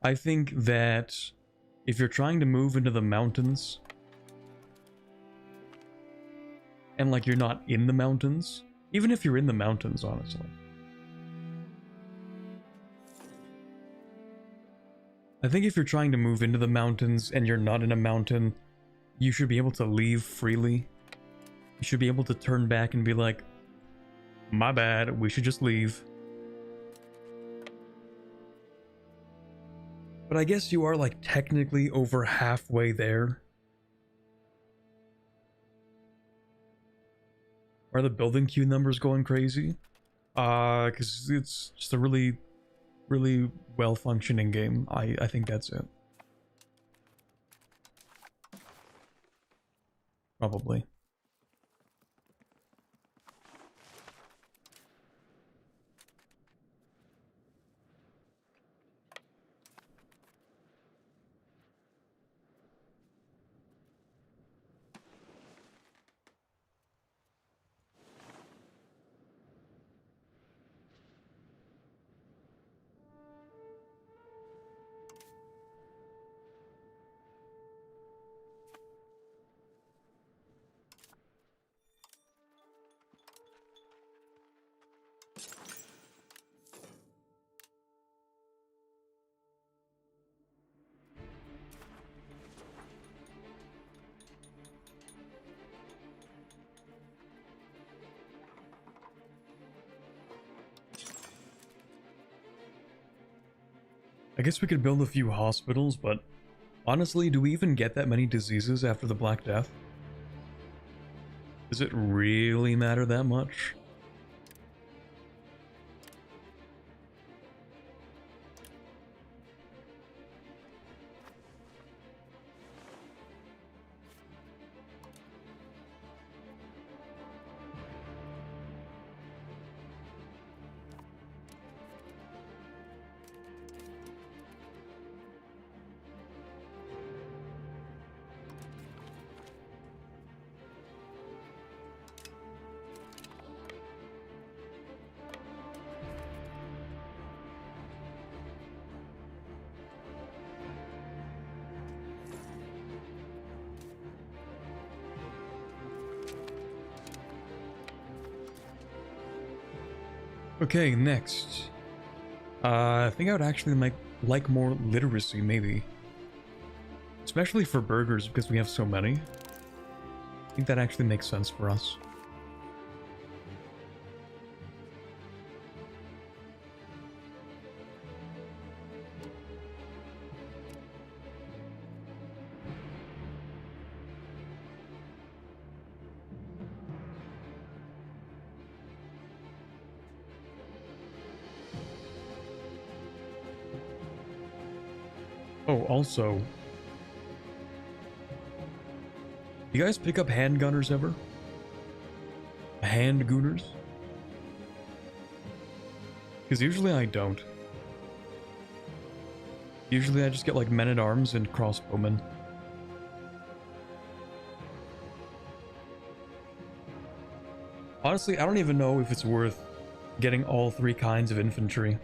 I think that if you're trying to move into the mountains, and like you're not in the mountains, even if you're in the mountains, honestly, I think if you're trying to move into the mountains and you're not in a mountain, you should be able to leave freely. You should be able to turn back and be like, my bad, we should just leave. But I guess you are like technically over halfway there. Are the building queue numbers going crazy? Because it's just a really, really well-functioning game. I think that's it. Probably. I guess we could build a few hospitals, but honestly, do we even get that many diseases after the Black Death? Does it really matter that much? Okay, next. I think I would actually like more literacy, maybe. Especially for burgers, because we have so many. I think that actually makes sense for us. Oh, also, you guys pick up handgunners ever? Handgunners? Because usually I don't. Usually I just get like men-at-arms and crossbowmen. Honestly, I don't even know if it's worth getting all 3 kinds of infantry.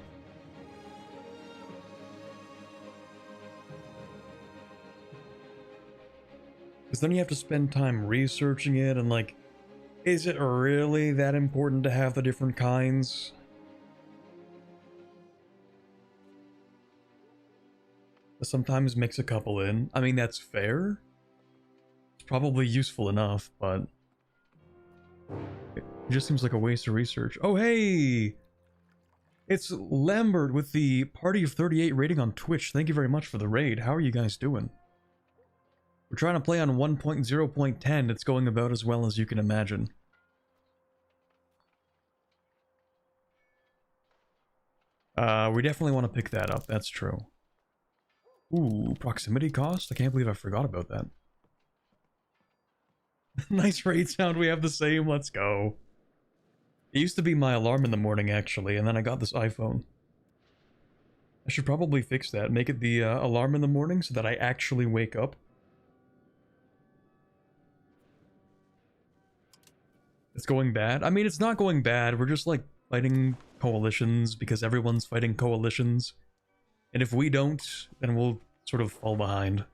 Because then you have to spend time researching it and like, is it really that important to have the different kinds? Sometimes mix a couple in. I mean, that's fair. It's probably useful enough, but it just seems like a waste of research. Oh, hey! It's Lambert with the Party of 38 rating on Twitch. Thank you very much for the raid. How are you guys doing? We're trying to play on 1.0.10. It's going about as well as you can imagine. We definitely want to pick that up. That's true. Ooh, proximity cost? I can't believe I forgot about that. Nice raid sound, we have the same, let's go. It used to be my alarm in the morning, actually, and then I got this iPhone. I should probably fix that, make it the alarm in the morning so that I actually wake up. It's going bad? I mean, it's not going bad, we're just like fighting coalitions because everyone's fighting coalitions. And if we don't, then we'll sort of fall behind.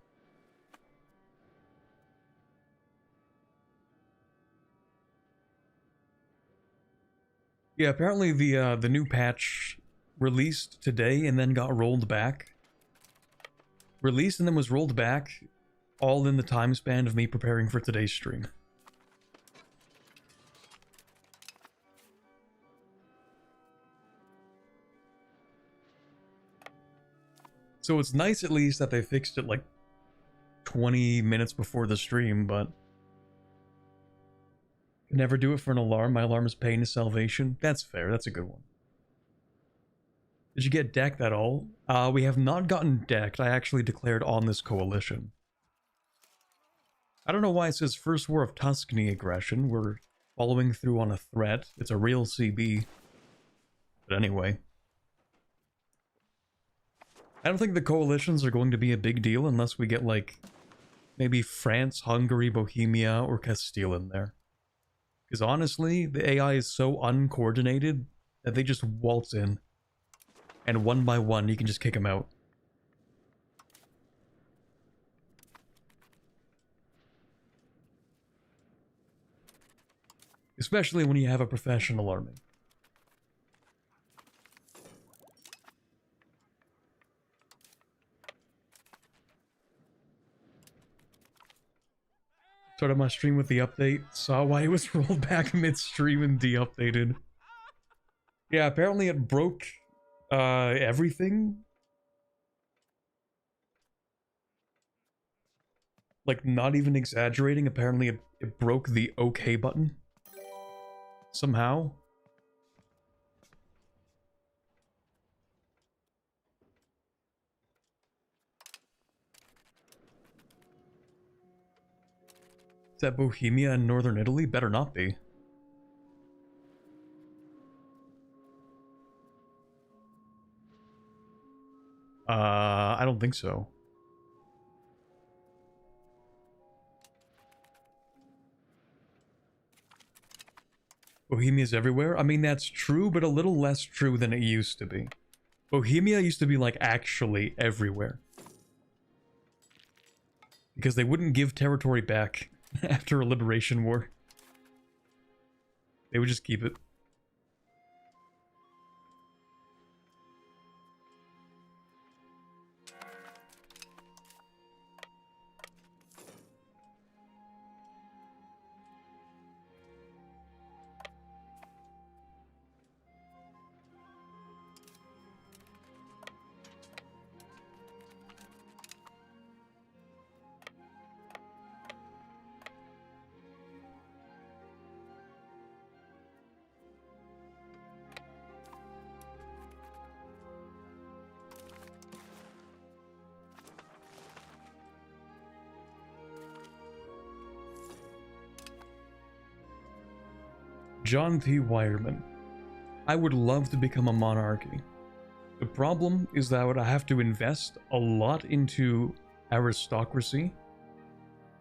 Yeah, apparently the new patch released today and then got rolled back. Released and then was rolled back, all in the time span of me preparing for today's stream. So it's nice at least that they fixed it like 20 minutes before the stream, but could never do it for an alarm. My alarm is pain is salvation. That's fair, that's a good one. Did you get decked at all? We have not gotten decked. I actually declared on this coalition. I don't know why it says First War of Tuscany aggression. We're following through on a threat. It's a real CB. But anyway. I don't think the coalitions are going to be a big deal unless we get, like, maybe France, Hungary, Bohemia, or Castile in there. Because honestly, the AI is so uncoordinated that they just waltz in. And one by one, you can just kick them out. Especially when you have a professional army. Started my stream with the update, saw why it was rolled back mid-stream and de-updated. Yeah, apparently it broke everything. Like, not even exaggerating, apparently it broke the OK button. Somehow. Is that Bohemia in northern Italy? Better not be. I don't think so. Bohemia's everywhere? I mean, that's true, but a little less true than it used to be. Bohemia used to be, like, actually everywhere. Because they wouldn't give territory back after a liberation war. They would just keep it. John T. Wireman. I would love to become a monarchy. The problem is that I would have to invest a lot into aristocracy,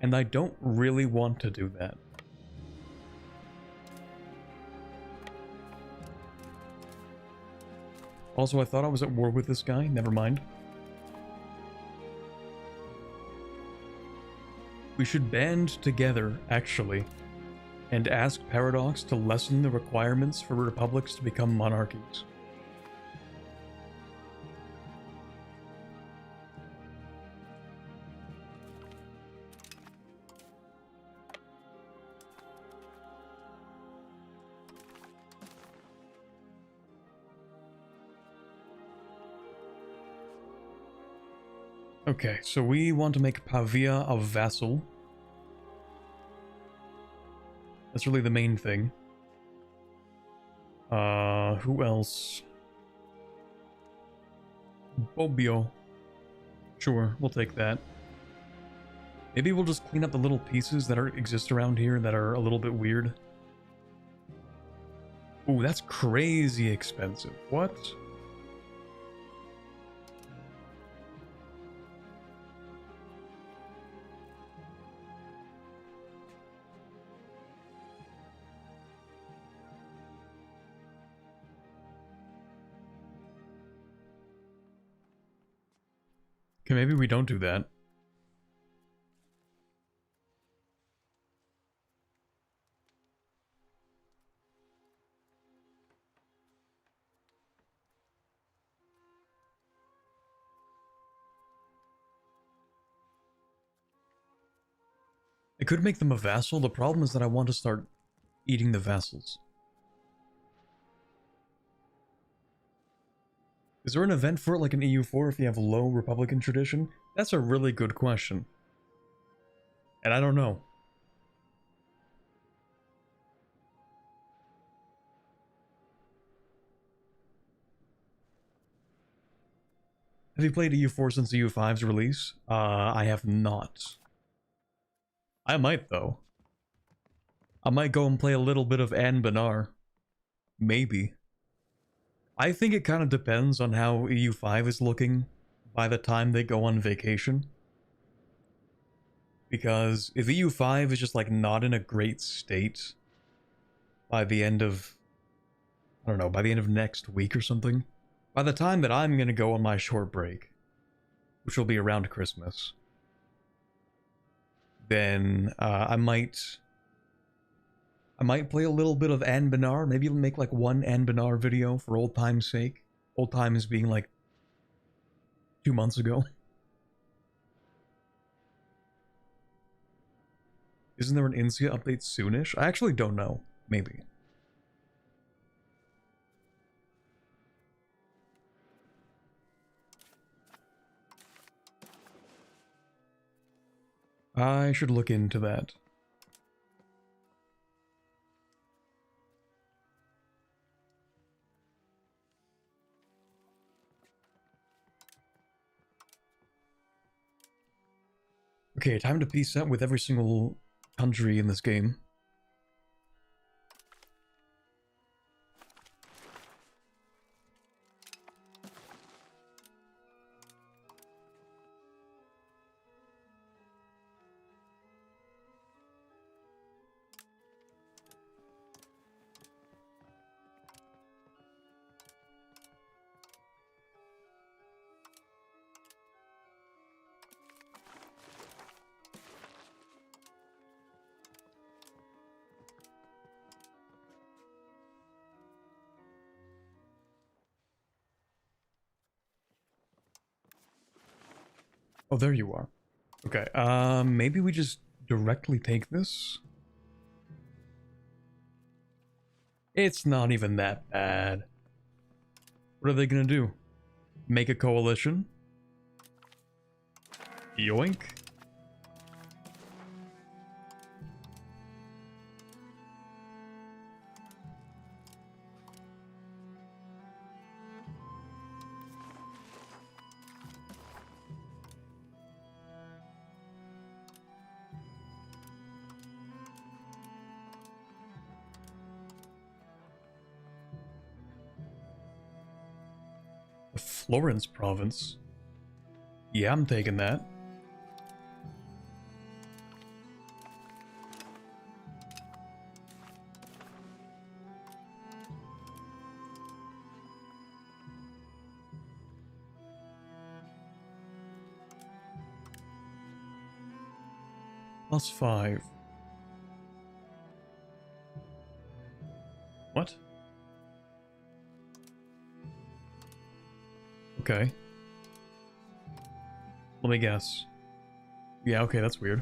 and I don't really want to do that. Also, I thought I was at war with this guy. Never mind. We should band together, actually, and ask Paradox to lessen the requirements for republics to become monarchies. Okay, so we want to make Pavia a vassal. That's really the main thing. Who else? Bobbio. Sure, we'll take that. Maybe we'll just clean up the little pieces that exist around here that are a little bit weird. Ooh, that's crazy expensive. What? Okay, maybe we don't do that. I could make them a vassal. The problem is that I want to start eating the vassals. Is there an event for it like an EU4 if you have low Republican tradition? That's a really good question. And I don't know. Have you played EU4 since EU5's release? I have not. I might, though. I might go and play a little bit of Anne Benar. Maybe. I think it kind of depends on how EU5 is looking by the time they go on vacation. Because if EU5 is just like not in a great state by the end of, I don't know, by the end of next week or something, by the time that I'm going to go on my short break, which will be around Christmas, then I might play a little bit of Anne Benar, maybe make like one Anne Benar video for old time's sake. Old times being like 2 months ago. Isn't there an Insia update soonish? I actually don't know. Maybe. I should look into that. Okay, time to peace out with every single country in this game. Oh, there you are. Okay, maybe we just directly take this? It's not even that bad. What are they gonna do? Make a coalition? Yoink. The Florence province. Yeah, I'm taking that. +5. What? Okay. Let me guess. Yeah, okay, that's weird.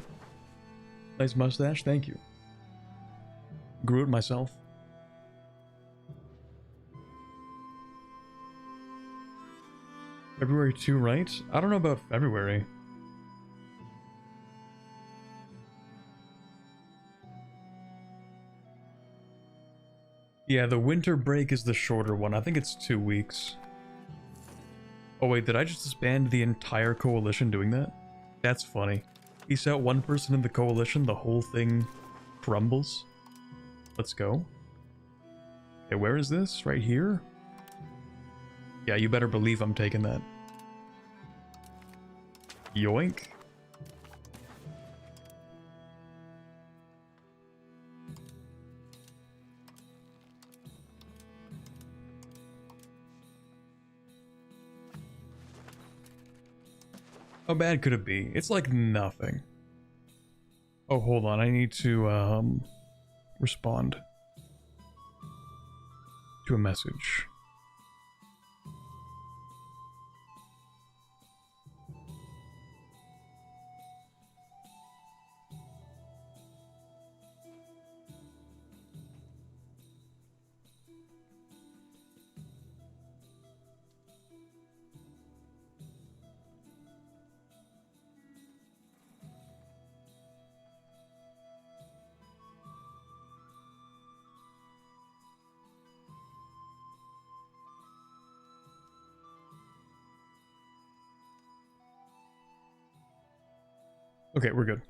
Nice mustache, thank you. Grew it myself. February 2, right? I don't know about February. Yeah, the winter break is the shorter one. I think it's 2 weeks. Oh wait, did I just disband the entire coalition doing that? That's funny. Peace out one person in the coalition, the whole thing crumbles. Let's go. Okay, where is this? Right here? Yeah, you better believe I'm taking that. Yoink. How bad could it be? It's like nothing. Oh, hold on. I need to, respond to a message. Okay, we're good.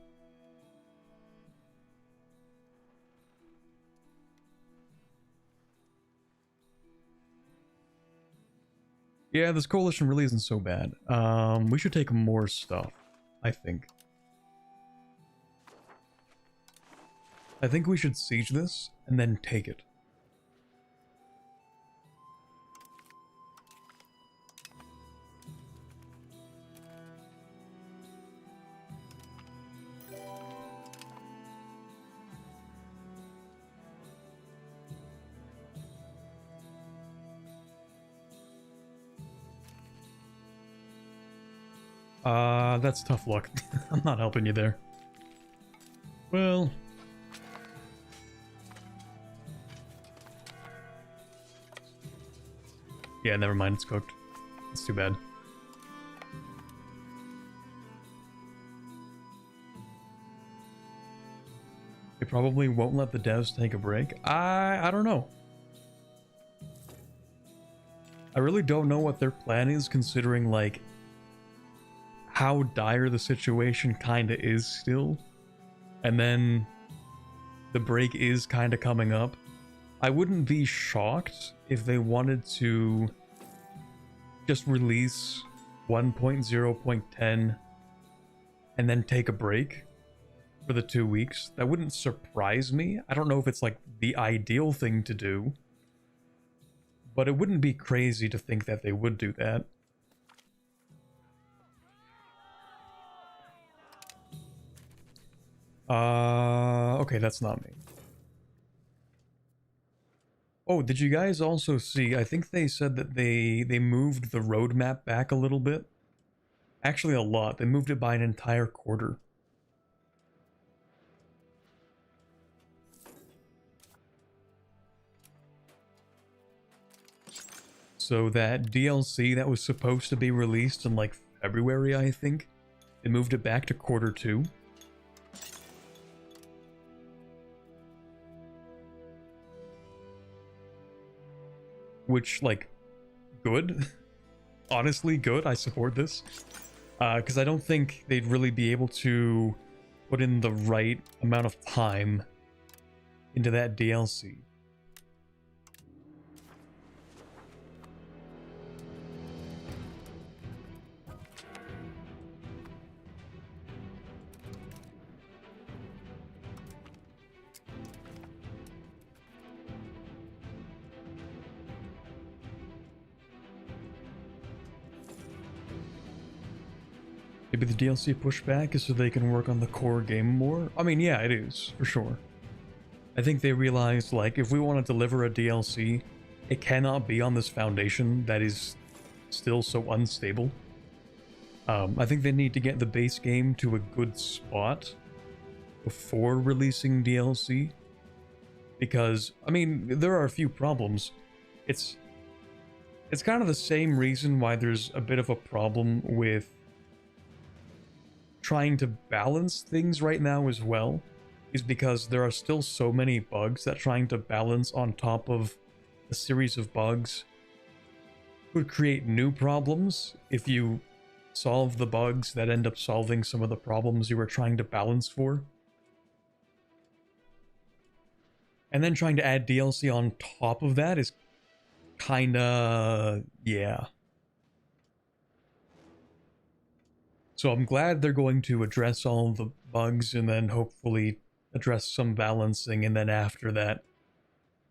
Yeah, this coalition really isn't so bad. We should take more stuff, I think. I think we should siege this and then take it. That's tough luck. I'm not helping you there. Well... yeah, never mind, it's cooked. It's too bad. They probably won't let the devs take a break. I don't know. I really don't know what their plan is, considering, like, how dire the situation kinda is still. And then the break is kinda coming up. I wouldn't be shocked if they wanted to just release 1.0.10 and then take a break for the 2 weeks. That wouldn't surprise me. I don't know if it's like the ideal thing to do, but it wouldn't be crazy to think that they would do that. Okay, that's not me. Oh, did you guys also see, I think they said that they moved the roadmap back a little bit. Actually a lot. They moved it by an entire quarter. So that DLC that was supposed to be released in like February, I think, they moved it back to Q2. Which, like, good. Honestly, good. I support this. Because I don't think they'd really be able to put in the right amount of time into that DLC. Maybe the DLC pushback is so they can work on the core game more? I mean, yeah, it is, for sure. I think they realized, like, if we want to deliver a DLC, it cannot be on this foundation that is still so unstable. I think they need to get the base game to a good spot before releasing DLC. Because, I mean, there are a few problems. It's kind of the same reason why there's a bit of a problem with trying to balance things right now as well, is because there are still so many bugs that trying to balance on top of a series of bugs would create new problems if you solve the bugs that end up solving some of the problems you were trying to balance for. And then trying to add DLC on top of that is kinda... yeah. So I'm glad they're going to address all the bugs and then hopefully address some balancing, and then after that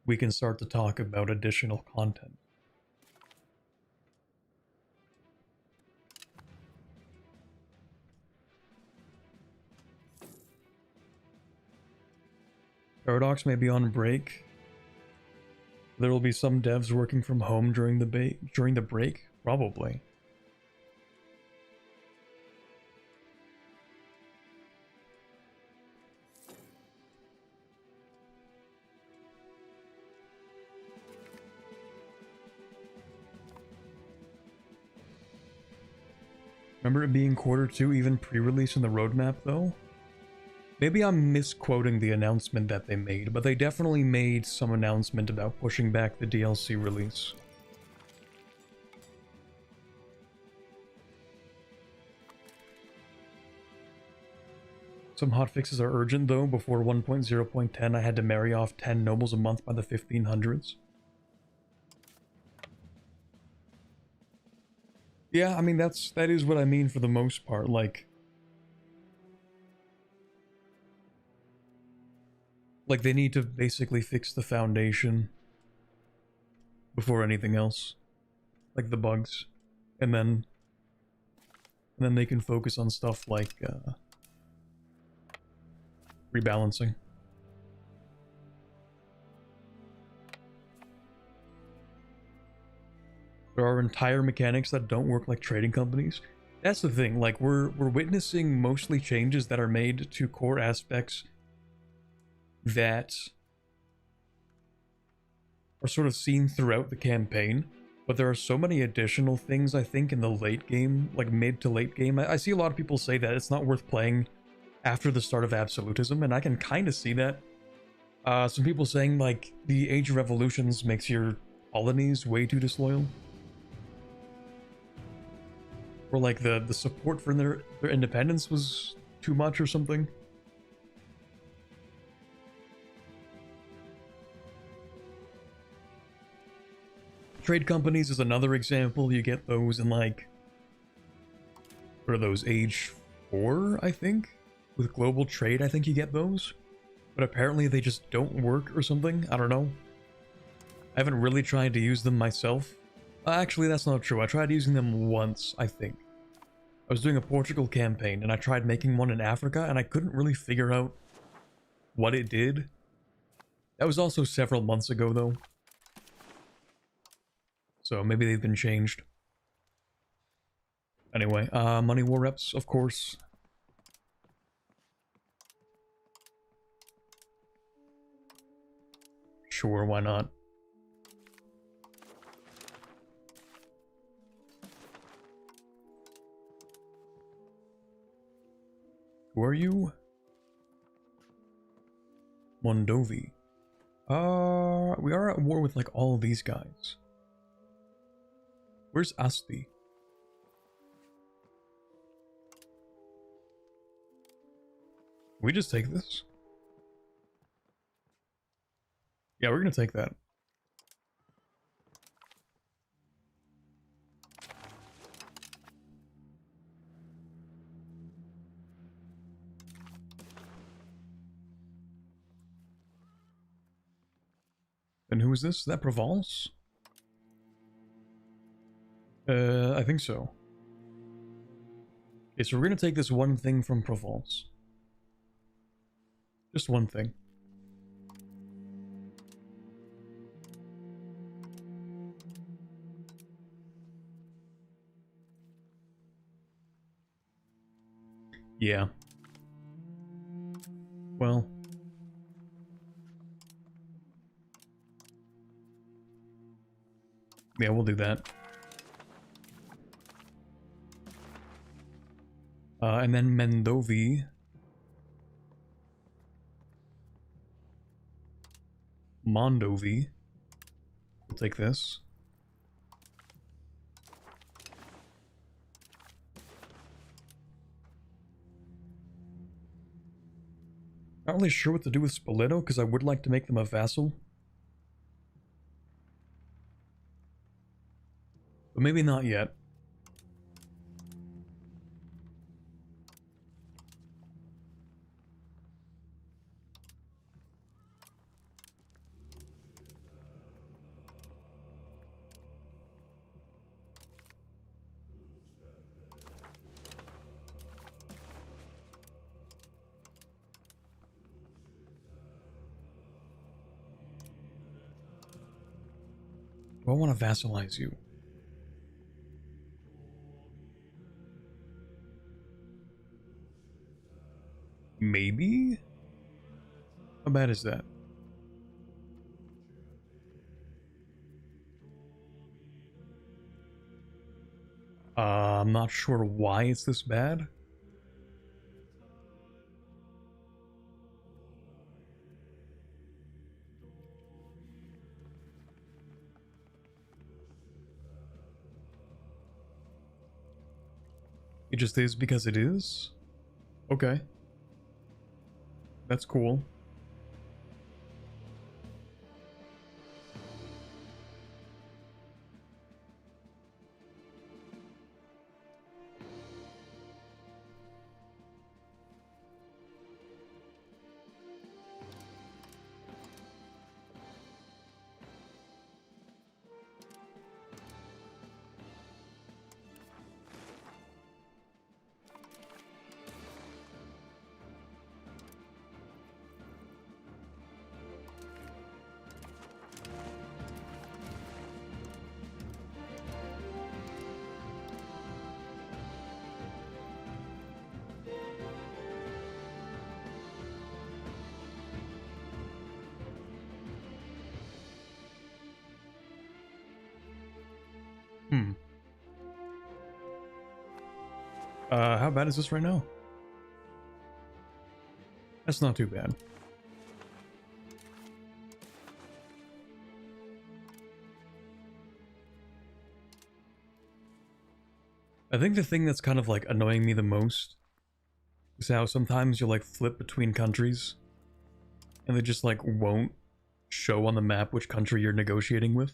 we can start to talk about additional content. Paradox may be on break. There will be some devs working from home during the break, probably. Remember it being Q2 even pre-release in the roadmap though? Maybe I'm misquoting the announcement that they made, but they definitely made some announcement about pushing back the DLC release. Some hotfixes are urgent though. Before 1.0.10 I had to marry off 10 nobles a month by the 1500s. Yeah, I mean that is what I mean for the most part, like they need to basically fix the foundation before anything else, like the bugs, and then they can focus on stuff like rebalancing. There are entire mechanics that don't work like trading companies. That's the thing, like we're witnessing mostly changes that are made to core aspects that are sort of seen throughout the campaign, but there are so many additional things I think in the late game, like mid to late game. I see a lot of people say that it's not worth playing after the start of absolutism, and I can kind of see that. Some people saying like the Age of Revolutions makes your colonies way too disloyal. Or like the support for their independence was too much or something. Trade companies is another example. You get those in like, what are those, Age 4, I think? With global trade, I think you get those. But apparently they just don't work or something. I don't know. I haven't really tried to use them myself. Actually, that's not true. I tried using them once, I think. I was doing a Portugal campaign and I tried making one in Africa and I couldn't really figure out what it did. That was also several months ago though. So maybe they've been changed. Anyway, money war reps, of course. Sure, why not? Who are you? Mondovi. We are at war with like all of these guys. Where's Asti? We just take this? Yeah, we're gonna take that. And who is this? Is that Provence? I think so. Okay, so we're gonna take this one thing from Provence. Just one thing. Yeah. Well. Yeah, we'll do that. And then Mendovi. Mondovi. We'll take this. Not really sure what to do with Spoleto, because I would like to make them a vassal. But maybe not yet. Do I want to vassalize you? Maybe? How bad is that? I'm not sure why it's this bad. It just is because it is? Okay. That's cool. How bad is this right now? That's not too bad. I think the thing that's kind of like annoying me the most is how sometimes you'll like flip between countries and they just like won't show on the map which country you're negotiating with.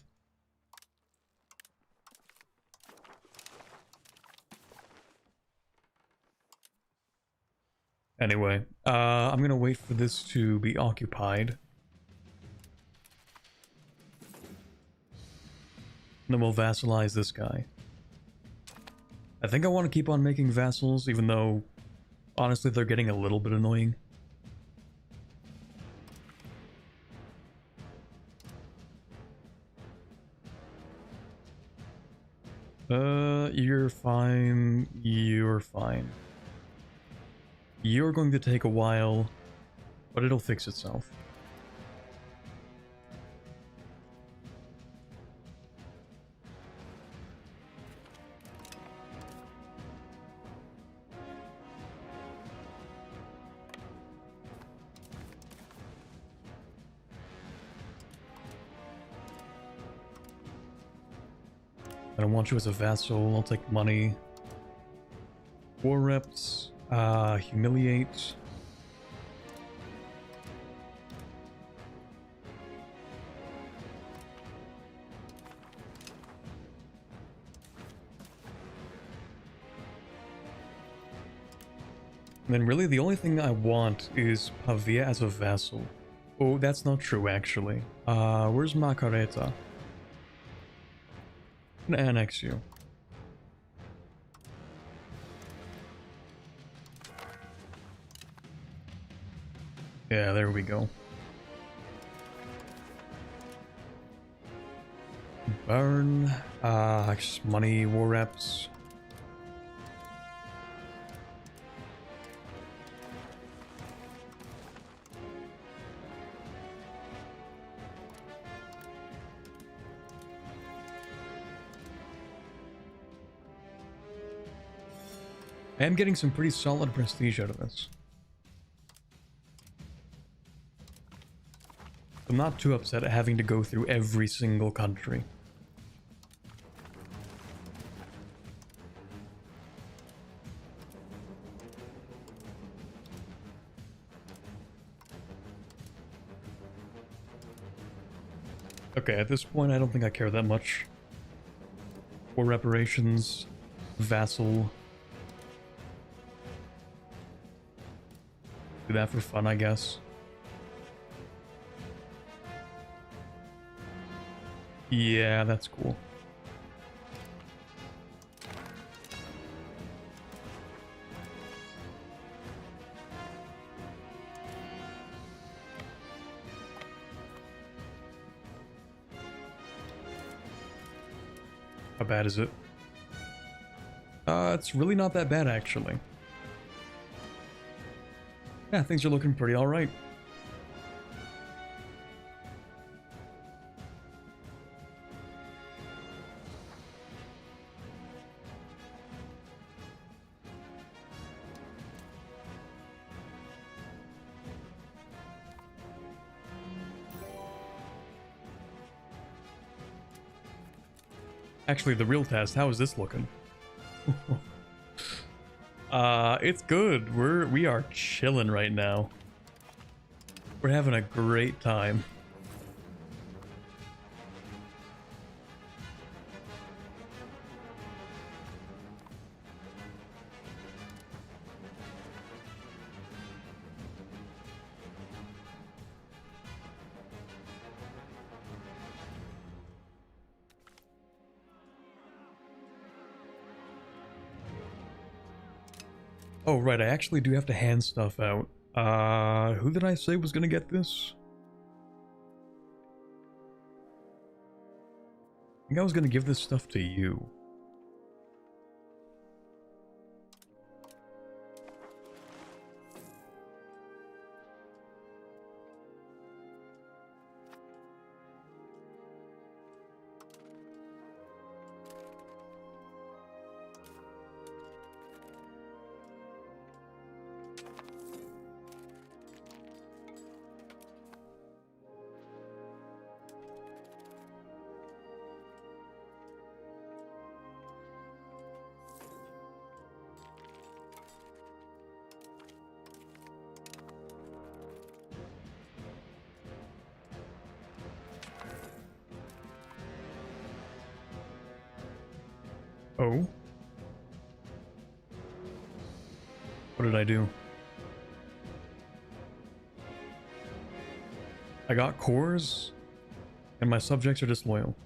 Anyway, I'm gonna wait for this to be occupied. And then we'll vassalize this guy. I think I want to keep on making vassals, even though, honestly, they're getting a little bit annoying. You're fine. You're fine. You're going to take a while, but it'll fix itself. I don't want you as a vassal. I'll take money. War reps. Humiliate. And then really the only thing I want is Pavia as a vassal. Oh, that's not true actually. Where's Macareta? I'm gonna annex you. Yeah, there we go. Burn. Just money, war reps. I am getting some pretty solid prestige out of this. I'm not too upset at having to go through every single country. Okay, at this point, I don't think I care that much. War reparations, vassal. Do that for fun, I guess. Yeah, that's cool. How bad is it? It's really not that bad, actually. Yeah, things are looking pretty alright. Actually, the real test, how is this looking? It's good. We are chilling right now. We're having a great time. Oh, right, I actually do have to hand stuff out. Who did I say was gonna get this? I think I was gonna give this stuff to you. Oh? What did I do? I got cores, and my subjects are disloyal.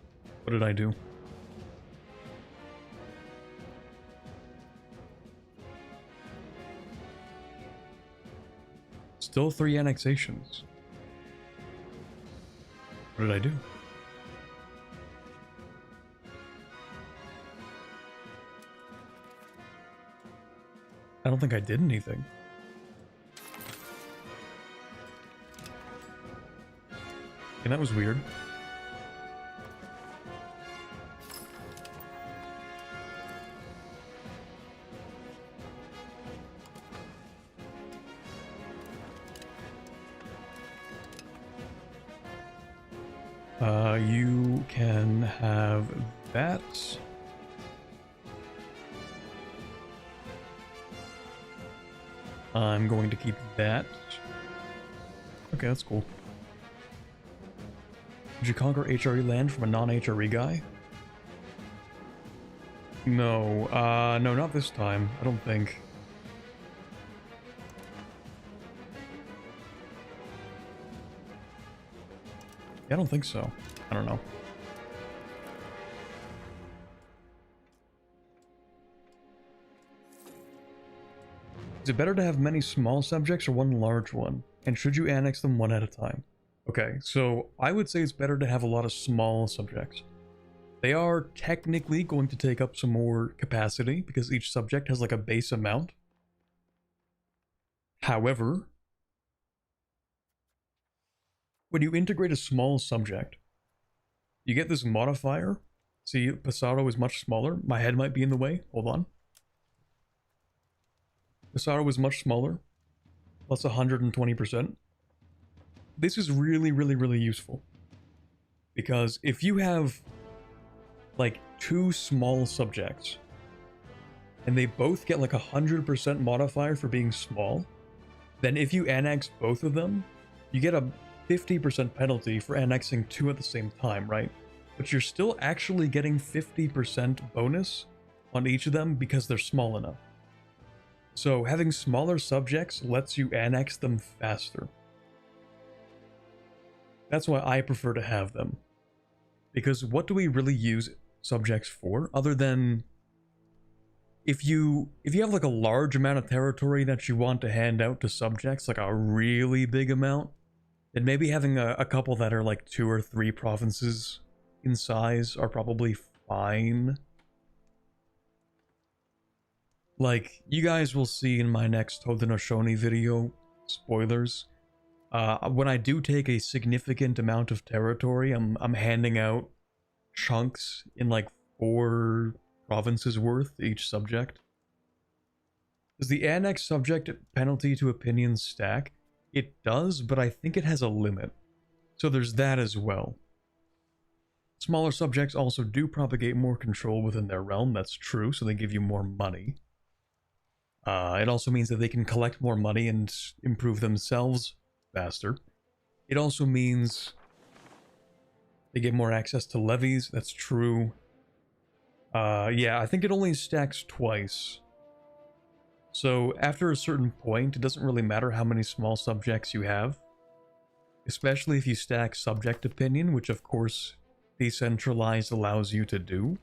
What did I do? Still 3 annexations. What did I do? I don't think I did anything. And that was weird. You can have that. I'm going to keep that. Okay, that's cool. Did you conquer HRE land from a non-HRE guy? No, no, not this time. I don't think. Yeah, I don't think so. I don't know. Is it better to have many small subjects or one large one? and should you annex them one at a time? Okay, so I would say it's better to have a lot of small subjects. They are technically going to take up some more capacity because each subject has like a base amount. However, when you integrate a small subject, you get this modifier. See, Passaro is much smaller. My head might be in the way. Hold on. Passaro is much smaller, plus 120%. This is really, really, really useful. Because if you have like two small subjects, and they both get like 100% modifier for being small, then if you annex both of them, you get a 50% penalty for annexing two at the same time, right? But you're still actually getting 50% bonus on each of them because they're small enough. So having smaller subjects lets you annex them faster. That's why I prefer to have them. Because what do we really use subjects for, other than if you have like a large amount of territory that you want to hand out to subjects, like a really big amount, then maybe having a couple that are like 2 or 3 provinces in size are probably fine. Like, you guys will see in my next Haudenosaunee video, spoilers, when I do take a significant amount of territory, I'm handing out chunks in like 4 provinces worth to each subject. Does the annex subject penalty to opinions stack? It does, but I think it has a limit. So there's that as well. Smaller subjects also do propagate more control within their realm, that's true, so they give you more money. It also means that they can collect more money and improve themselves faster. It also means they get more access to levies, that's true. Yeah, I think it only stacks twice. So after a certain point, it doesn't really matter how many small subjects you have. Especially if you stack subject opinion, which of course decentralized allows you to do.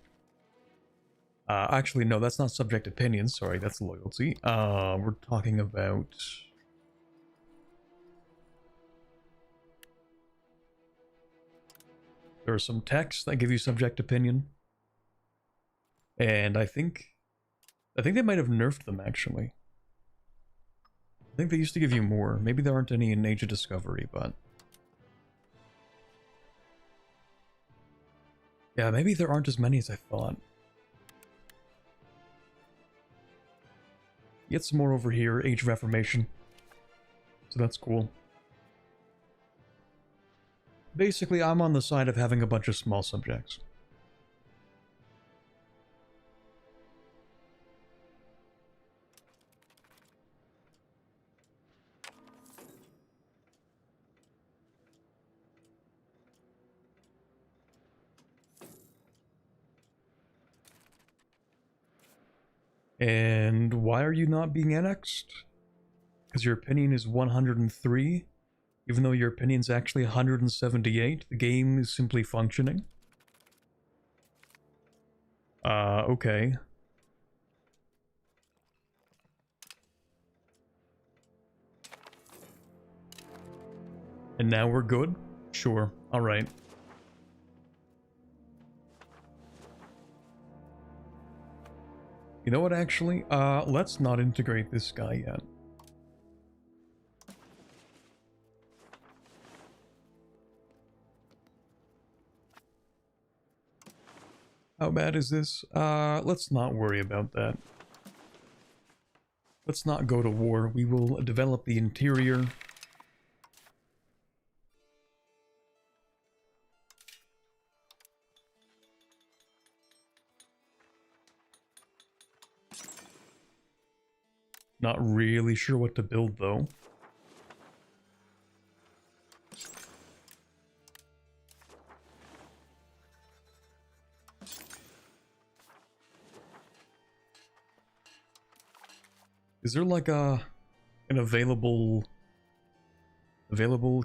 Actually, no, that's not subject opinion, sorry, that's loyalty. We're talking about... There are some texts that give you subject opinion. And I think they might have nerfed them, actually. I think they used to give you more. Maybe there aren't any in Age of Discovery, but... Yeah, maybe there aren't as many as I thought. Get some more over here, Age of Reformation. So that's cool. Basically, I'm on the side of having a bunch of small subjects. And why are you not being annexed? Because your opinion is 103, even though your opinion's actually 178. The game is simply functioning. Okay. And now we're good? Sure, alright. You know what, actually? Let's not integrate this guy yet. How bad is this? Let's not worry about that. Let's not go to war. We will develop the interior. Not really sure what to build, though. Is there like an available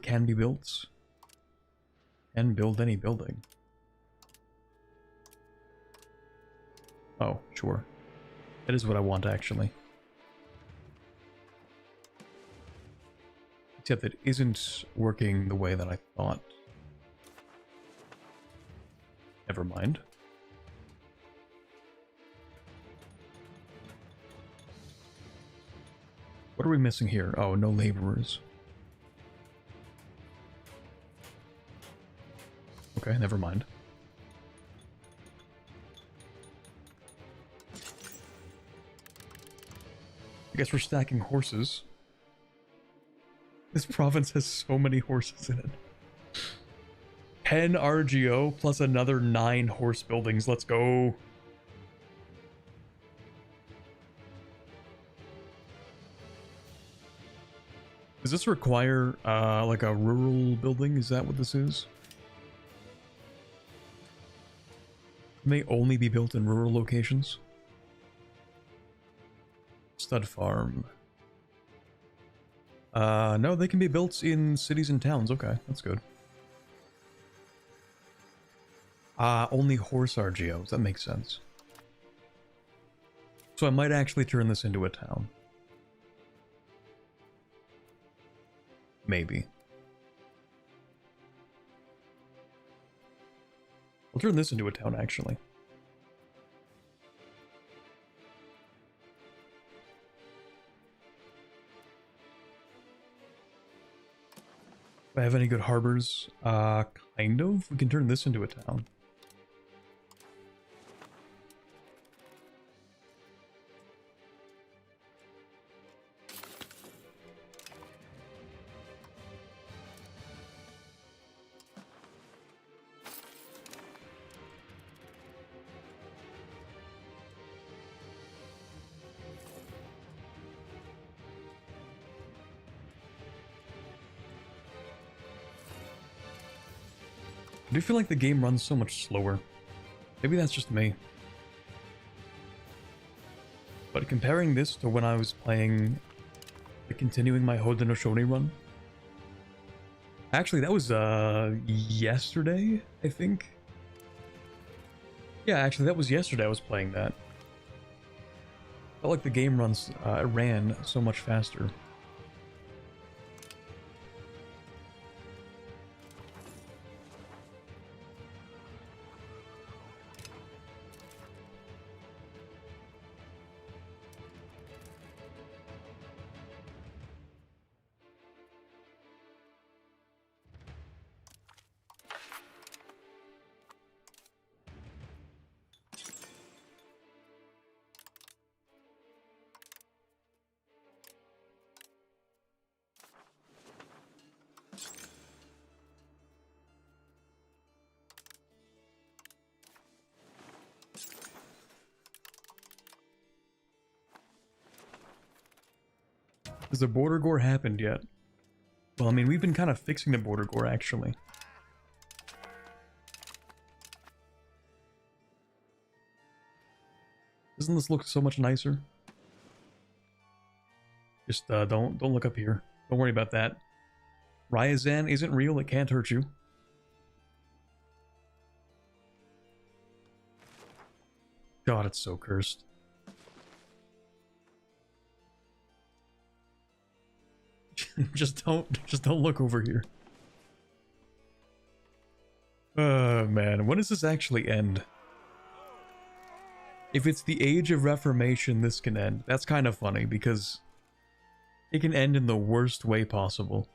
can be built? Can build any building. Oh, sure. That is what I want, actually. Except it isn't working the way that I thought. Never mind. What are we missing here? Oh, no laborers. Okay, never mind. I guess we're stacking horses. This province has so many horses in it. 10 RGO plus another 9 horse buildings. Let's go. Does this require like a rural building? Is that what this is? May only be built in rural locations. Stud farm. No, they can be built in cities and towns. Okay, that's good. Only horse RGOs. That makes sense. So I might actually turn this into a town. Maybe. I'll turn this into a town, actually. Do I have any good harbors? Kind of. We can turn this into a town. I do feel like the game runs so much slower. Maybe that's just me. But comparing this to when I was playing, continuing my Haudenosaunee run. Actually, that was yesterday, I think. Yeah, actually, that was yesterday I was playing that. Felt like the game ran so much faster. Has the border gore happened yet? Well, I mean, we've been kind of fixing the border gore, actually. Doesn't this look so much nicer? Just don't look up here. Don't worry about that. Ryazan isn't real, it can't hurt you. God, it's so cursed. just don't look over here. Oh man, when does this actually end? If it's the Age of Reformation, this can end. That's kind of funny because it can end in the worst way possible.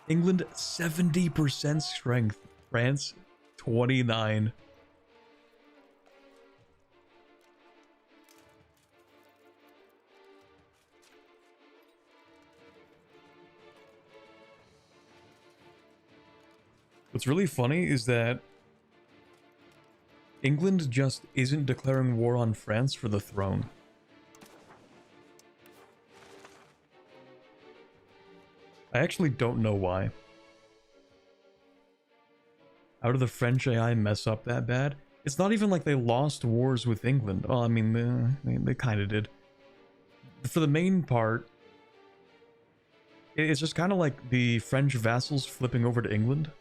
England 70% strength, France 29. What's really funny is that England just isn't declaring war on France for the throne. I actually don't know why. How did the French AI mess up that bad? It's not even like they lost wars with England. Well, I mean, they kind of did. For the main part, it's just kind of like the French vassals flipping over to England.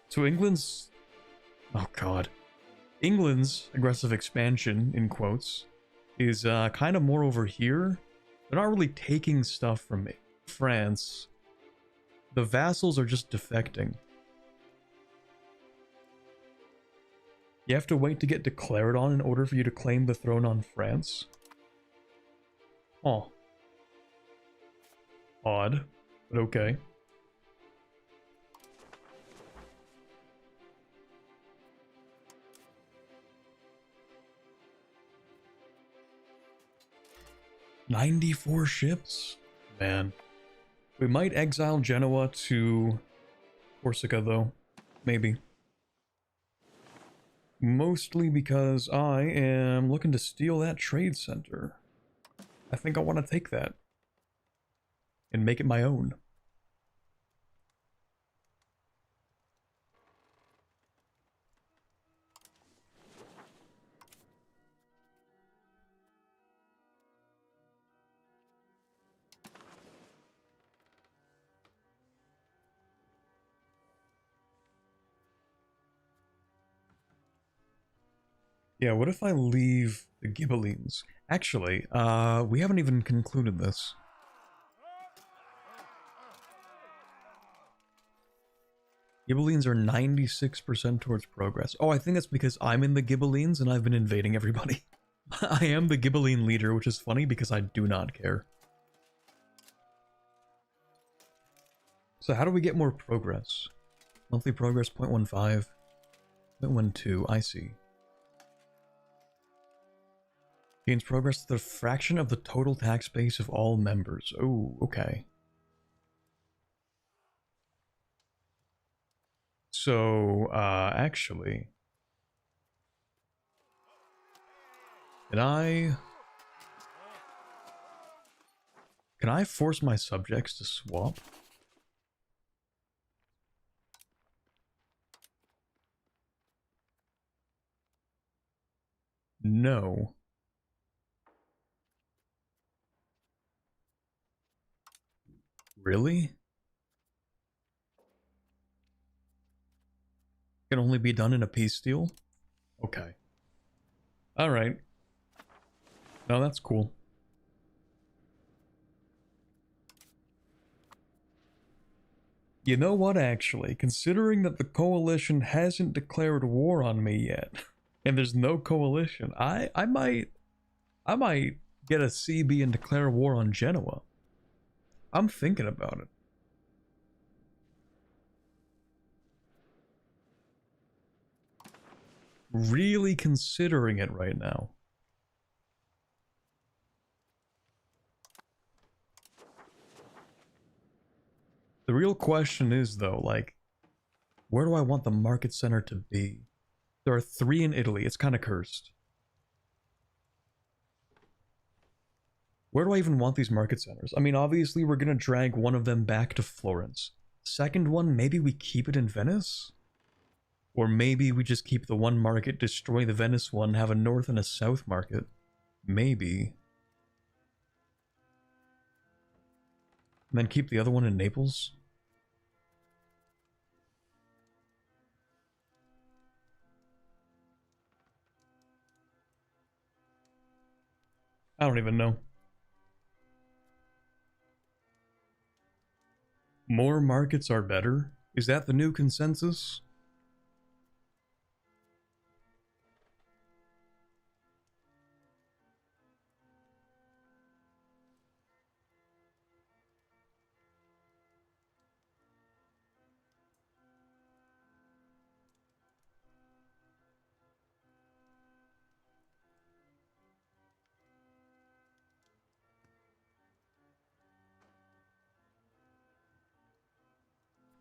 So England's... Oh god. England's aggressive expansion, in quotes, is kind of more over here. They're not really taking stuff from me. France, the vassals are just defecting. You have to wait to get declared on in order for you to claim the throne on France. Oh. Odd, but okay. "94 ships? Man. We might exile Genoa to Corsica, though. Maybe. Mostly because I am looking to steal that trade center. I think I want to take that. And make it my own. Yeah, what if I leave the Ghibellines? Actually, we haven't even concluded this. Ghibellines are 96% towards progress. Oh, I think that's because I'm in the Ghibellines and I've been invading everybody. I am the Ghibelline leader, which is funny because I do not care. So how do we get more progress? Monthly progress 0.15, 0.12, I see. Gains progress to the fraction of the total tax base of all members. Oh, okay. So, actually... Can I force my subjects to swap? No. Really? Can only be done in a peace deal? Okay. Alright. No, that's cool. You know what, actually? Considering that the coalition hasn't declared war on me yet, and there's no coalition, I might get a CB and declare war on Genoa. I'm thinking about it. Really considering it right now. The real question is, though, like, where do I want the market center to be? There are 3 in Italy. It's kind of cursed. Where do I even want these market centers? I mean, obviously, we're going to drag one of them back to Florence. Second one, maybe we keep it in Venice? Or maybe we just keep the one market, destroy the Venice one, have a north and a south market. Maybe. And then keep the other one in Naples? I don't even know. More markets are better? Is that the new consensus?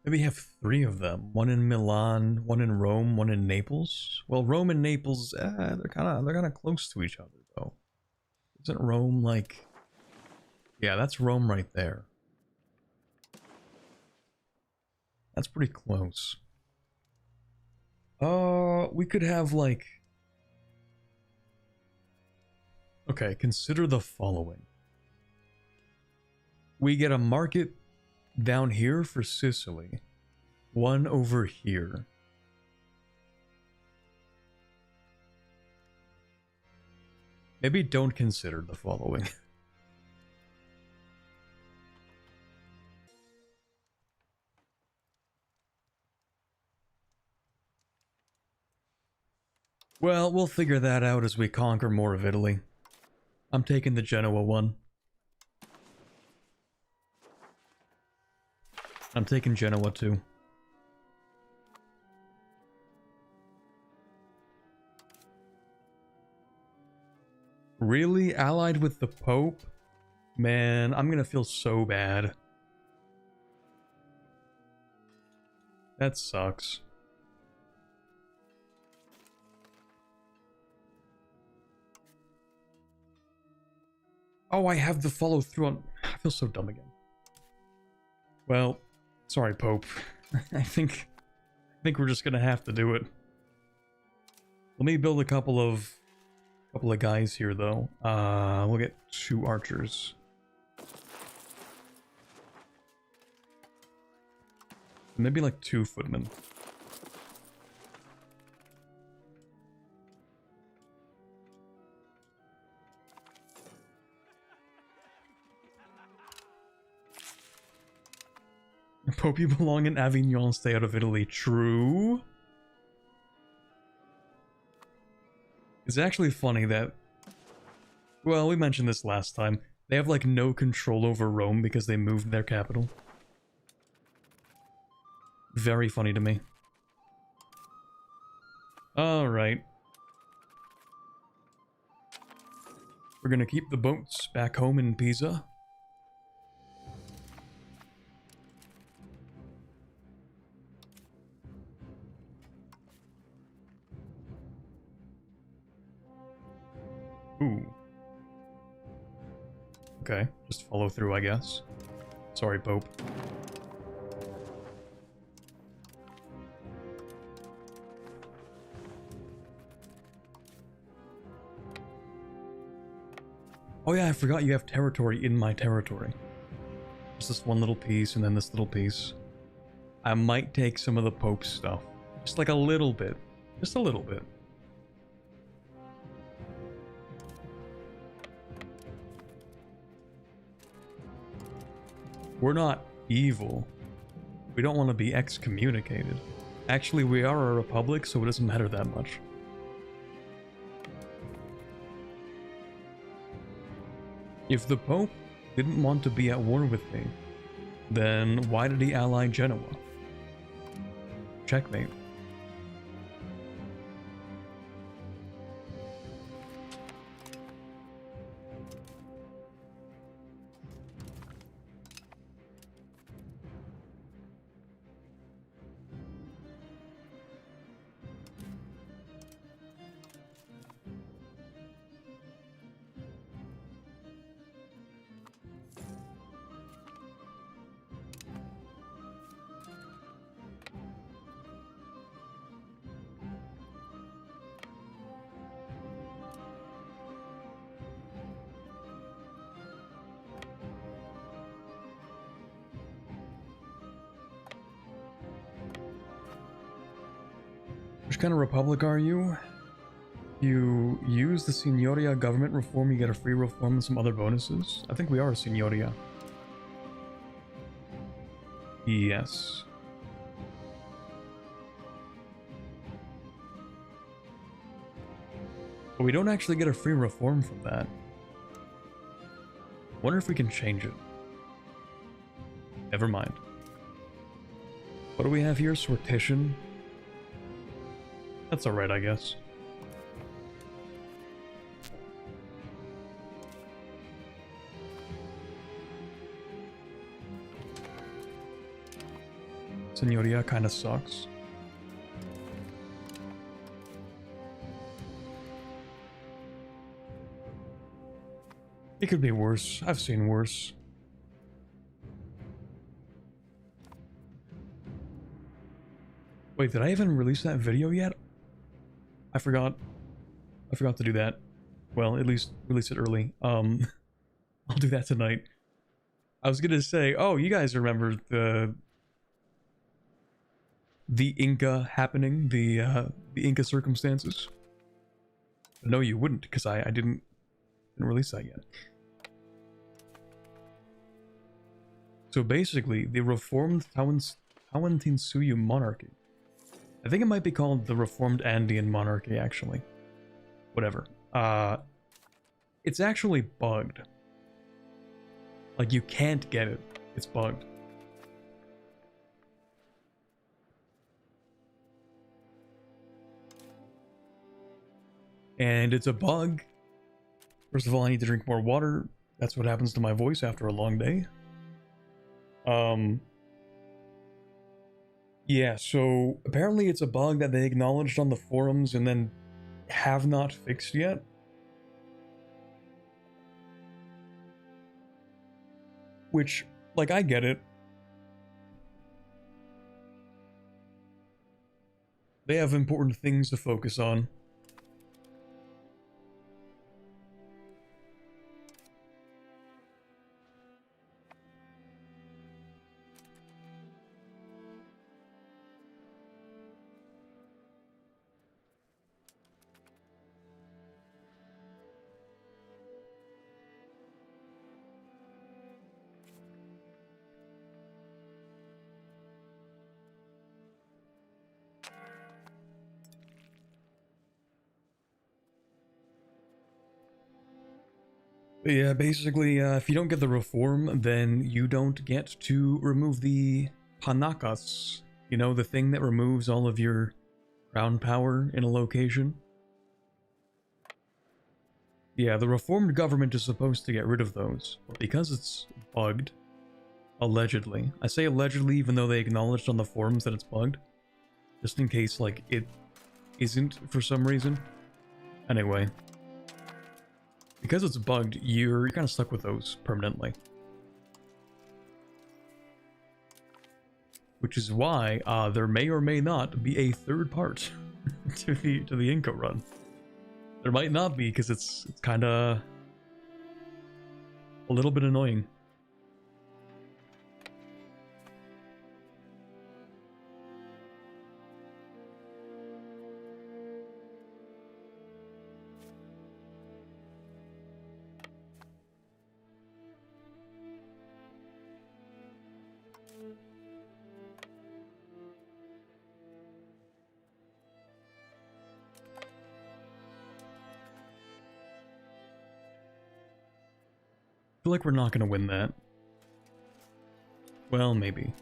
Maybe have 3 of them. One in Milan, one in Rome, one in Naples. Well, Rome and Naples, they're kind of close to each other, though. Isn't Rome like... Yeah, that's Rome right there. That's pretty close. We could have, like... Okay, consider the following. We get a market down here for Sicily. One over here. Maybe don't consider the following. Well, we'll figure that out as we conquer more of Italy. I'm taking the Genoa one. I'm taking Genoa too. Really? Allied with the Pope? Man, I'm gonna feel so bad. That sucks. Oh, I have the follow through on... I feel so dumb again. Well, sorry, Pope. I think we're just gonna have to do it. Let me build a couple of guys here, though. We'll get 2 archers. Maybe like 2 footmen. Pope, you belong in Avignon, stay out of Italy. True. It's actually funny that... Well, we mentioned this last time. They have, like, no control over Rome because they moved their capital. Very funny to me. Alright. We're gonna keep the boats back home in Pisa. Ooh. Okay, just follow through, I guess. Sorry, Pope. Oh yeah, I forgot you have territory in my territory. Just this one little piece and then this little piece. I might take some of the Pope's stuff. Just like a little bit. Just a little bit. We're not evil. We don't want to be excommunicated. Actually, we are a republic, so it doesn't matter that much. If the Pope didn't want to be at war with me, then why did he ally Genoa? Checkmate. Which kind of republic are you? You use the Signoria government reform, you get a free reform and some other bonuses. I think we are a Signoria. Yes. But we don't actually get a free reform from that. Wonder if we can change it. Never mind. What do we have here? Sortition. That's alright, I guess. Signoria kinda sucks. It could be worse. I've seen worse. Wait, did I even release that video yet? I forgot to do that. Well, at least release it early. I'll do that tonight. I was gonna say, oh, you guys remember the Inca happening, the Inca circumstances? No, you wouldn't, because I didn't Didn't release that yet. So basically, the reformed Tawantinsuyu monarchy. I think it might be called the reformed Andean monarchy, actually. Whatever. It's actually bugged. Like, you can't get it. It's bugged. And it's a bug. First of all, I need to drink more water. That's what happens to my voice after a long day. Yeah, so apparently it's a bug that they acknowledged on the forums and then have not fixed yet. Which, like, I get it. They have important things to focus on. Yeah, basically, if you don't get the reform, then you don't get to remove the panakas. You know, the thing that removes all of your crown power in a location. Yeah, the reformed government is supposed to get rid of those, but because it's bugged, allegedly. I say allegedly even though they acknowledged on the forums that it's bugged. Just in case, like, it isn't for some reason. Anyway. Because it's bugged, you're kind of stuck with those permanently. Which is why there may or may not be a third part to the Inca run. There might not be because it's kind of a little bit annoying. I feel like we're not going to win that. Well, maybe.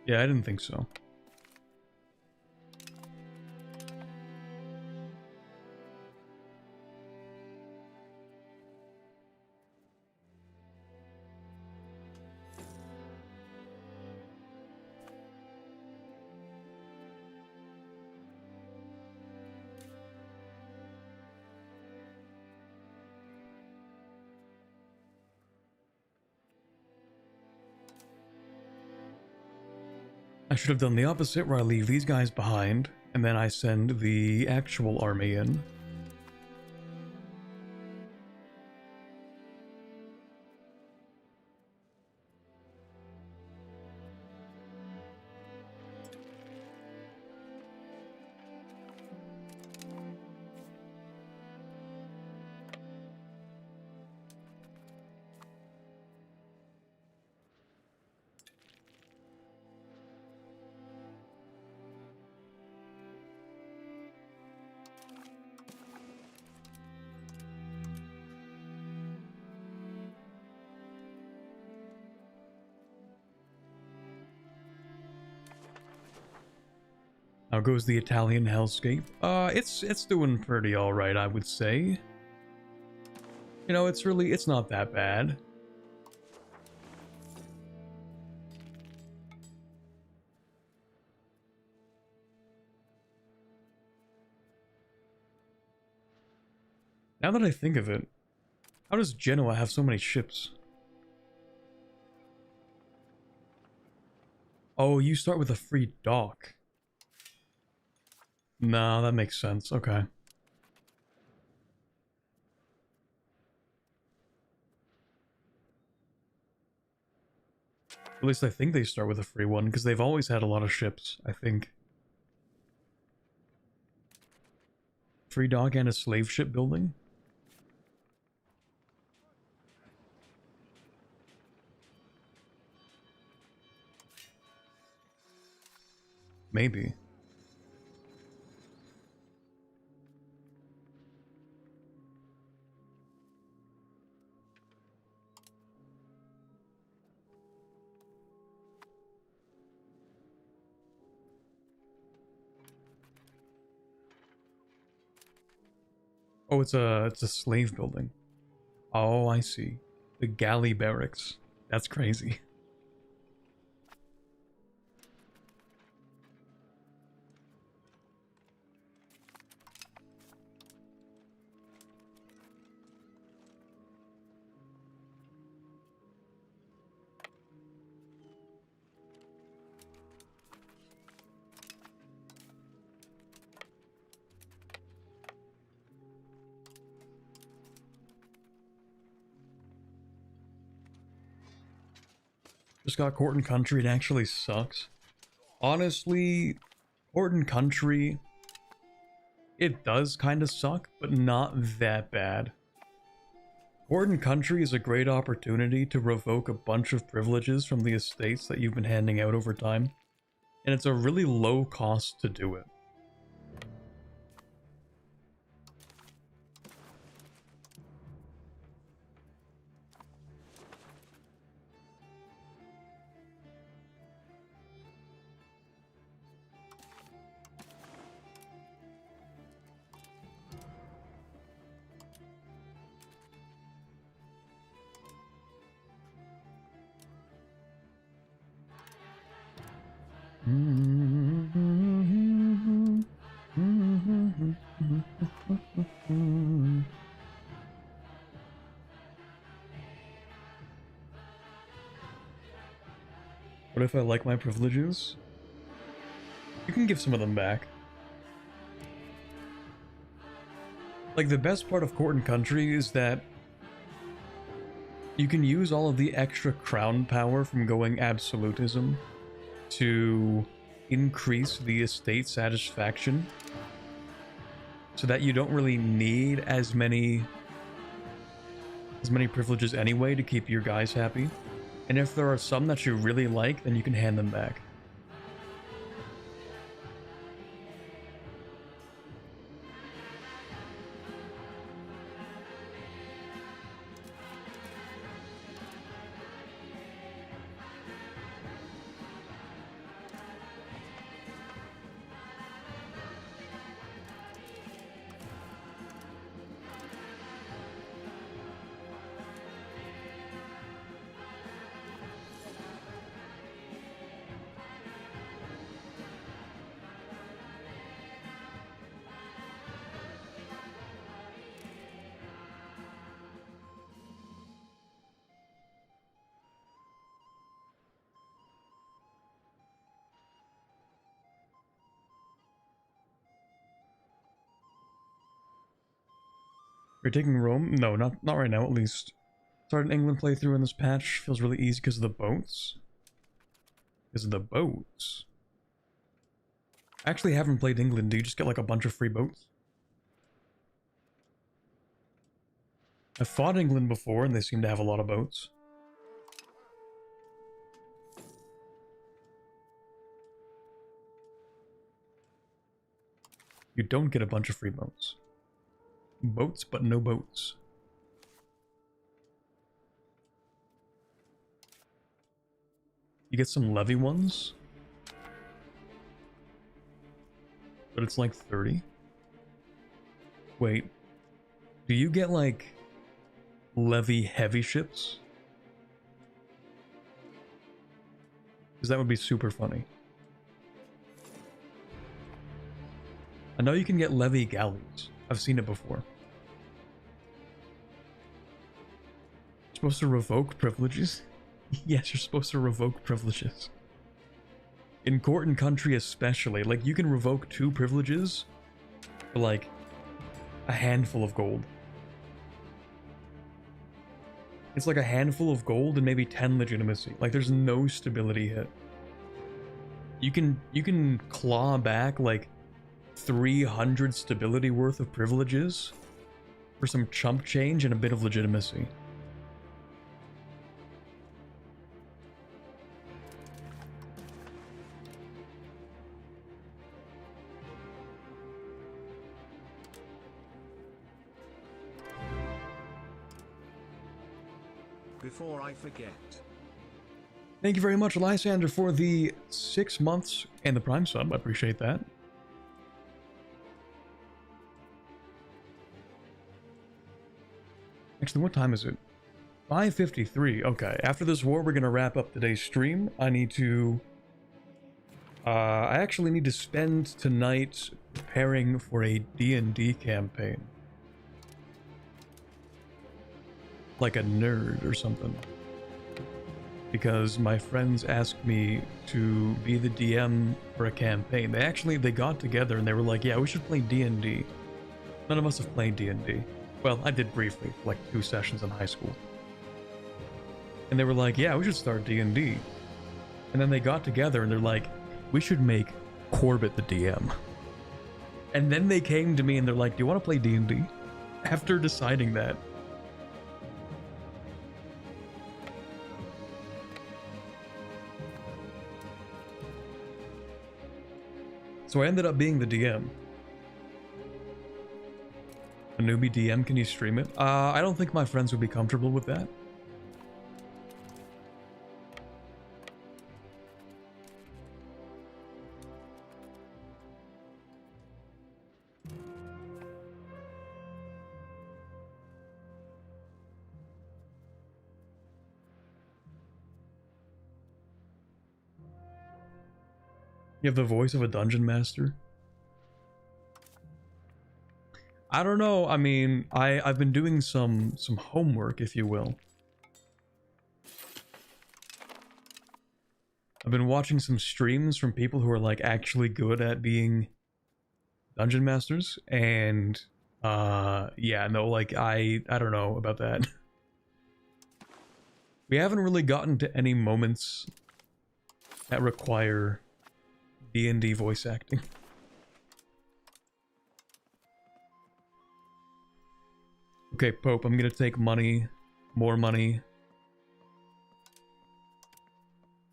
Yeah, I didn't think so. I should have done the opposite, where I leave these guys behind, and then I send the actual army in. How goes the Italian hellscape? It's doing pretty alright, I would say. You know, it's not that bad. Now that I think of it, how does Genoa have so many ships? Oh, you start with a free dock. No, that makes sense. Okay. At least I think they start with a free one, because they've always had a lot of ships, I think. Free dock and a slave ship building? Maybe. Oh, it's a slave building. Oh, I see. The galley barracks. That's crazy. Just got court and country. It actually sucks. Honestly, court and country, it does kind of suck, but not that bad. Court and country is a great opportunity to revoke a bunch of privileges from the estates that you've been handing out over time, and it's a really low cost to do it. What if I like my privileges? You can give some of them back. Like, the best part of court and country is that you can use all of the extra crown power from going absolutism to increase the estate satisfaction so that you don't really need as many privileges anyway to keep your guys happy. And if there are some that you really like, then you can hand them back. You're taking Rome? No, not right now, at least. Started an England playthrough in this patch. Feels really easy because of the boats. Because of the boats. I actually haven't played England. Do you just get like a bunch of free boats? I've fought England before and they seem to have a lot of boats. You don't get a bunch of free boats. Boats, but no boats. You get some levy ones. But it's like 30. Wait. Do you get like levy heavy ships? Because that would be super funny. I know you can get levy galleys. I've seen it before. Supposed to revoke privileges? Yes, you're supposed to revoke privileges. In court and country especially, like, you can revoke 2 privileges for like a handful of gold. It's like a handful of gold and maybe 10 legitimacy. Like there's no stability hit. You can claw back like 300 stability worth of privileges for some chump change and a bit of legitimacy. Before I forget. Thank you very much, Lysander, for the 6 months and the Prime sub. I appreciate that. Actually, what time is it? 5:53. Okay, after this war, we're going to wrap up today's stream. I need to... I actually need to spend tonight preparing for a D&D campaign. Like a nerd or something. Because my friends asked me to be the DM for a campaign. They got together and they were like, yeah, we should play D&D. None of us have played D&D. Well, I did briefly, like 2 sessions in high school. And they were like, yeah, we should start D&D. And then they got together and they're like, we should make Corbett the DM. And then they came to me and they're like, do you want to play D&D? After deciding that. So I ended up being the DM. A newbie DM, can you stream it? I don't think my friends would be comfortable with that. You have the voice of a dungeon master? I don't know. I mean, I've been doing some homework, if you will. I've been watching some streams from people who are like actually good at being dungeon masters, and yeah, no, like I don't know about that. We haven't really gotten to any moments that require D&D voice acting. Okay, Pope, I'm gonna take money. More money.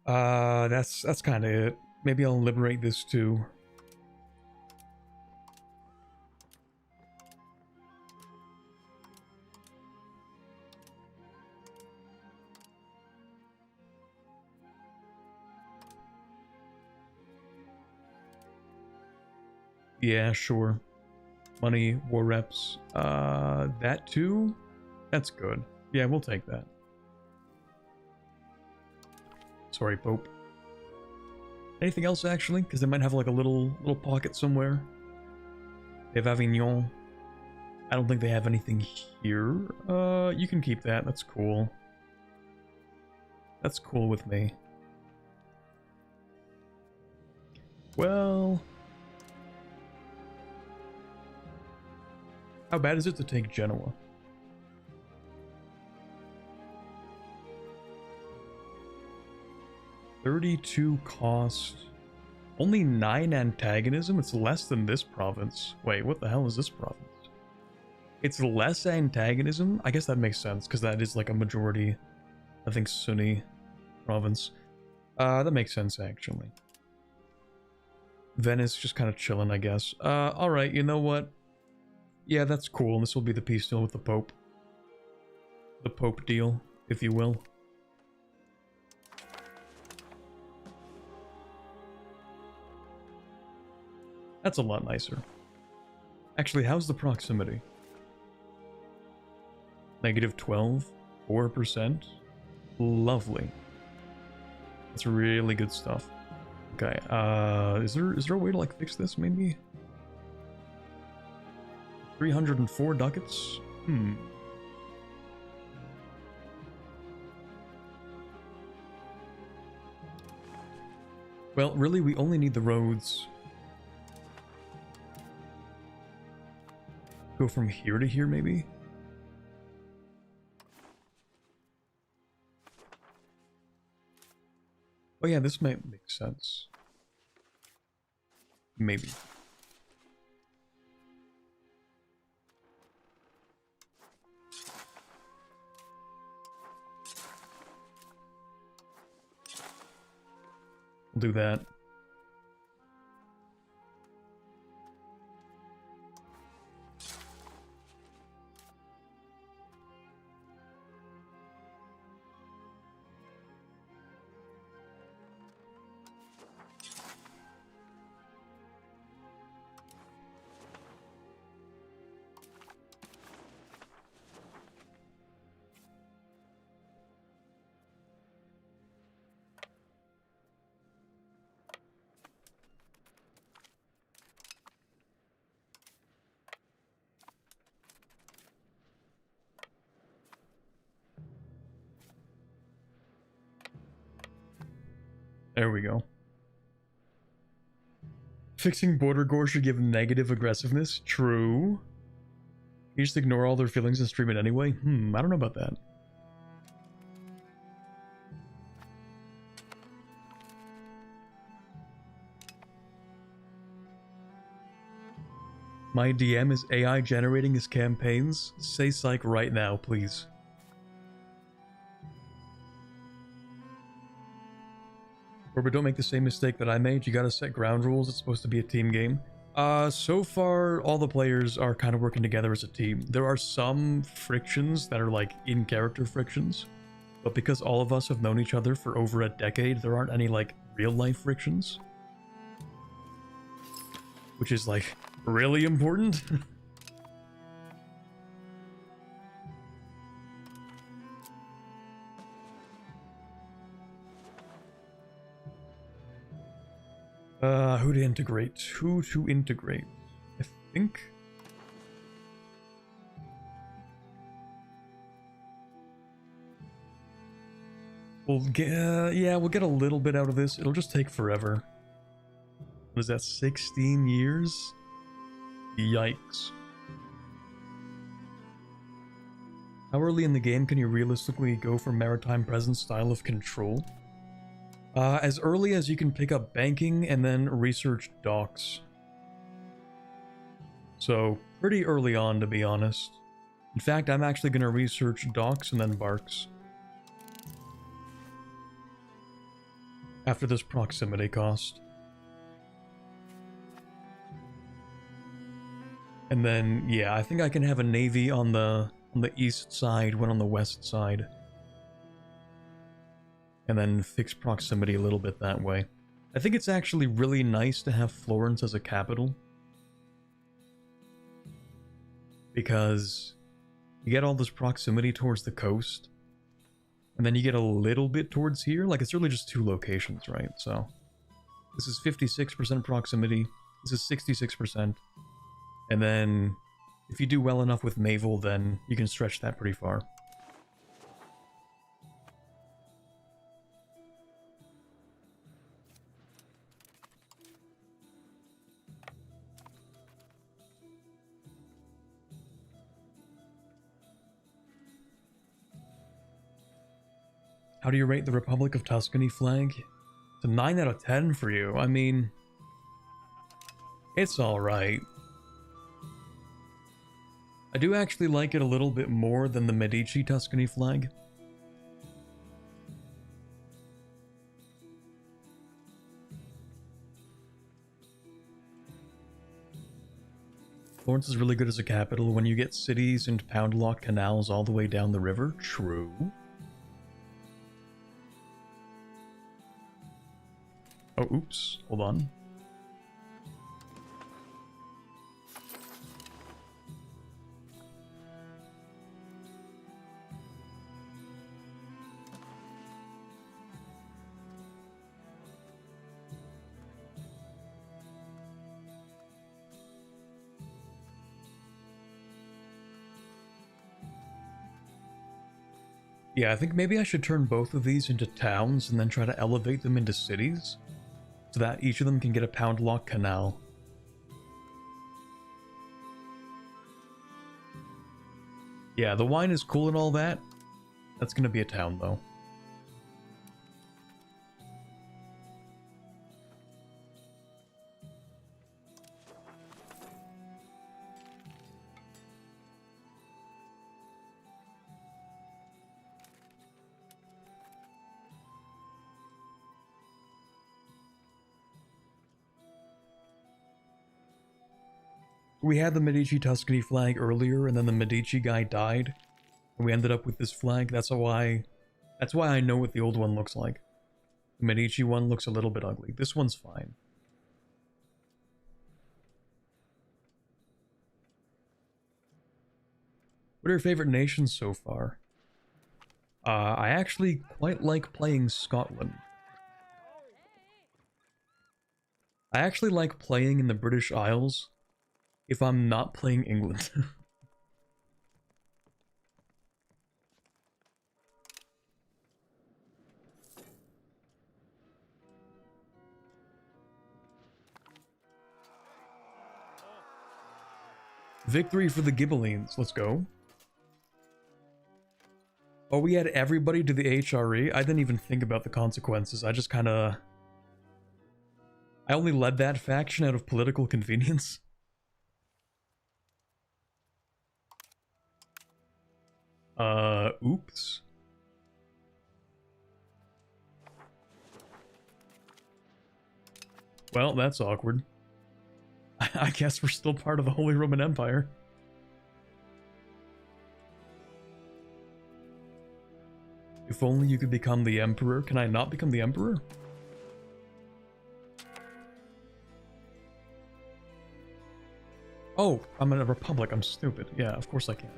That's kind of it. Maybe I'll liberate this too. Yeah, sure. Money, war reps. That too? That's good. Yeah, we'll take that. Sorry, Pope. Anything else, actually? Because they might have like a little pocket somewhere. They have Avignon. I don't think they have anything here. You can keep that. That's cool. That's cool with me. Well... how bad is it to take Genoa? $32 cost. Only 9 antagonism? It's less than this province. Wait, what the hell is this province? It's less antagonism? I guess that makes sense, because that is like a majority, I think, Sunni province. That makes sense, actually. Venice just kind of chilling, I guess. Alright, you know what? Yeah, that's cool. This will be the peace deal with the Pope. The Pope deal, if you will. That's a lot nicer. Actually, how's the proximity? -12, 4%. Lovely. That's really good stuff. Okay, is there a way to like fix this maybe? 304 ducats? Well, really, we only need the roads. Go from here to here, maybe? Oh yeah, this might make sense. Maybe. We'll do that. There we go. Fixing border gore should give negative aggressiveness. True. You just ignore all their feelings and stream it anyway? I don't know about that. My DM is AI generating his campaigns. Say psych right now, please. But don't make the same mistake that I made. You gotta set ground rules. It's supposed to be a team game. So far, all the players are kind of working together as a team. There are some frictions that are like in-character frictions, but because all of us have known each other for over a decade, there aren't any like real-life frictions. Which is like really important. Who to integrate? Who to integrate? I think... We'll get... yeah, we'll get a little bit out of this. It'll just take forever. What is that, 16 years? Yikes. How early in the game can you realistically go for maritime presence style of control? As early as you can pick up banking and then research docks. So, pretty early on, to be honest. In fact, I'm actually going to research docks and then barks. After this proximity cost. And then, yeah, I think I can have a navy on the east side, one on the west side. And then fix proximity a little bit that way. I think it's actually really nice to have Florence as a capital. Because you get all this proximity towards the coast. And then you get a little bit towards here. Like, it's really just two locations, right? So, this is 56% proximity. This is 66%. And then, if you do well enough with naval, then you can stretch that pretty far. How do you rate the Republic of Tuscany flag? It's a 9 out of 10 for you. I mean, it's alright. I do actually like it a little bit more than the Medici Tuscany flag. Florence is really good as a capital when you get cities and pound-locked canals all the way down the river. True. Oh, oops. Hold on. Yeah, I think maybe I should turn both of these into towns and then try to elevate them into cities, so that each of them can get a pound-lock canal. Yeah, the wine is cool and all that. That's gonna be a town, though. We had the Medici Tuscany flag earlier, and then the Medici guy died, and we ended up with this flag. That's why I know what the old one looks like. The Medici one looks a little bit ugly. This one's fine. What are your favorite nations so far? I actually quite like playing Scotland. I actually like playing in the British Isles if I'm not playing England. Victory for the Ghibellines. Let's go. Oh, we had everybody to the HRE? I didn't even think about the consequences. I just kind of... I only led that faction out of political convenience. Oops. Well, that's awkward. I guess we're still part of the Holy Roman Empire. If only you could become the Emperor. Can I not become the Emperor? Oh, I'm in a republic. I'm stupid. Yeah, of course I can.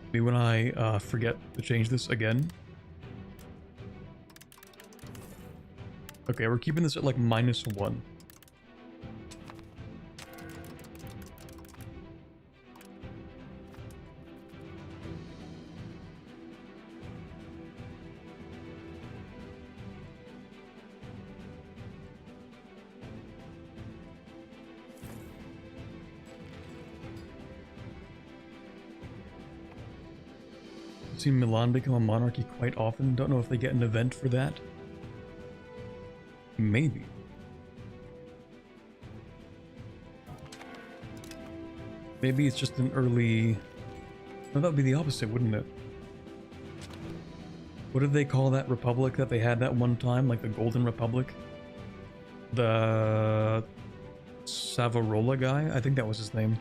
Maybe when I forget to change this again. Okay, we're keeping this at like -1. I've seen Milan become a monarchy quite often. Don't know if they get an event for that. Maybe. Maybe it's just an early... No, that would be the opposite, wouldn't it? What did they call that republic that they had that one time? Like the Golden Republic? The... Savonarola guy? I think that was his name.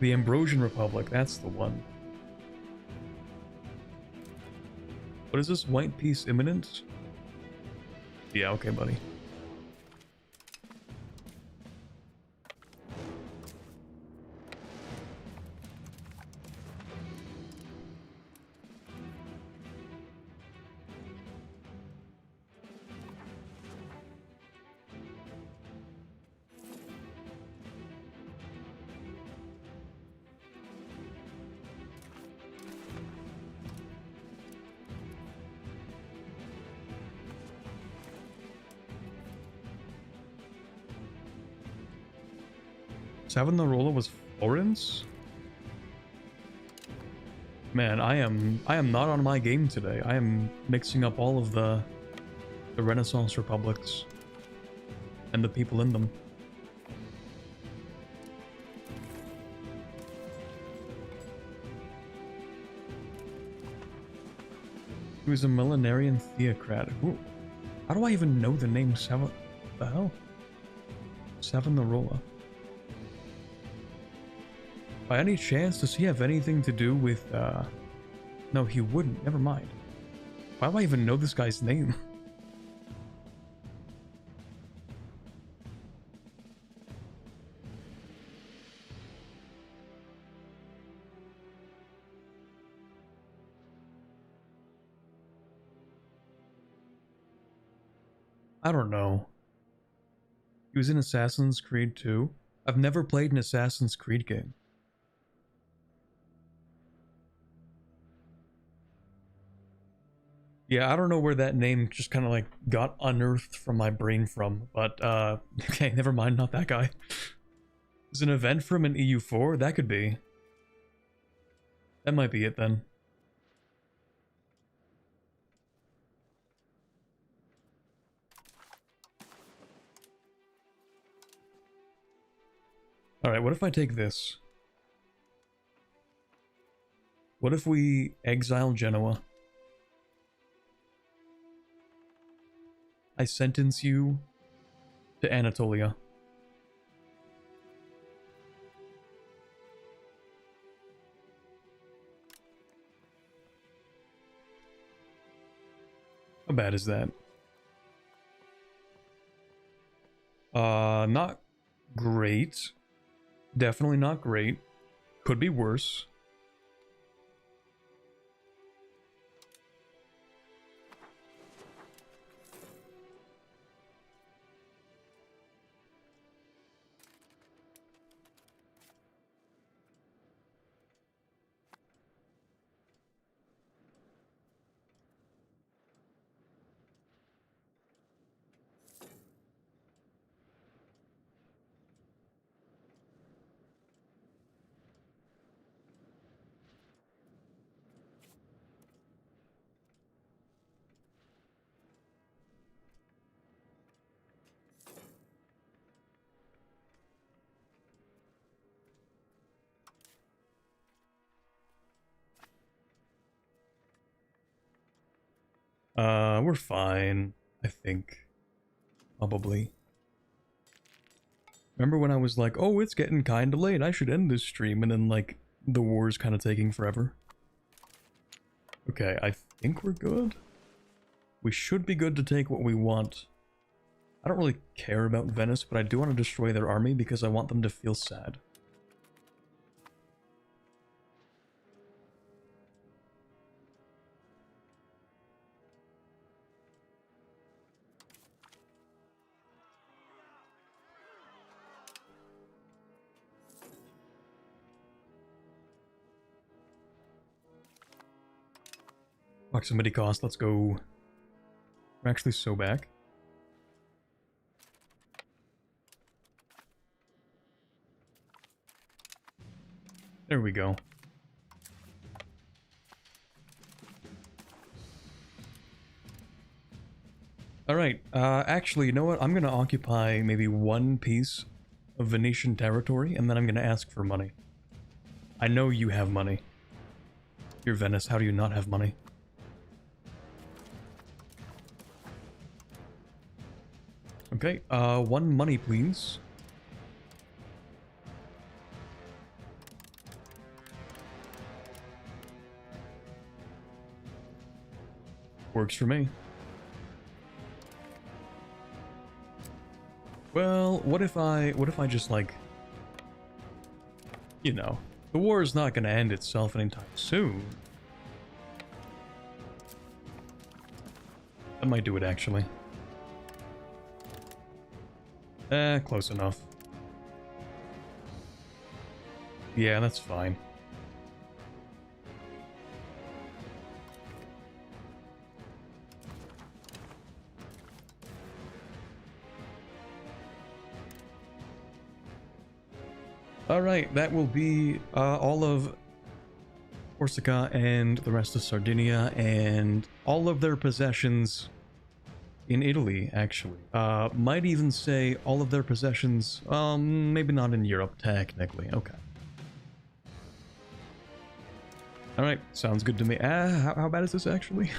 The Ambrosian Republic, that's the one. What is this? White peace imminent? Yeah, okay, buddy. Savonarola was Florence? Man, I am not on my game today. I am mixing up all of the Renaissance republics and the people in them. He was a millenarian theocrat. Ooh. How do I even know the name the hell? Savonarola. By any chance, does he have anything to do with, No, he wouldn't. Never mind. Why do I even know this guy's name? I don't know. He was in Assassin's Creed 2. I've never played an Assassin's Creed game. Yeah, I don't know where that name just kind of like got unearthed from my brain from, but okay, never mind, not that guy. Is an event from an EU4? That could be. That might be it then. Alright, what if I take this? What if we exile Genoa? I sentence you to Anatolia. How bad is that? Not great. Definitely not great. Could be worse. We're fine, I think. Probably. Remember when I was like, oh, it's getting kinda late, I should end this stream, and then, like, the war's kinda taking forever. Okay, I think we're good. We should be good to take what we want. I don't really care about Venice, but I do want to destroy their army because I want them to feel sad. Proximity cost, let's go. We're actually so back. There we go. Alright, actually, you know what? I'm gonna occupy maybe one piece of Venetian territory, and then I'm gonna ask for money. I know you have money. You're Venice, how do you not have money? Okay, one money, please. Works for me. Well, what if I just, like, you know, the war is not gonna end itself anytime soon. That might do it, actually. Close enough. Yeah, that's fine. Alright, that will be all of Corsica and the rest of Sardinia and all of their possessions in Italy, actually. Might even say all of their possessions, maybe not in Europe, technically. Okay. Alright, sounds good to me. How bad is this, actually?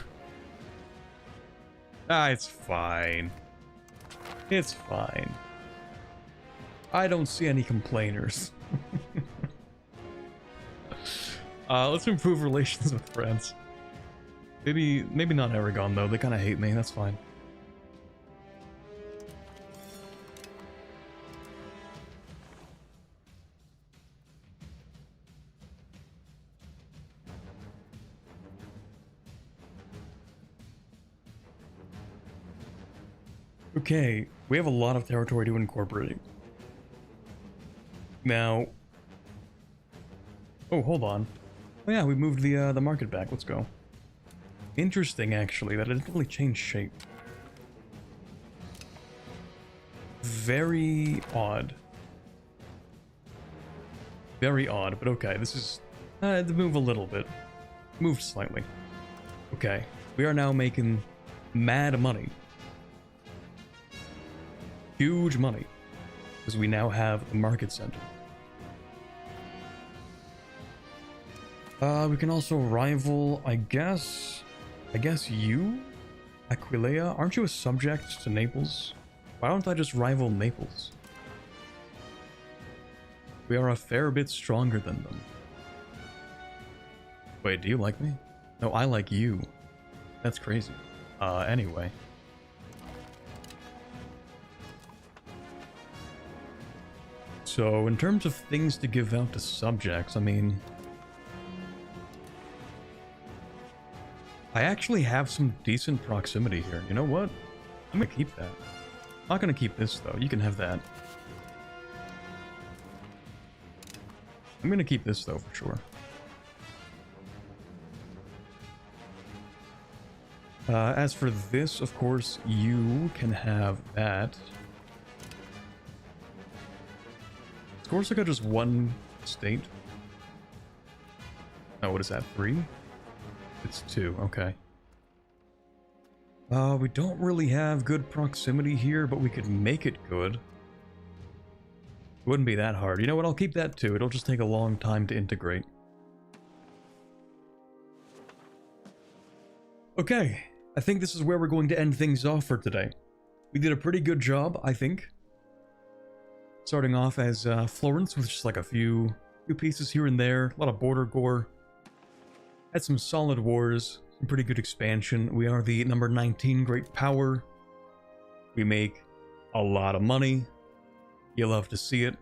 It's fine. It's fine. I don't see any complainers. Let's improve relations with France. Maybe not Aragon, though. They kind of hate me. That's fine. Okay, we have a lot of territory to incorporate. Now... Oh, hold on. Oh yeah, we moved the market back. Let's go. Interesting, actually, that it didn't really change shape. Very odd. Very odd, but okay, this is... to move a little bit. Moved slightly. Okay, we are now making mad money. Huge money. Because we now have a market center. We can also rival, I guess you? Aquileia? Aren't you a subject to Naples? Why don't I just rival Naples? We are a fair bit stronger than them. Wait, do you like me? No, I like you. That's crazy. Anyway. So, in terms of things to give out to subjects, I mean... I actually have some decent proximity here. You know what? I'm gonna keep that. I'm not gonna keep this, though. You can have that. I'm gonna keep this, though, for sure. As for this, of course, you can have that. Is Corsica just one state? Oh, what is that, 3? It's 2, okay. We don't really have good proximity here, but we could make it good. It wouldn't be that hard. You know what, I'll keep that too. It'll just take a long time to integrate. Okay, I think this is where we're going to end things off for today. We did a pretty good job, I think. Starting off as Florence with just like a few pieces here and there. A lot of border gore. Had some solid wars. Some pretty good expansion. We are the number 19 great power. We make a lot of money. You love to see it.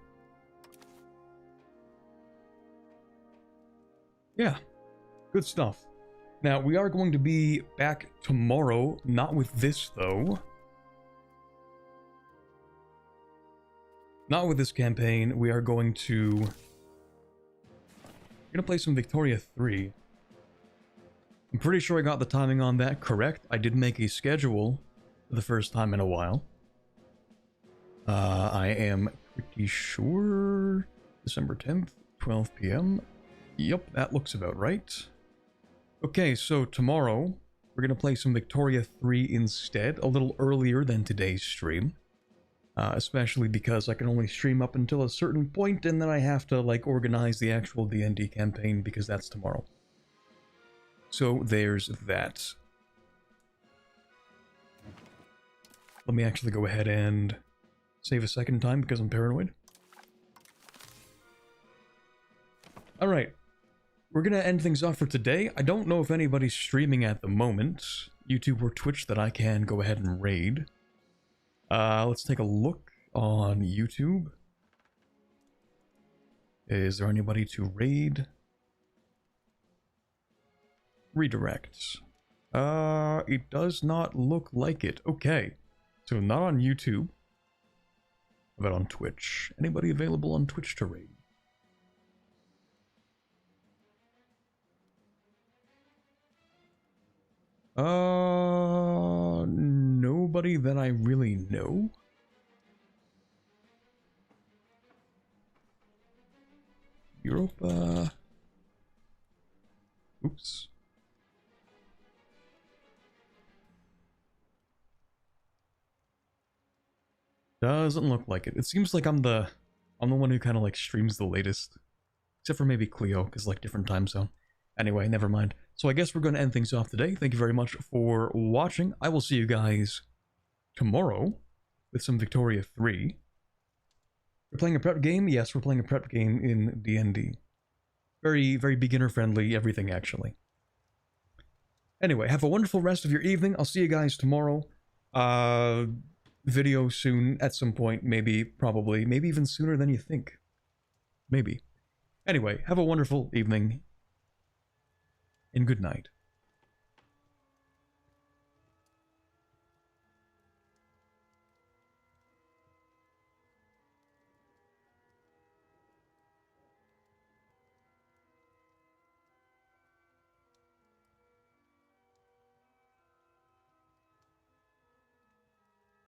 Yeah, good stuff. Now, we are going to be back tomorrow, not with this, though. Not with this campaign. We are going to... We're gonna play some Victoria 3. I'm pretty sure I got the timing on that correct. I did make a schedule for the first time in a while. I am pretty sure... December 10th, 12 p.m. Yep, that looks about right. Okay, so tomorrow, we're going to play some Victoria 3 instead, a little earlier than today's stream. Especially because I can only stream up until a certain point, and then I have to, like, organize the actual D&D campaign, because that's tomorrow. So, there's that. Let me actually go ahead and save a second time, because I'm paranoid. Alright. We're gonna end things off for today. I don't know if anybody's streaming at the moment. YouTube or Twitch that I can go ahead and raid. Let's take a look on YouTube. Is there anybody to raid? Redirects. It does not look like it. Okay. So not on YouTube. How about on Twitch? Anybody available on Twitch to raid? Nobody that I really know. Europa. Oops. Doesn't look like it. It seems like I'm the one who kind of like streams the latest. Except for maybe Cleo, because like different time zone. Anyway, never mind. So I guess we're going to end things off today. Thank you very much for watching. I will see you guys tomorrow with some Victoria 3. We're playing a prep game? Yes, we're playing a prep game in D&D. Very, very beginner-friendly, everything, actually. Anyway, have a wonderful rest of your evening. I'll see you guys tomorrow. Video soon, at some point, maybe, probably, maybe even sooner than you think. Maybe. Anyway, have a wonderful evening. And good night.